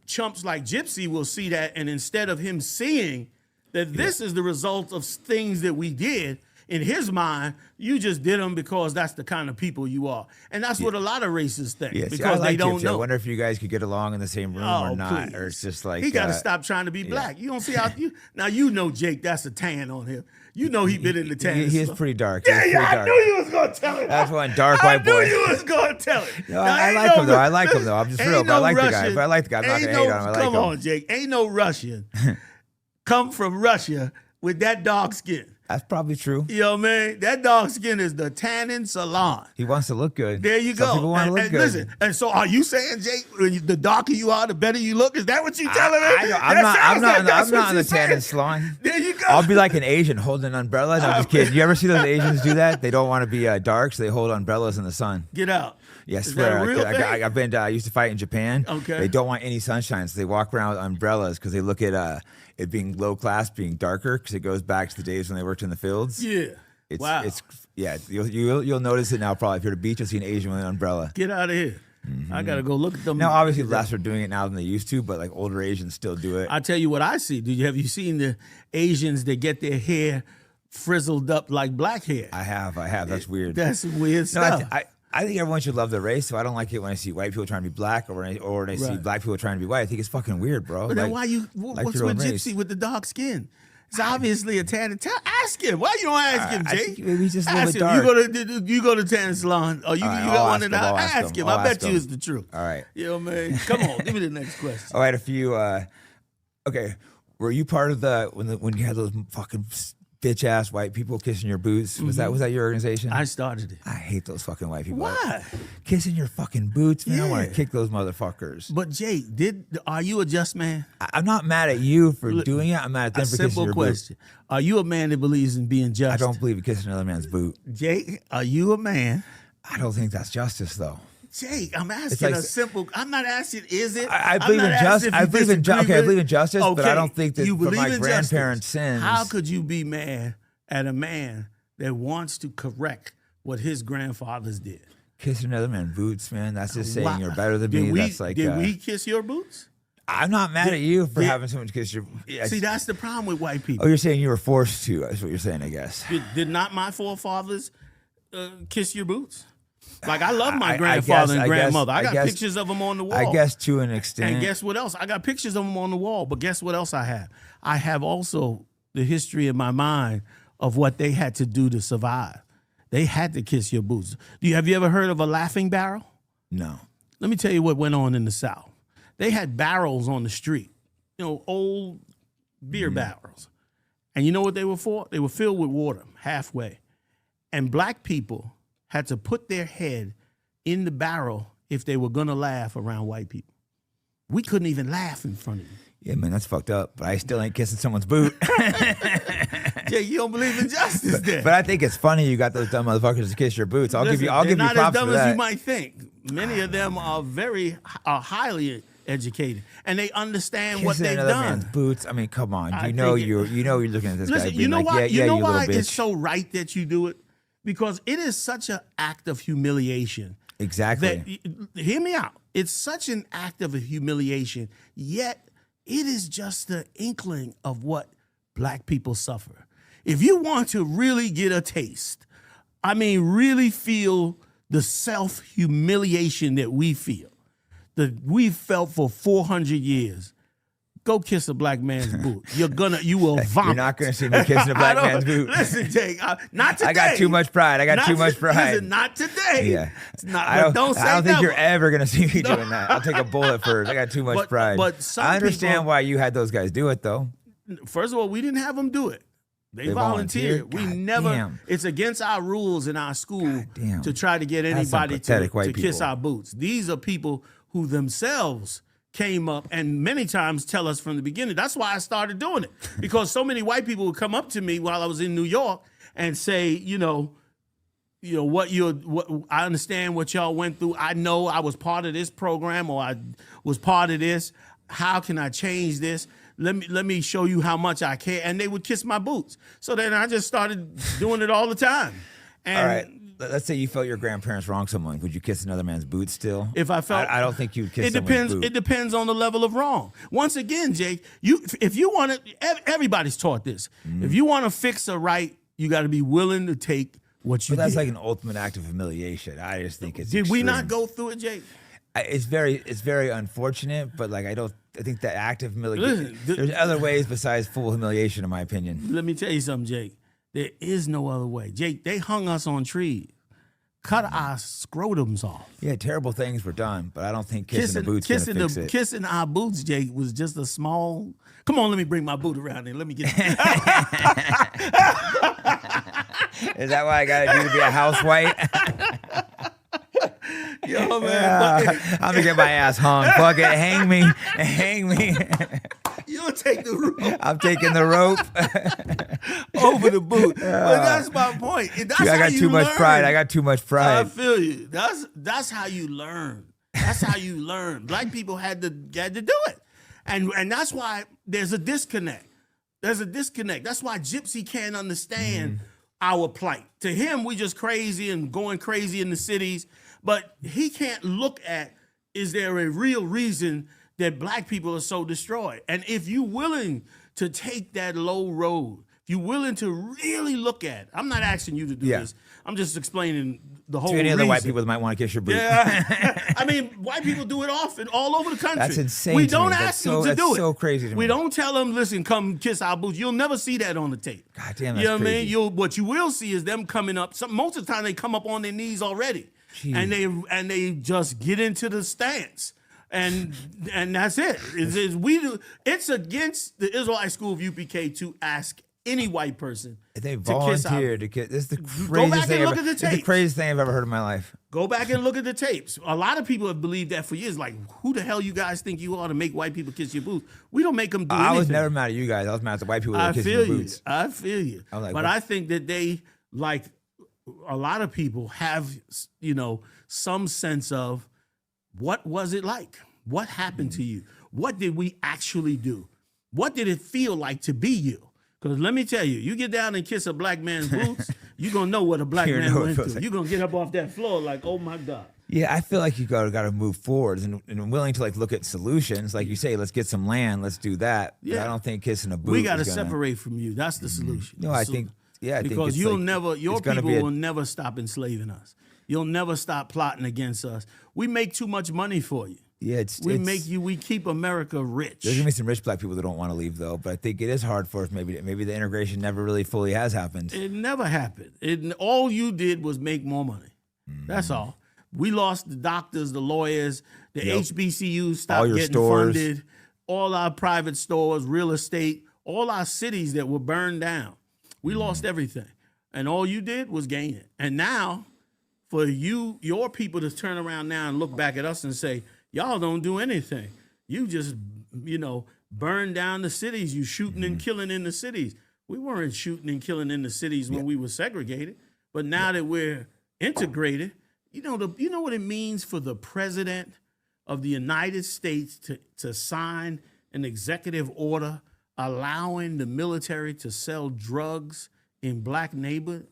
chumps like Gypsy will see that, and instead of him seeing that this is the result of things that we did, in his mind, you just did them because that's the kind of people you are. And that's what a lot of racists think, because they don't know. I wonder if you guys could get along in the same room or not. Please. Or it's just like... He got to stop trying to be black. You don't see how... Now, you know, Jake, that's a tan on him. You know he been in the tan. He is pretty dark. Yeah, I knew you was going to tell him. That's one dark white boy. I knew you was going to tell him. No, I like him, though. I like him, though. I'm just real, but I like the guy. If I like the guy, I'm not going to hate on him. I like him. Come on, Jake. Ain't no Russian come from Russia with that dark skin. That's probably true. You know what I mean? That dark skin is the tanning salon. He wants to look good. There you go. Some people want to look good. Listen, and so are you saying, Jake, the darker you are, the better you look? Is that what you telling me? I'm not in the tanning salon. There you go. I'll be like an Asian holding an umbrella. No, I'm just kidding. You ever see those Asians do that? They don't want to be dark, so they hold umbrellas in the sun. Get out. Yes, I swear. I used to fight in Japan. Okay. They don't want any sunshine, so they walk around with umbrellas because they look at it being low class, being darker, because it goes back to the days when they worked in the fields. Yeah. Wow. You'll notice it now. Probably if you're at a beach, you'll see an Asian with an umbrella. Get out of here. Mm-hmm. I gotta go look at them. Now, obviously, less are doing it now than they used to, but like older Asians still do it. I tell you what I see. Have you seen the Asians that get their hair frizzled up like black hair? I have. That's weird. That's some weird stuff. I think everyone should love their race, so I don't like it when I see white people trying to be black or when I see black people trying to be white. I think it's fucking weird, bro. But then what's with Gypsy with the dark skin? It's obviously a tan. Ask him. Why you don't ask him, Jake? Maybe he's just a little bit dark. You go to tan salon, or you got one of that. Ask him. I bet you it's the truth. All right. You know what I mean? Come on, give me the next question. All right, a few. Okay, were you part of when you had those fucking bitch ass white people kissing your boots? Was that your organization? I started it. I hate those fucking white people. Why? Kissing your fucking boots, man. I want to kick those motherfuckers. But Jake, are you a just man? I'm not mad at you for doing it. I'm mad at them for kissing your question. boot. Are you a man that believes in being just? I don't believe in kissing another man's boot. Jake, are you a man? I don't think that's justice, though. Jake, I'm asking a simple. I'm not asking. Is it? I believe in justice. I believe in justice, but I don't think that you for my grandparents' sins. How could you be mad at a man that wants to correct what his grandfathers did? Kissing another man's boots, man. That's just saying you're better than me. Did we kiss your boots? I'm not mad at you for having someone kiss your. See, that's the problem with white people. Oh, you're saying you were forced to. That's what you're saying, I guess. Did not my forefathers kiss your boots? Like, I love my grandfather and grandmother. I got pictures of them on the wall. I guess to an extent. And guess what else? I got pictures of them on the wall. But guess what else I have? I have also the history in my mind of what they had to do to survive. They had to kiss your boots. Have you ever heard of a laughing barrel? No. Let me tell you what went on in the South. They had barrels on the street, old beer barrels. And you know what they were for? They were filled with water halfway. And black people had to put their head in the barrel if they were going to laugh around white people. We couldn't even laugh in front of you. Yeah, man, that's fucked up. But I still ain't kissing someone's boot. Yeah, you don't believe in justice then. But I think it's funny you got those dumb motherfuckers to kiss your boots. I'll give you props for that. They're not as dumb as you might think. Many of them are highly educated, and they understand what they've done. Man's boots. I mean, come on. You're looking at this guy. You know why? You know why it's so right that you do it? Because it is such an act of humiliation. Exactly. Hear me out. It's such an act of humiliation, yet it is just the inkling of what black people suffer. If you want to really get a taste, really feel the self-humiliation that we feel, that we've felt for 400 years, go kiss a black man's boot. You will vomit. You're not going to see me kissing a black man's boot. Listen, Jake, not today. I got too much pride. Listen, not today. Yeah. I don't think you're ever going to see me doing that. I'll take a bullet first. I got too much pride. But I understand why you had those guys do it, though. First of all, we didn't have them do it. They volunteered. We never. Damn. It's against our rules in our school to try to get anybody to kiss our boots. These are people who themselves came up and many times tell us from the beginning. That's why I started doing it, because so many white people would come up to me while I was in New York and say, I understand what y'all went through. I know I was part of this program, or I was part of this. How can I change this? Let me show you how much I care. And they would kiss my boots. So then I just started doing it all the time. And all right. Let's say you felt your grandparents wronged someone. Would you kiss another man's boot still? If I felt, I don't think you'd kiss someone's boot. It depends on the level of wrong. Once again, Jake, if you want to, everybody's taught this. Mm-hmm. If you want to fix a right, You got to be willing to take what you But that's get. like an ultimate act of humiliation. I just think it's Did we extreme. not go through it, Jake? It's very unfortunate, but like I think that act of humiliation. There's other ways besides full humiliation, in my opinion. Let me tell you something, Jake. There is no other way. Jake, they hung us on trees, cut our scrotums off. Yeah, terrible things were done, but I don't think kissing the boots gonna fix it. Kissing our boots, Jake, was just a small. Come on, let me bring my boot around there. Let me get. Is that what I gotta do to be a housewife? Yo, man. Yeah, I'm gonna get my ass hung. Fuck it, hang me. You'll take the rope. I'm taking the rope over the boot. But that's my point. That's I got too much pride. I got too much pride. I feel you. That's how you learn. That's how you learn. Black people had to do it, and that's why there's a disconnect. There's a disconnect. That's why Gypsy can't understand our plight. To him, we just crazy and going crazy in the cities. But he can't look at, is there a real reason that black people are so destroyed? And if you're willing to take that low road, if you're willing to really look at it, I'm not asking you to do this. I'm just explaining the whole reason. To any other white people that might want to kiss your boot. Yeah. I mean, white people do it often all over the country. That's insane. We don't ask them to do it. That's so crazy to me. We don't tell them, listen, come kiss our boots. You'll never see that on the tape. God damn, that's you know what crazy. I mean? What you will see is them coming up. Most of the time, they come up on their knees already. Jeez. And they just get into the stance, and that's it. It's against the Israelite school of UPK to ask any white person they to volunteer to kiss. This is the craziest Go back thing. and look at the tapes. It's the craziest thing I've ever heard in my life. Go back and look at the tapes. A lot of people have believed that for years. Like, who the hell you guys think you are to make white people kiss your boots? We don't make them do anything. I was never mad at you guys. I was mad at the white people that were kissing your boots. I feel you. But I think that they, like a lot of people, have, some sense of what was it like? What happened to you? What did we actually do? What did it feel like to be you? Because let me tell you, you get down and kiss a black man's boots, you're going to know what a black man went through. You're going to get up off that floor like, oh, my God. Yeah, I feel like you got to move forward and willing to look at solutions. Like you say, let's get some land, let's do that. Yeah. But I don't think kissing a boot. We got to separate from you. That's the solution. No, I think, because your people will never stop enslaving us. You'll never stop plotting against us. We make too much money for you. Yeah, we keep America rich. There's gonna be some rich black people that don't want to leave though, but I think it is hard for us. Maybe the integration never really fully has happened. It never happened. All you did was make more money. That's all. We lost the doctors, the lawyers, the HBCUs stopped getting funded. All our private stores, real estate, all our cities that were burned down. We lost everything, and all you did was gain it. And now, for your people to turn around now and look back at us and say, y'all don't do anything. You just, burn down the cities. You shooting and killing in the cities. We weren't shooting and killing in the cities when we were segregated. But now that we're integrated, you know what it means for the president of the United States to sign an executive order allowing the military to sell drugs in black neighborhoods.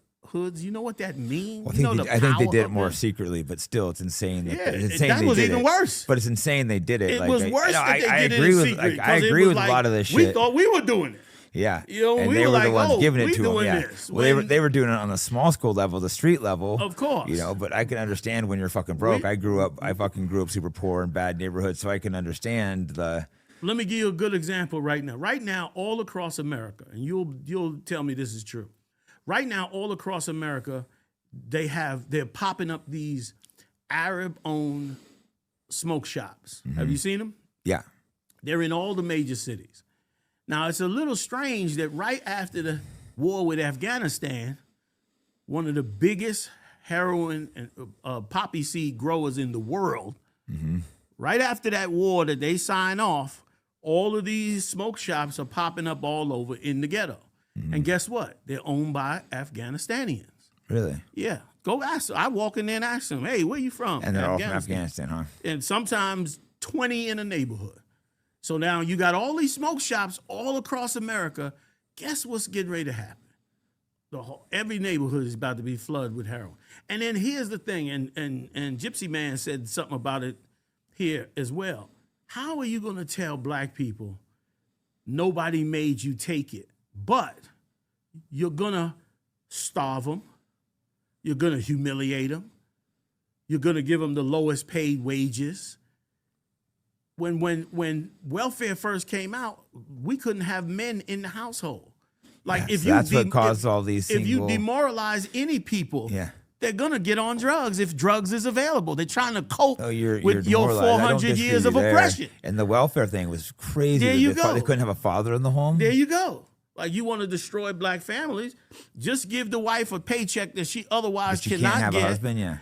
You know what that means? Well, I think they did it more secretly, but still, it's insane. That was even worse. But it's insane they did it. It was worse that they did it in secret. I agree with a lot of this shit. We thought we were doing it. Yeah, and they were the ones giving it to them. Yeah, well, they were doing it on the small school level, the street level, of course. But I can understand when you're fucking broke. I fucking grew up super poor in bad neighborhoods, so I can understand the. Let me give you a good example right now. Right now, all across America, and you'll tell me this is true. Right now, all across America, they're popping up these Arab-owned smoke shops. Mm-hmm. Have you seen them? Yeah. They're in all the major cities. Now, it's a little strange that right after the war with Afghanistan, one of the biggest heroin and poppy seed growers in the world, right after that war that they sign off, all of these smoke shops are popping up all over in the ghetto. And guess what? They're owned by Afghanistanians. Really? Yeah. Go ask them. I walk in there and ask them, hey, where you from? And they're all from Afghanistan, huh? And sometimes 20 in a neighborhood. So now you got all these smoke shops all across America. Guess what's getting ready to happen? Every neighborhood is about to be flooded with heroin. And then here's the thing, and Gypsy Man said something about it here as well. How are you going to tell black people nobody made you take it, but you're going to starve them. You're going to humiliate them. You're going to give them the lowest paid wages. When welfare first came out, we couldn't have men in the household. Like yes, that's what caused all these. If you demoralize any people, they're gonna get on drugs if drugs is available. They're trying to cope with your 400 years of oppression. And the welfare thing was crazy. There you go. They couldn't have a father in the home. There you go. Like, you want to destroy black families, just give the wife a paycheck that she otherwise cannot can't have get. A husband,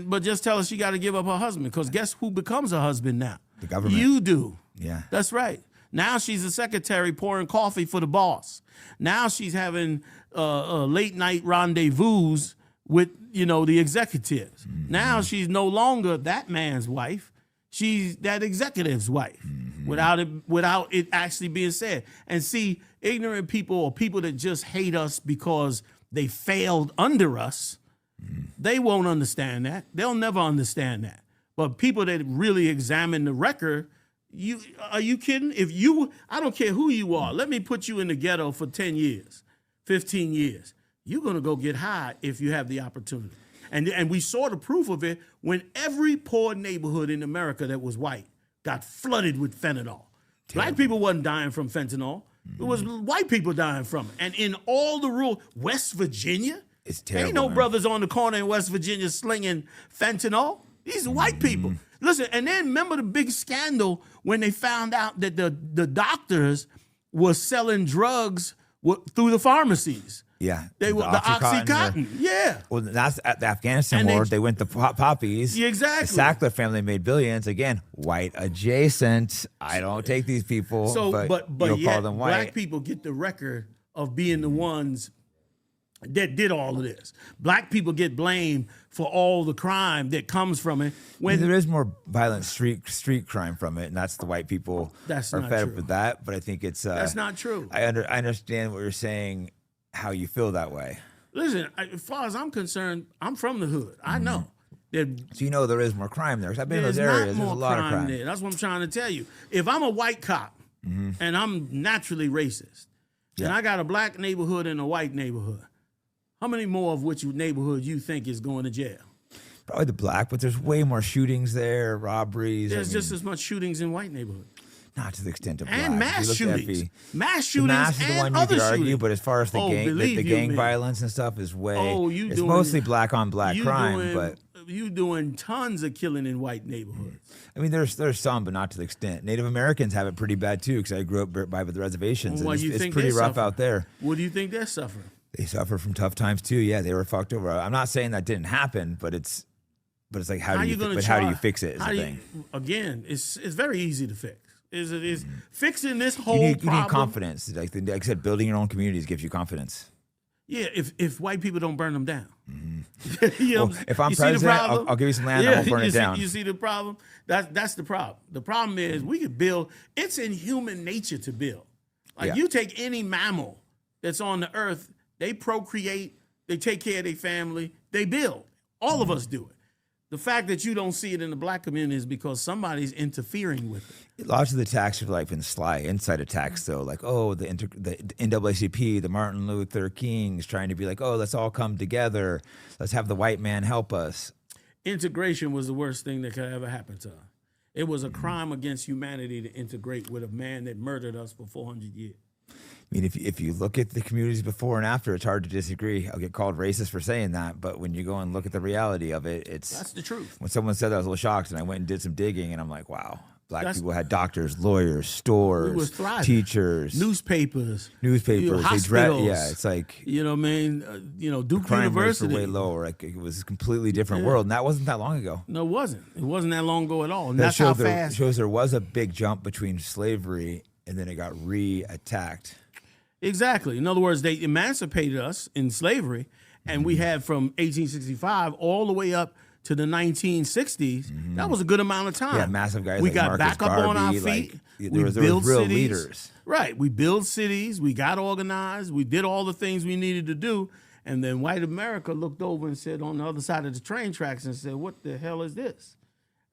but just tell her she got to give up her husband, because guess who becomes a husband now? The government. You do. Yeah. That's right. Now she's a secretary pouring coffee for the boss. Now she's having late night rendezvous with, the executives. Mm-hmm. Now she's no longer that man's wife. She's that executive's wife, without it actually being said. And see, ignorant people, or people that just hate us because they failed under us, they won't understand that. They'll never understand that. But people that really examine the record, are you kidding? I don't care who you are. Let me put you in the ghetto for 10 years, 15 years. You're going to go get high if you have the opportunity. And we saw the proof of it when every poor neighborhood in America that was white got flooded with fentanyl. Black people wasn't dying from fentanyl. It was white people dying from it. And in all the rural West Virginia, it's terrible. Ain't no brothers on the corner in West Virginia slinging fentanyl. These are white people. Listen, and then remember the big scandal when they found out that the doctors were selling drugs through the pharmacies. Yeah. They were the Oxycontin. Yeah. Well, that's at the Afghanistan war. They went to poppies. Yeah, exactly. The Sackler family made billions. Again, white adjacent. I don't take these people, but you'll call them white. Black people get the record of being the ones that did all of this. Black people get blamed for all the crime that comes from it. When there is more violent street crime from it, and that's the white people are fed up with that. But I think it's that's not true. I understand what you're saying, how you feel that way. Listen, as far as I'm concerned, I'm from the hood. I know. So there is more crime there. I've been in those areas. There's a lot of crime there. That's what I'm trying to tell you. If I'm a white cop and I'm naturally racist, and I got a black neighborhood and a white neighborhood, how many more of which neighborhood you think is going to jail? Probably the black, but there's way more shootings there, robberies. There's just as much shootings in white neighborhoods. Not to the extent of black. And mass shootings. Mass shootings mass is the one you could argue, but as far as the gang man. violence and stuff is way, it's doing, mostly black on black crime, but you doing tons of killing in white neighborhoods. I mean, there's some, but not to the extent. Native Americans have it pretty bad too, because I grew up by the reservations. Well, and it's pretty rough out there. What do you think they're suffering? They suffer from tough times too. Yeah, they were fucked over. I'm not saying that didn't happen, but it's like how do you fix it? Is the thing. Again, it's very easy to fix. Is fixing this whole problem. You need confidence. Like I said, building your own communities gives you confidence. Yeah, if white people don't burn them down. If I'm president, I'll give you some land. I won't burn it down. You see the problem? That's the problem. The problem is we could build. It's in human nature to build. Like you take any mammal that's on the earth, they procreate, they take care of their family, they build. All of us do it. The fact that you don't see it in the black community is because somebody's interfering with it. Lots of the attacks have been sly inside attacks, though. Like, the NAACP, the Martin Luther Kings trying to be like, let's all come together. Let's have the white man help us. Integration was the worst thing that could ever happen to us. It was a crime against humanity to integrate with a man that murdered us for 400 years. I mean, if you look at the communities before and after, it's hard to disagree. I'll get called racist for saying that, but when you go and look at the reality of it, that's the truth. When someone said that, I was a little shocked, and I went and did some digging, and I'm like, wow. Black people had doctors, lawyers, stores, teachers, newspapers, hospitals. It's like what I mean. Duke crime University rates were way lower. Like it was a completely different world, and that wasn't that long ago. No, it wasn't. It wasn't that long ago at all. And that shows there was a big jump between slavery and then it got re-attacked. Exactly. In other words, they emancipated us in slavery, and we had from 1865 all the way up to the 1960s. That was a good amount of time. Yeah, massive guys. We like got Marcus back up Garvey, on our feet. There was real cities. leaders. Right. We built cities. We got organized. We did all the things we needed to do. And then white America looked over and said on the other side of the train tracks and said, what the hell is this?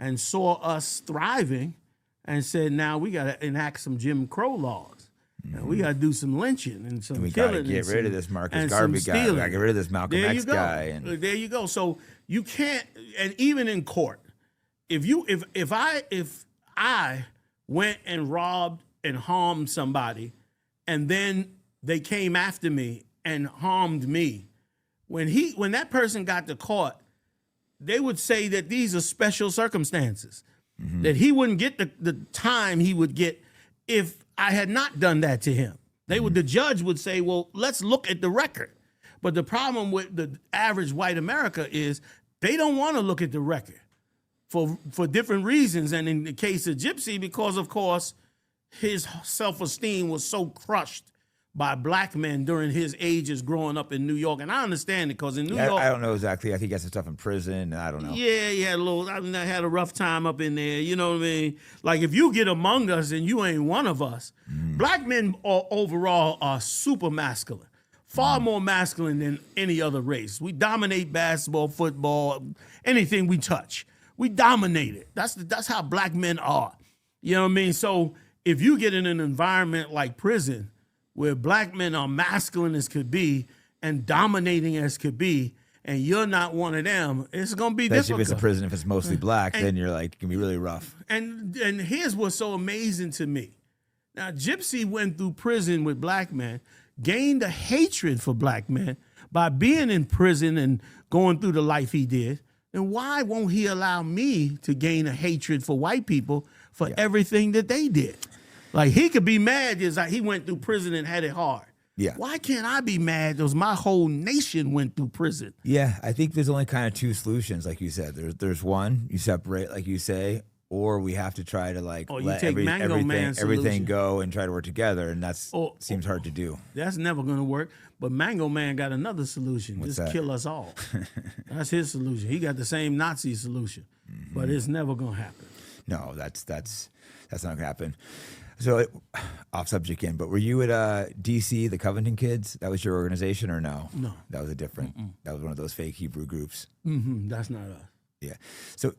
And saw us thriving and said, now we got to enact some Jim Crow laws. And we got to do some lynching and some we killing. got to get rid of this Marcus Garvey guy. We got to get rid of this Malcolm X guy. And there you go. So you can't, and even in court, if I went and robbed and harmed somebody, and then they came after me and harmed me, when that person got to court, they would say that these are special circumstances, that he wouldn't get the time he would get if I had not done that to him. The judge would say, well, let's look at the record. But the problem with the average white America is they don't want to look at the record for different reasons. And in the case of Gypsy, because of course his self-esteem was so crushed by black men during his ages growing up in New York. And I understand it, because in New York, I don't know exactly. I think he got some stuff in prison. I don't know. Yeah, he had I had a rough time up in there. You know what I mean? Like, if you get among us and you ain't one of us, black men overall are super masculine, far more masculine than any other race. We dominate basketball, football, anything we touch. We dominate it. That's how black men are. You know what I mean? So if you get in an environment like prison, where black men are masculine as could be and dominating as could be, and you're not one of them, it's going to be difficult. If it's a prison, if it's mostly black, then you're like, it can be really rough. And here's what's so amazing to me. Now, Gypsy went through prison with black men, gained a hatred for black men by being in prison and going through the life he did. And why won't he allow me to gain a hatred for white people for everything that they did? Like, he could be mad because he went through prison and had it hard. Yeah. Why can't I be mad because my whole nation went through prison? Yeah, I think there's only kind of two solutions, like you said. There's one, you separate, like you say, or we have to try to let everything go and try to work together, and that seems hard to do. That's never going to work. But Mango Man got another solution. What's Just that? Kill us all. That's his solution. He got the same Nazi solution, but it's never going to happen. No, that's not going to happen. So, off subject again, but were you at DC, the Confronting Kids? That was your organization, or no? No. That was a different, that was one of those fake Hebrew groups. That's not us. Yeah. So,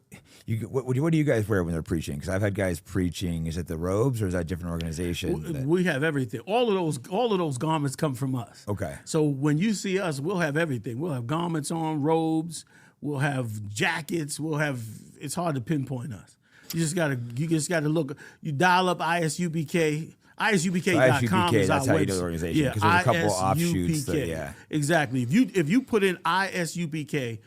what do you guys wear when they're preaching? Because I've had guys preaching. Is it the robes, or is that a different organization? We have everything. All of those garments come from us. Okay. So when you see us, we'll have everything. We'll have garments on, robes. We'll have jackets. It's hard to pinpoint us. You just gotta look. You dial up ISUPK. ISUPK.com is our that's how website. you know the organization, because there's a couple offshoots. Exactly. If you put in ISUPK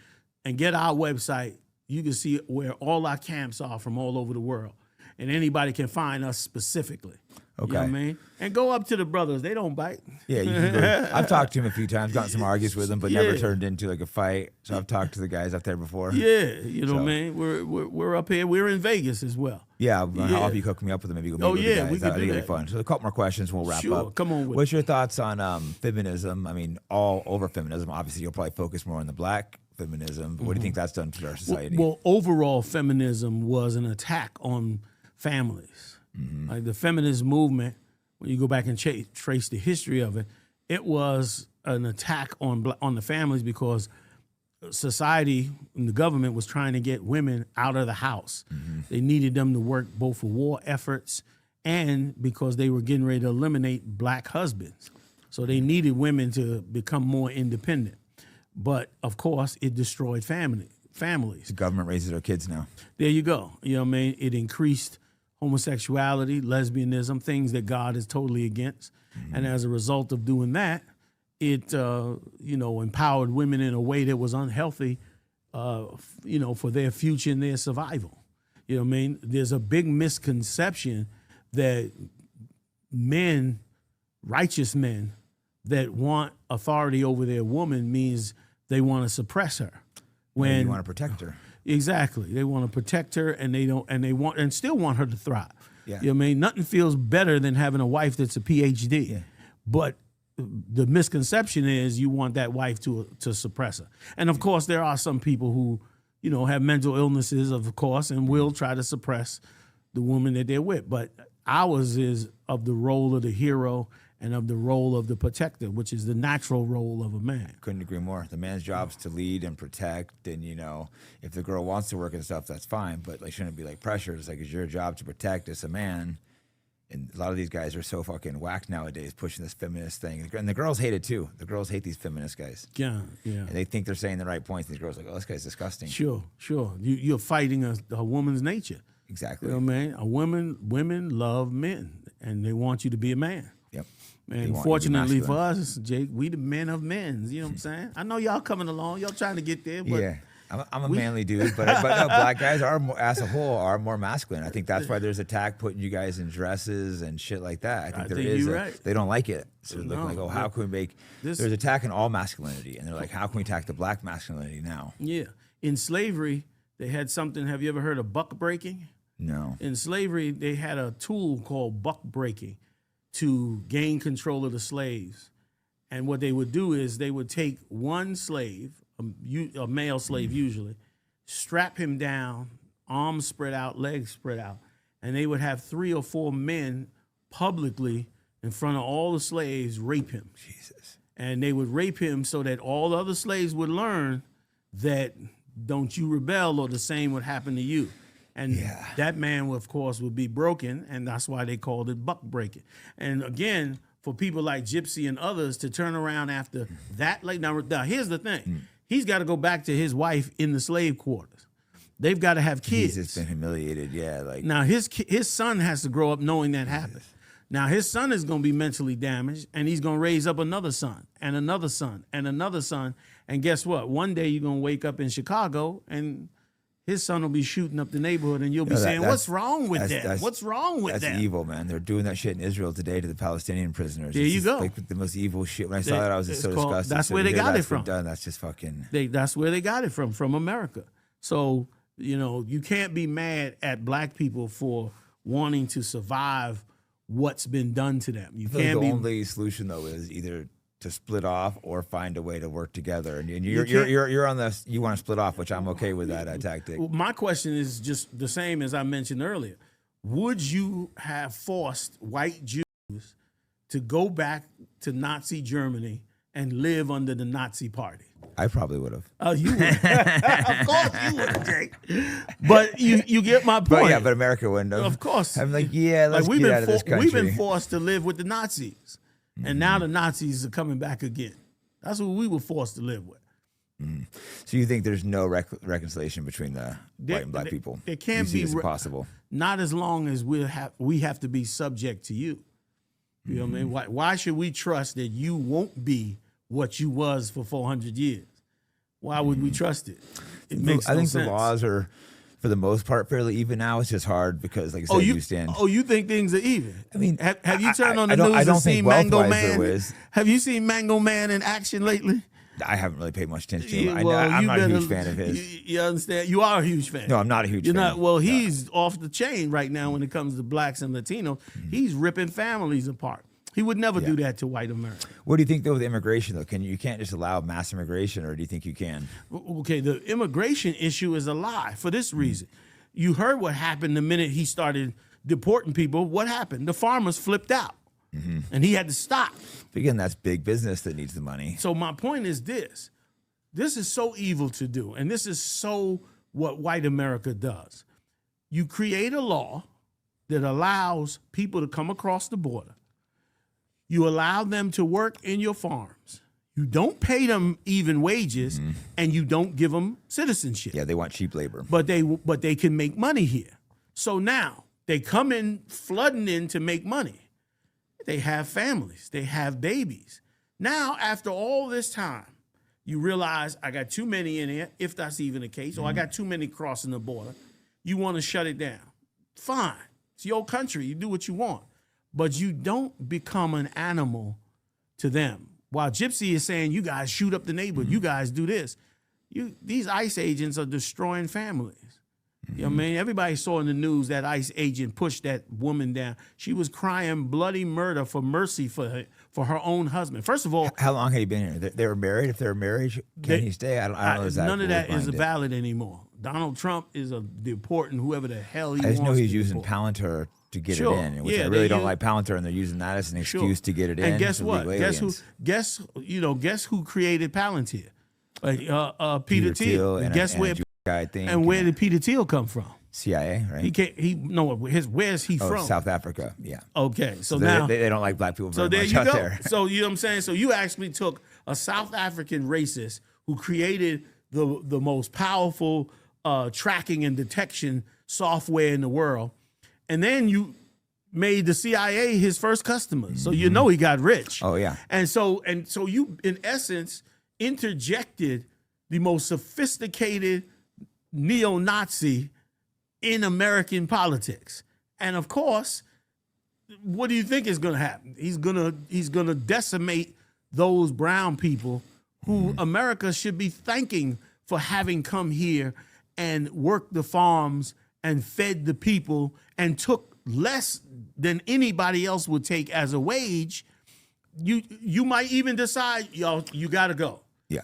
and get our website, you can see where all our camps are from all over the world, and anybody can find us specifically. Okay. You know what I mean? And go up to the brothers. They don't bite. Yeah, you can go. I've talked to him a few times, gotten some arguments with them, but never turned into like a fight. So I've talked to the guys up there before. Yeah, you know what I mean? We're up here. We're in Vegas as well. Yeah, how if you hook me up with them, maybe go meet with the guys. We can do that'd that. be fun. So a couple more questions, we'll wrap up. Come on with What's your thoughts on feminism? I mean, all over feminism. Obviously, you'll probably focus more on the black feminism. But what do you think that's done to our society? Well, overall, feminism was an attack on families. Like the feminist movement, when you go back and trace the history of it, it was an attack on the families, because society and the government was trying to get women out of the house. They needed them to work both for war efforts and because they were getting ready to eliminate black husbands. So they needed women to become more independent. But, of course, it destroyed families. The government raises their kids now. There you go. You know what I mean? It increased homosexuality, lesbianism, things that God is totally against. And as a result of doing that, it empowered women in a way that was unhealthy, for their future and their survival. You know what I mean? There's a big misconception that men, righteous men, that want authority over their woman means they want to suppress her. When you want to protect her. Exactly. They want to protect her, and they still want her to thrive. Yeah. You know what I mean? Nothing feels better than having a wife that's a PhD. Yeah. But the misconception is you want that wife to suppress her. And of course, there are some people who, have mental illnesses, of course, and will try to suppress the woman that they're with. But ours is of the role of the hero and of the role of the protector, which is the natural role of a man. Couldn't agree more. The man's job is to lead and protect, and if the girl wants to work and stuff, that's fine. But shouldn't it be like pressure? It's like it's your job to protect as a man, And a lot of these guys are so fucking whacked nowadays, pushing this feminist thing. And the girls hate it too. The girls hate these feminist guys. Yeah. And they think they're saying the right points. And these girls are like, oh, this guy's disgusting. Sure. You're fighting a woman's nature. Exactly. You know what I mean? Women love men, and they want you to be a man. Yep. And fortunately for us, Jake, we the men of men. You know what I'm saying? I know y'all coming along. Y'all trying to get there. But yeah. I'm a manly dude, but no, black guys are as a whole are more masculine. I think that's why there's attack putting you guys in dresses and shit like that. I think there is. Right. They don't like it, so they're looking like, oh, how can we make? There's attacking all masculinity, and they're like, how can we attack the black masculinity now? Yeah, in slavery they had something. Have you ever heard of buck breaking? No. In slavery they had a tool called buck breaking to gain control of the slaves, and what they would do is they would take one slave, a male slave usually, strap him down, arms spread out, legs spread out, and they would have 3 or 4 men publicly in front of all the slaves rape him. Jesus. And they would rape him so that all the other slaves would learn that don't you rebel or the same would happen to you. And that man, of course, would be broken, and that's why they called it buck breaking. And again, for people like Gypsy and others to turn around after that, like now here's the thing. He's got to go back to his wife in the slave quarters. They've got to have kids. He's just been humiliated, like. Now, his son has to grow up knowing that happened. Now, his son is going to be mentally damaged, and he's going to raise up another son, and another son, and another son. And guess what? One day you're going to wake up in Chicago, and his son will be shooting up the neighborhood, and you'll be saying, what's wrong with that? What's wrong with that? That's evil, man. They're doing that shit in Israel today to the Palestinian prisoners. There you go. Like the most evil shit. When I saw that, I was just so disgusted. That's where they got it from. That's just fucking. That's where they got it from America. So, you can't be mad at black people for wanting to survive what's been done to them. You can't. The only solution, though, is either to split off or find a way to work together. And you're on this. You want to split off, which I'm okay with that tactic. Well, my question is just the same as I mentioned earlier. Would you have forced white Jews to go back to Nazi Germany and live under the Nazi party? I probably would have. Oh, you would. Of course you would, Jake. But you get my point. But America wouldn't have. Of course. I'm like, let's get out of this country. We've been forced to live with the Nazis. And now the Nazis are coming back again. That's what we were forced to live with. So you think there's no reconciliation between the white and black people? There can't be. It's impossible. Not as long as we have to be subject to you. You know what I mean? Why should we trust that you won't be what you was for 400 years? Why would we trust it? It makes no sense. The laws are, for the most part, fairly even now. It's just hard because, like I said, you stand. Oh, you think things are even? I mean, have you turned on the news and seen Mango Man? Have you seen Mango Man in action lately? I haven't really paid much attention to him. I'm not a huge fan of his. You understand? You are a huge fan. No, I'm not a huge fan. You're not. Well, he's off the chain right now when it comes to blacks and Latinos. He's ripping families apart. He would never do that to white America. What do you think, though, with immigration, though? You can't just allow mass immigration, or do you think you can? Okay, the immigration issue is a lie for this reason. You heard what happened the minute he started deporting people. What happened? The farmers flipped out, and he had to stop. But again, that's big business that needs the money. So my point is this. This is so evil to do, and this is so what white America does. You create a law that allows people to come across the border. You allow them to work in your farms. You don't pay them even wages, and you don't give them citizenship. Yeah, they want cheap labor. But they can make money here. So now they come in flooding in to make money. They have families. They have babies. Now, after all this time, you realize I got too many in here, if that's even the case, or I got too many crossing the border. You want to shut it down. Fine. It's your country. You do what you want. But you don't become an animal to them. While Gypsy is saying, you guys shoot up the neighborhood, you guys do this. These ICE agents are destroying families. You know what I mean? Everybody saw in the news that ICE agent pushed that woman down. She was crying bloody murder for mercy for her own husband. First of all, how long have you been here? They were married. If they're married, can he stay? I don't know exactly. None of that is valid anymore. Donald Trump is deporting whoever the hell he wants. I just know he's using Palantir to get it in, which I really don't like Palantir, and they're using that as an excuse to get it in. And guess what? Guess who created Palantir? Peter Thiel. And guess where? Guy thing. And where did Peter Thiel come from? CIA, right? Where's he from? South Africa. Yeah. Okay, so now they don't like black people very there much you out go. there. So you know what I'm saying? So you actually took a South African racist who created the most powerful tracking and detection software in the world, and then you made the CIA his first customer. So you know he got rich. Oh yeah. And so you in essence interjected the most sophisticated neo-Nazi in American politics. And of course, what do you think is going to happen? He's going to decimate those brown people who America should be thanking for having come here and worked the farms and fed the people and took less than anybody else would take as a wage. You might even decide, you got to go. Yeah.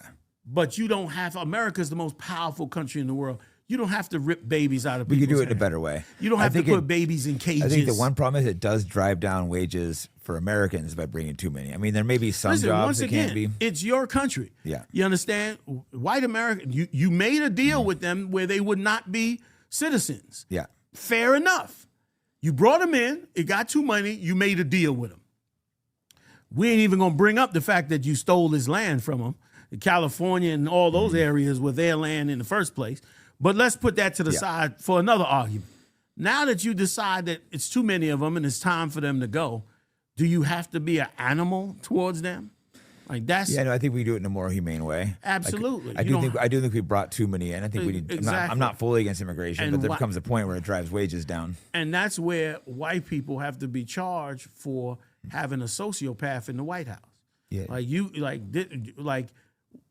But you don't have, America's the most powerful country in the world. You don't have to rip babies out of people's We could do it in hands. a better way. You don't have to put babies in cages. I think the one problem is it does drive down wages for Americans by bringing too many. I mean, there may be some jobs once that again, can't be. It's your country. Yeah. You understand? White America, you made a deal with them where they would not be citizens. Yeah. Fair enough. You brought them in. It got too money. You made a deal with them. We ain't even going to bring up the fact that you stole his land from them. California and all those areas were their land in the first place. But let's put that to the side for another argument. Now that you decide that it's too many of them and it's time for them to go, do you have to be an animal towards them? Like that's Yeah, no, I think we do it in a more humane way. Absolutely. Like, I do think we brought too many in. I think we need. Exactly. I'm not fully against immigration, And but there comes a point where it drives wages down. And that's where white people have to be charged for having a sociopath in the White House. Yeah.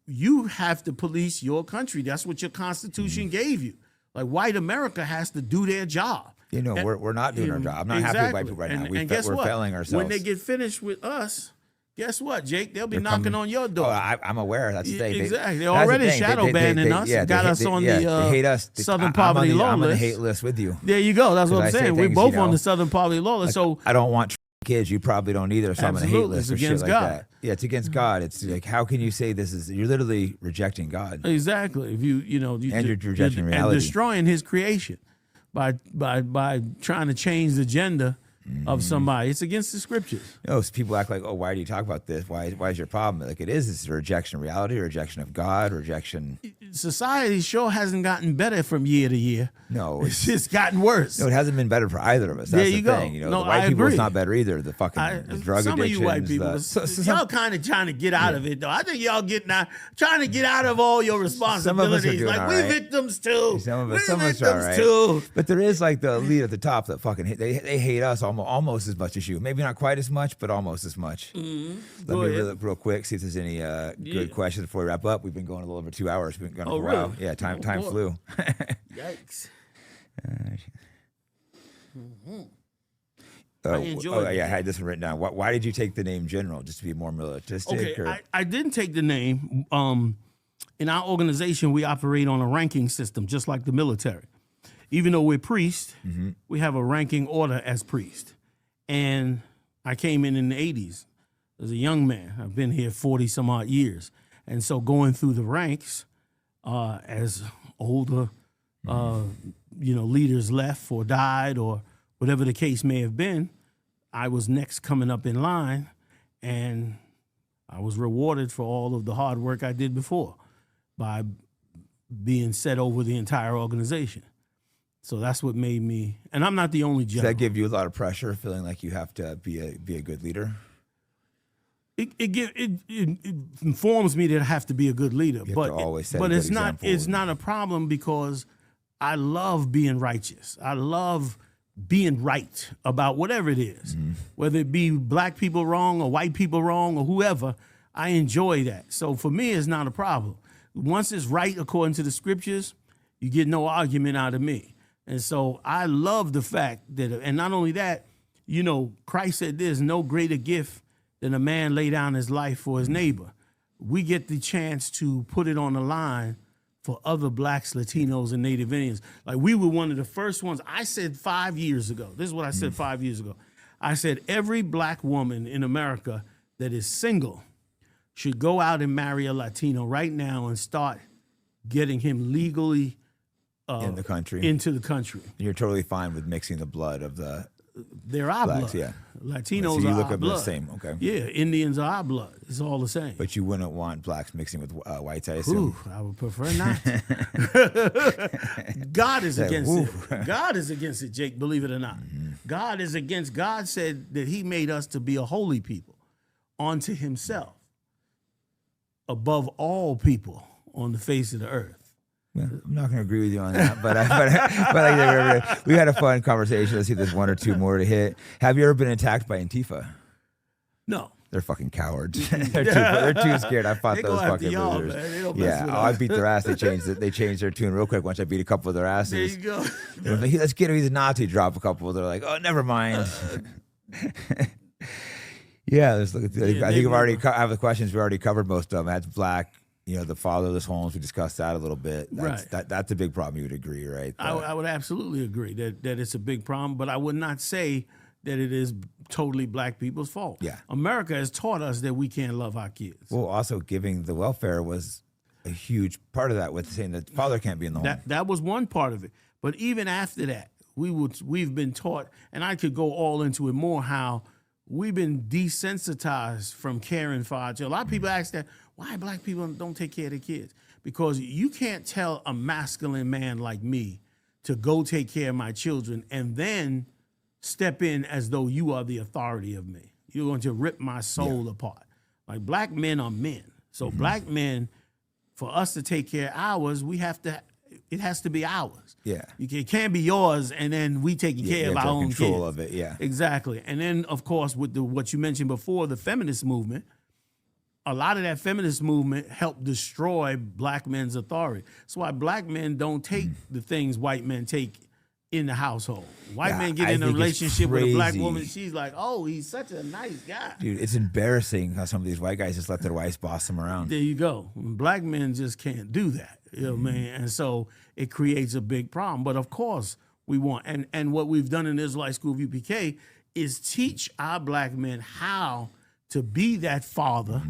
You have to police your country. That's what your Constitution gave you. Like white America has to do their job. You know, we're not doing our job. I'm not happy with white people right now. We're failing ourselves. When they get finished with us, guess what, Jake? They'll be knocking on your door. Oh, I'm aware. That's the thing. Exactly. They're already shadow banning us. Got us on the they hate us. Southern Poverty Law I'm on the list. hate list with you. There you go. That's what I'm saying. We're both on the Southern Poverty Law list. So I don't want kids. You probably don't either. So I'm on a hate list for shit like that. Yeah, it's against God. It's like, how can you say this is? You're literally rejecting God. Exactly. If you're rejecting reality and destroying His creation by trying to change the gender of somebody. It's against the scriptures. So people act like, oh, why do you talk about this? Why is your problem? Like it's a rejection of reality, a rejection of God, rejection. Society sure hasn't gotten better from year to year. No, it's just gotten worse. No, it hasn't been better for either of us. That's the thing. You know, the white people is not better either. The fucking the drug some addiction. Some of you white people, y'all kind of trying to get out of it, though. I think y'all trying to get out of all your responsibilities. Some of us are doing like we right. victims too. Some of us are all right. Too. But there is like the elite at the top that fucking they hate us almost as much as you. Maybe not quite as much, but almost as much. Let me look real quick, see if there's any good questions before we wrap up. We've been going a little over 2 hours. We've been going for a while. Yeah, time flew. Yikes. I had this one written down. Why did you take the name General? Just to be more militaristic? Okay, I didn't take the name. In our organization, we operate on a ranking system, just like the military. Even though we're priests, we have a ranking order as priest. And I came in the 80s as a young man. I've been here 40 some odd years. And so going through the ranks as older, leaders left or died or whatever the case may have been, I was next coming up in line, and I was rewarded for all of the hard work I did before by being set over the entire organization. So that's what made me, and I'm not the only general. Does that give you a lot of pressure, feeling like you have to be a good leader? It informs me that I have to be a good leader, but it's not a problem because I love being righteous. I love being right about whatever it is, whether it be black people wrong or white people wrong or whoever. I enjoy that. So for me, it's not a problem. Once it's right according to the scriptures, you get no argument out of me. And so I love the fact that, and not only that, Christ said there's no greater gift than a man lay down his life for his neighbor. We get the chance to put it on the line for other blacks, Latinos, and Native Indians. Like we were one of the first ones. I said 5 years ago, this is what I said 5 years ago. I said every black woman in America that is single should go out and marry a Latino right now and start getting him legally in the country. into the country. You're totally fine with mixing the blood of the They're our blacks, blood. yeah. Latinos So you are look our at blood. the same, okay. Yeah, Indians are our blood. It's all the same. But you wouldn't want blacks mixing with whites, I assume. Ooh, I would prefer not. God is against it. God is against it, Jake, believe it or not. God is against, God said that he made us to be a holy people unto himself above all people on the face of the earth. Yeah, I'm not going to agree with you on that, but we had a fun conversation. Let's see if there's one or two more to hit. Have you ever been attacked by Antifa? No. They're fucking cowards. they're too scared. I fought those fucking losers. Man. They don't mess with I us. beat their ass. They changed their tune real quick once I beat a couple of their asses. There you go. They were like, let's get him. He's a Nazi. Drop a couple. They're like, oh, never mind. Yeah, I think I have the questions. We already covered most of them. That's black. The fatherless homes. We discussed that a little bit. That's a big problem. You would agree, right? I would absolutely agree that it's a big problem, but I would not say that it is totally black people's fault. Yeah. America has taught us that we can't love our kids. Well, also giving the welfare was a huge part of that, with saying that the father can't be in the home. That was one part of it. But even after that, we've been taught, and I could go all into it more, how we've been desensitized from caring for our children. A lot of people ask that, why black people don't take care of their kids? Because you can't tell a masculine man like me to go take care of my children and then step in as though you are the authority of me. You're going to rip my soul apart. Like, black men are men. So black men, for us to take care of ours, it has to be ours. Yeah. It can't be yours and then we taking care of our own kids. Control of it, yeah. Exactly. And then, of course, with what you mentioned before, the feminist movement, a lot of that feminist movement helped destroy black men's authority. That's why black men don't take the things white men take in the household. White men get in a relationship with a black woman, she's like, oh, he's such a nice guy. Dude, it's embarrassing how some of these white guys just let their wives boss them around. There you go. Black men just can't do that. You know what I mean? And so it creates a big problem. But of course, we want, and what we've done in Israelite School of UPK is teach our black men how to be that father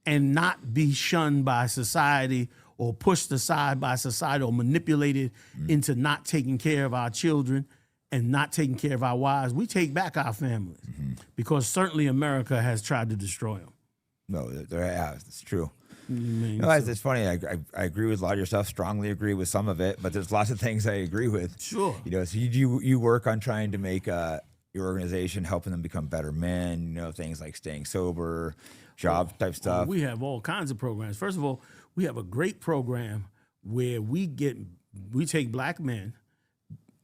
and not be shunned by society or pushed aside by society or manipulated into not taking care of our children and not taking care of our wives. We take back our families because certainly America has tried to destroy them. No, there has. It's true. No, it's funny. I agree with a lot of your stuff. Strongly agree with some of it, but there's lots of things I agree with. Sure. So you work on trying to make your organization, helping them become better men. Things like staying sober, job type stuff. We have all kinds of programs. First of all, we have a great program where we take black men,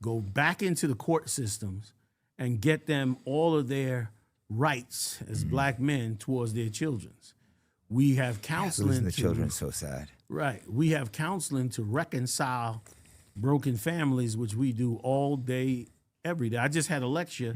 go back into the court systems, and get them all of their rights as black men towards their children. We have counseling. Losing the children is so sad. Right. We have counseling to reconcile broken families, which we do all day, every day. I just had a lecture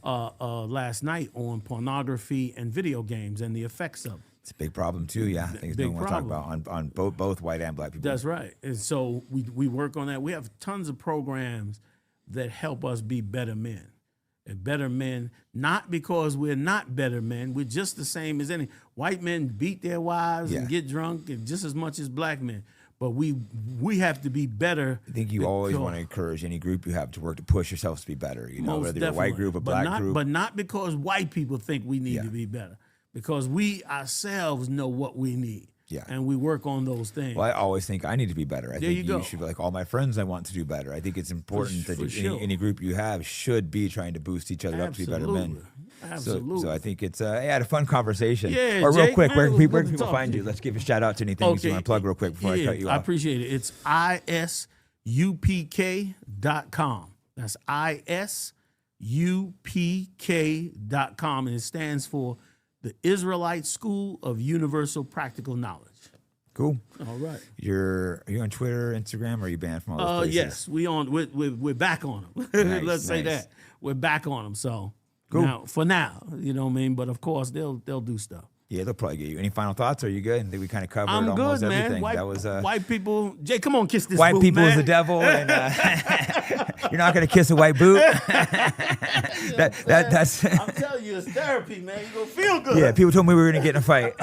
last night on pornography and video games and the effects of it. It's a big problem too, yeah. Things no one want to talk about on both white and black people. That's right. And so we work on that. We have tons of programs that help us be better men. And better men, not because we're not better men, we're just the same as any. White men beat their wives and get drunk and just as much as black men. But we have to be better. I think you always want to encourage any group you have to work to push yourselves to be better. Whether you're a white group, a black group. But not because white people think we need to be better. Because we ourselves know what we need. Yeah. And we work on those things. Well, I always think I need to be better. I think you should be like, all my friends I want to do better. I think it's important that any group you have should be trying to boost each other up to be better men. Absolutely. So I think it's I had a fun conversation. Yeah, or real Jake, quick, man, where can people find you? Let's give a shout out to anything you want to plug real quick before I cut you off. I appreciate it. It's isupk.com. That's isupk.com, and it stands for the Israelite School of Universal Practical Knowledge. Cool. All right. Are you on Twitter, Instagram, or are you banned from all those places? Yes, we're back on them. Let's say that. We're back on them. So cool. For now, you know what I mean? But of course they'll do stuff. Yeah, theyll probably get you. Any final thoughts? Are you good? I think we kind of covered almost good, everything. Man. That was white people. Jay, come on, kiss this white boot, people man. is the devil, and you're not gonna kiss a white boot. That's. I'm telling you, it's therapy, man. You're gonna feel good. Yeah, people told me we were gonna get in a fight.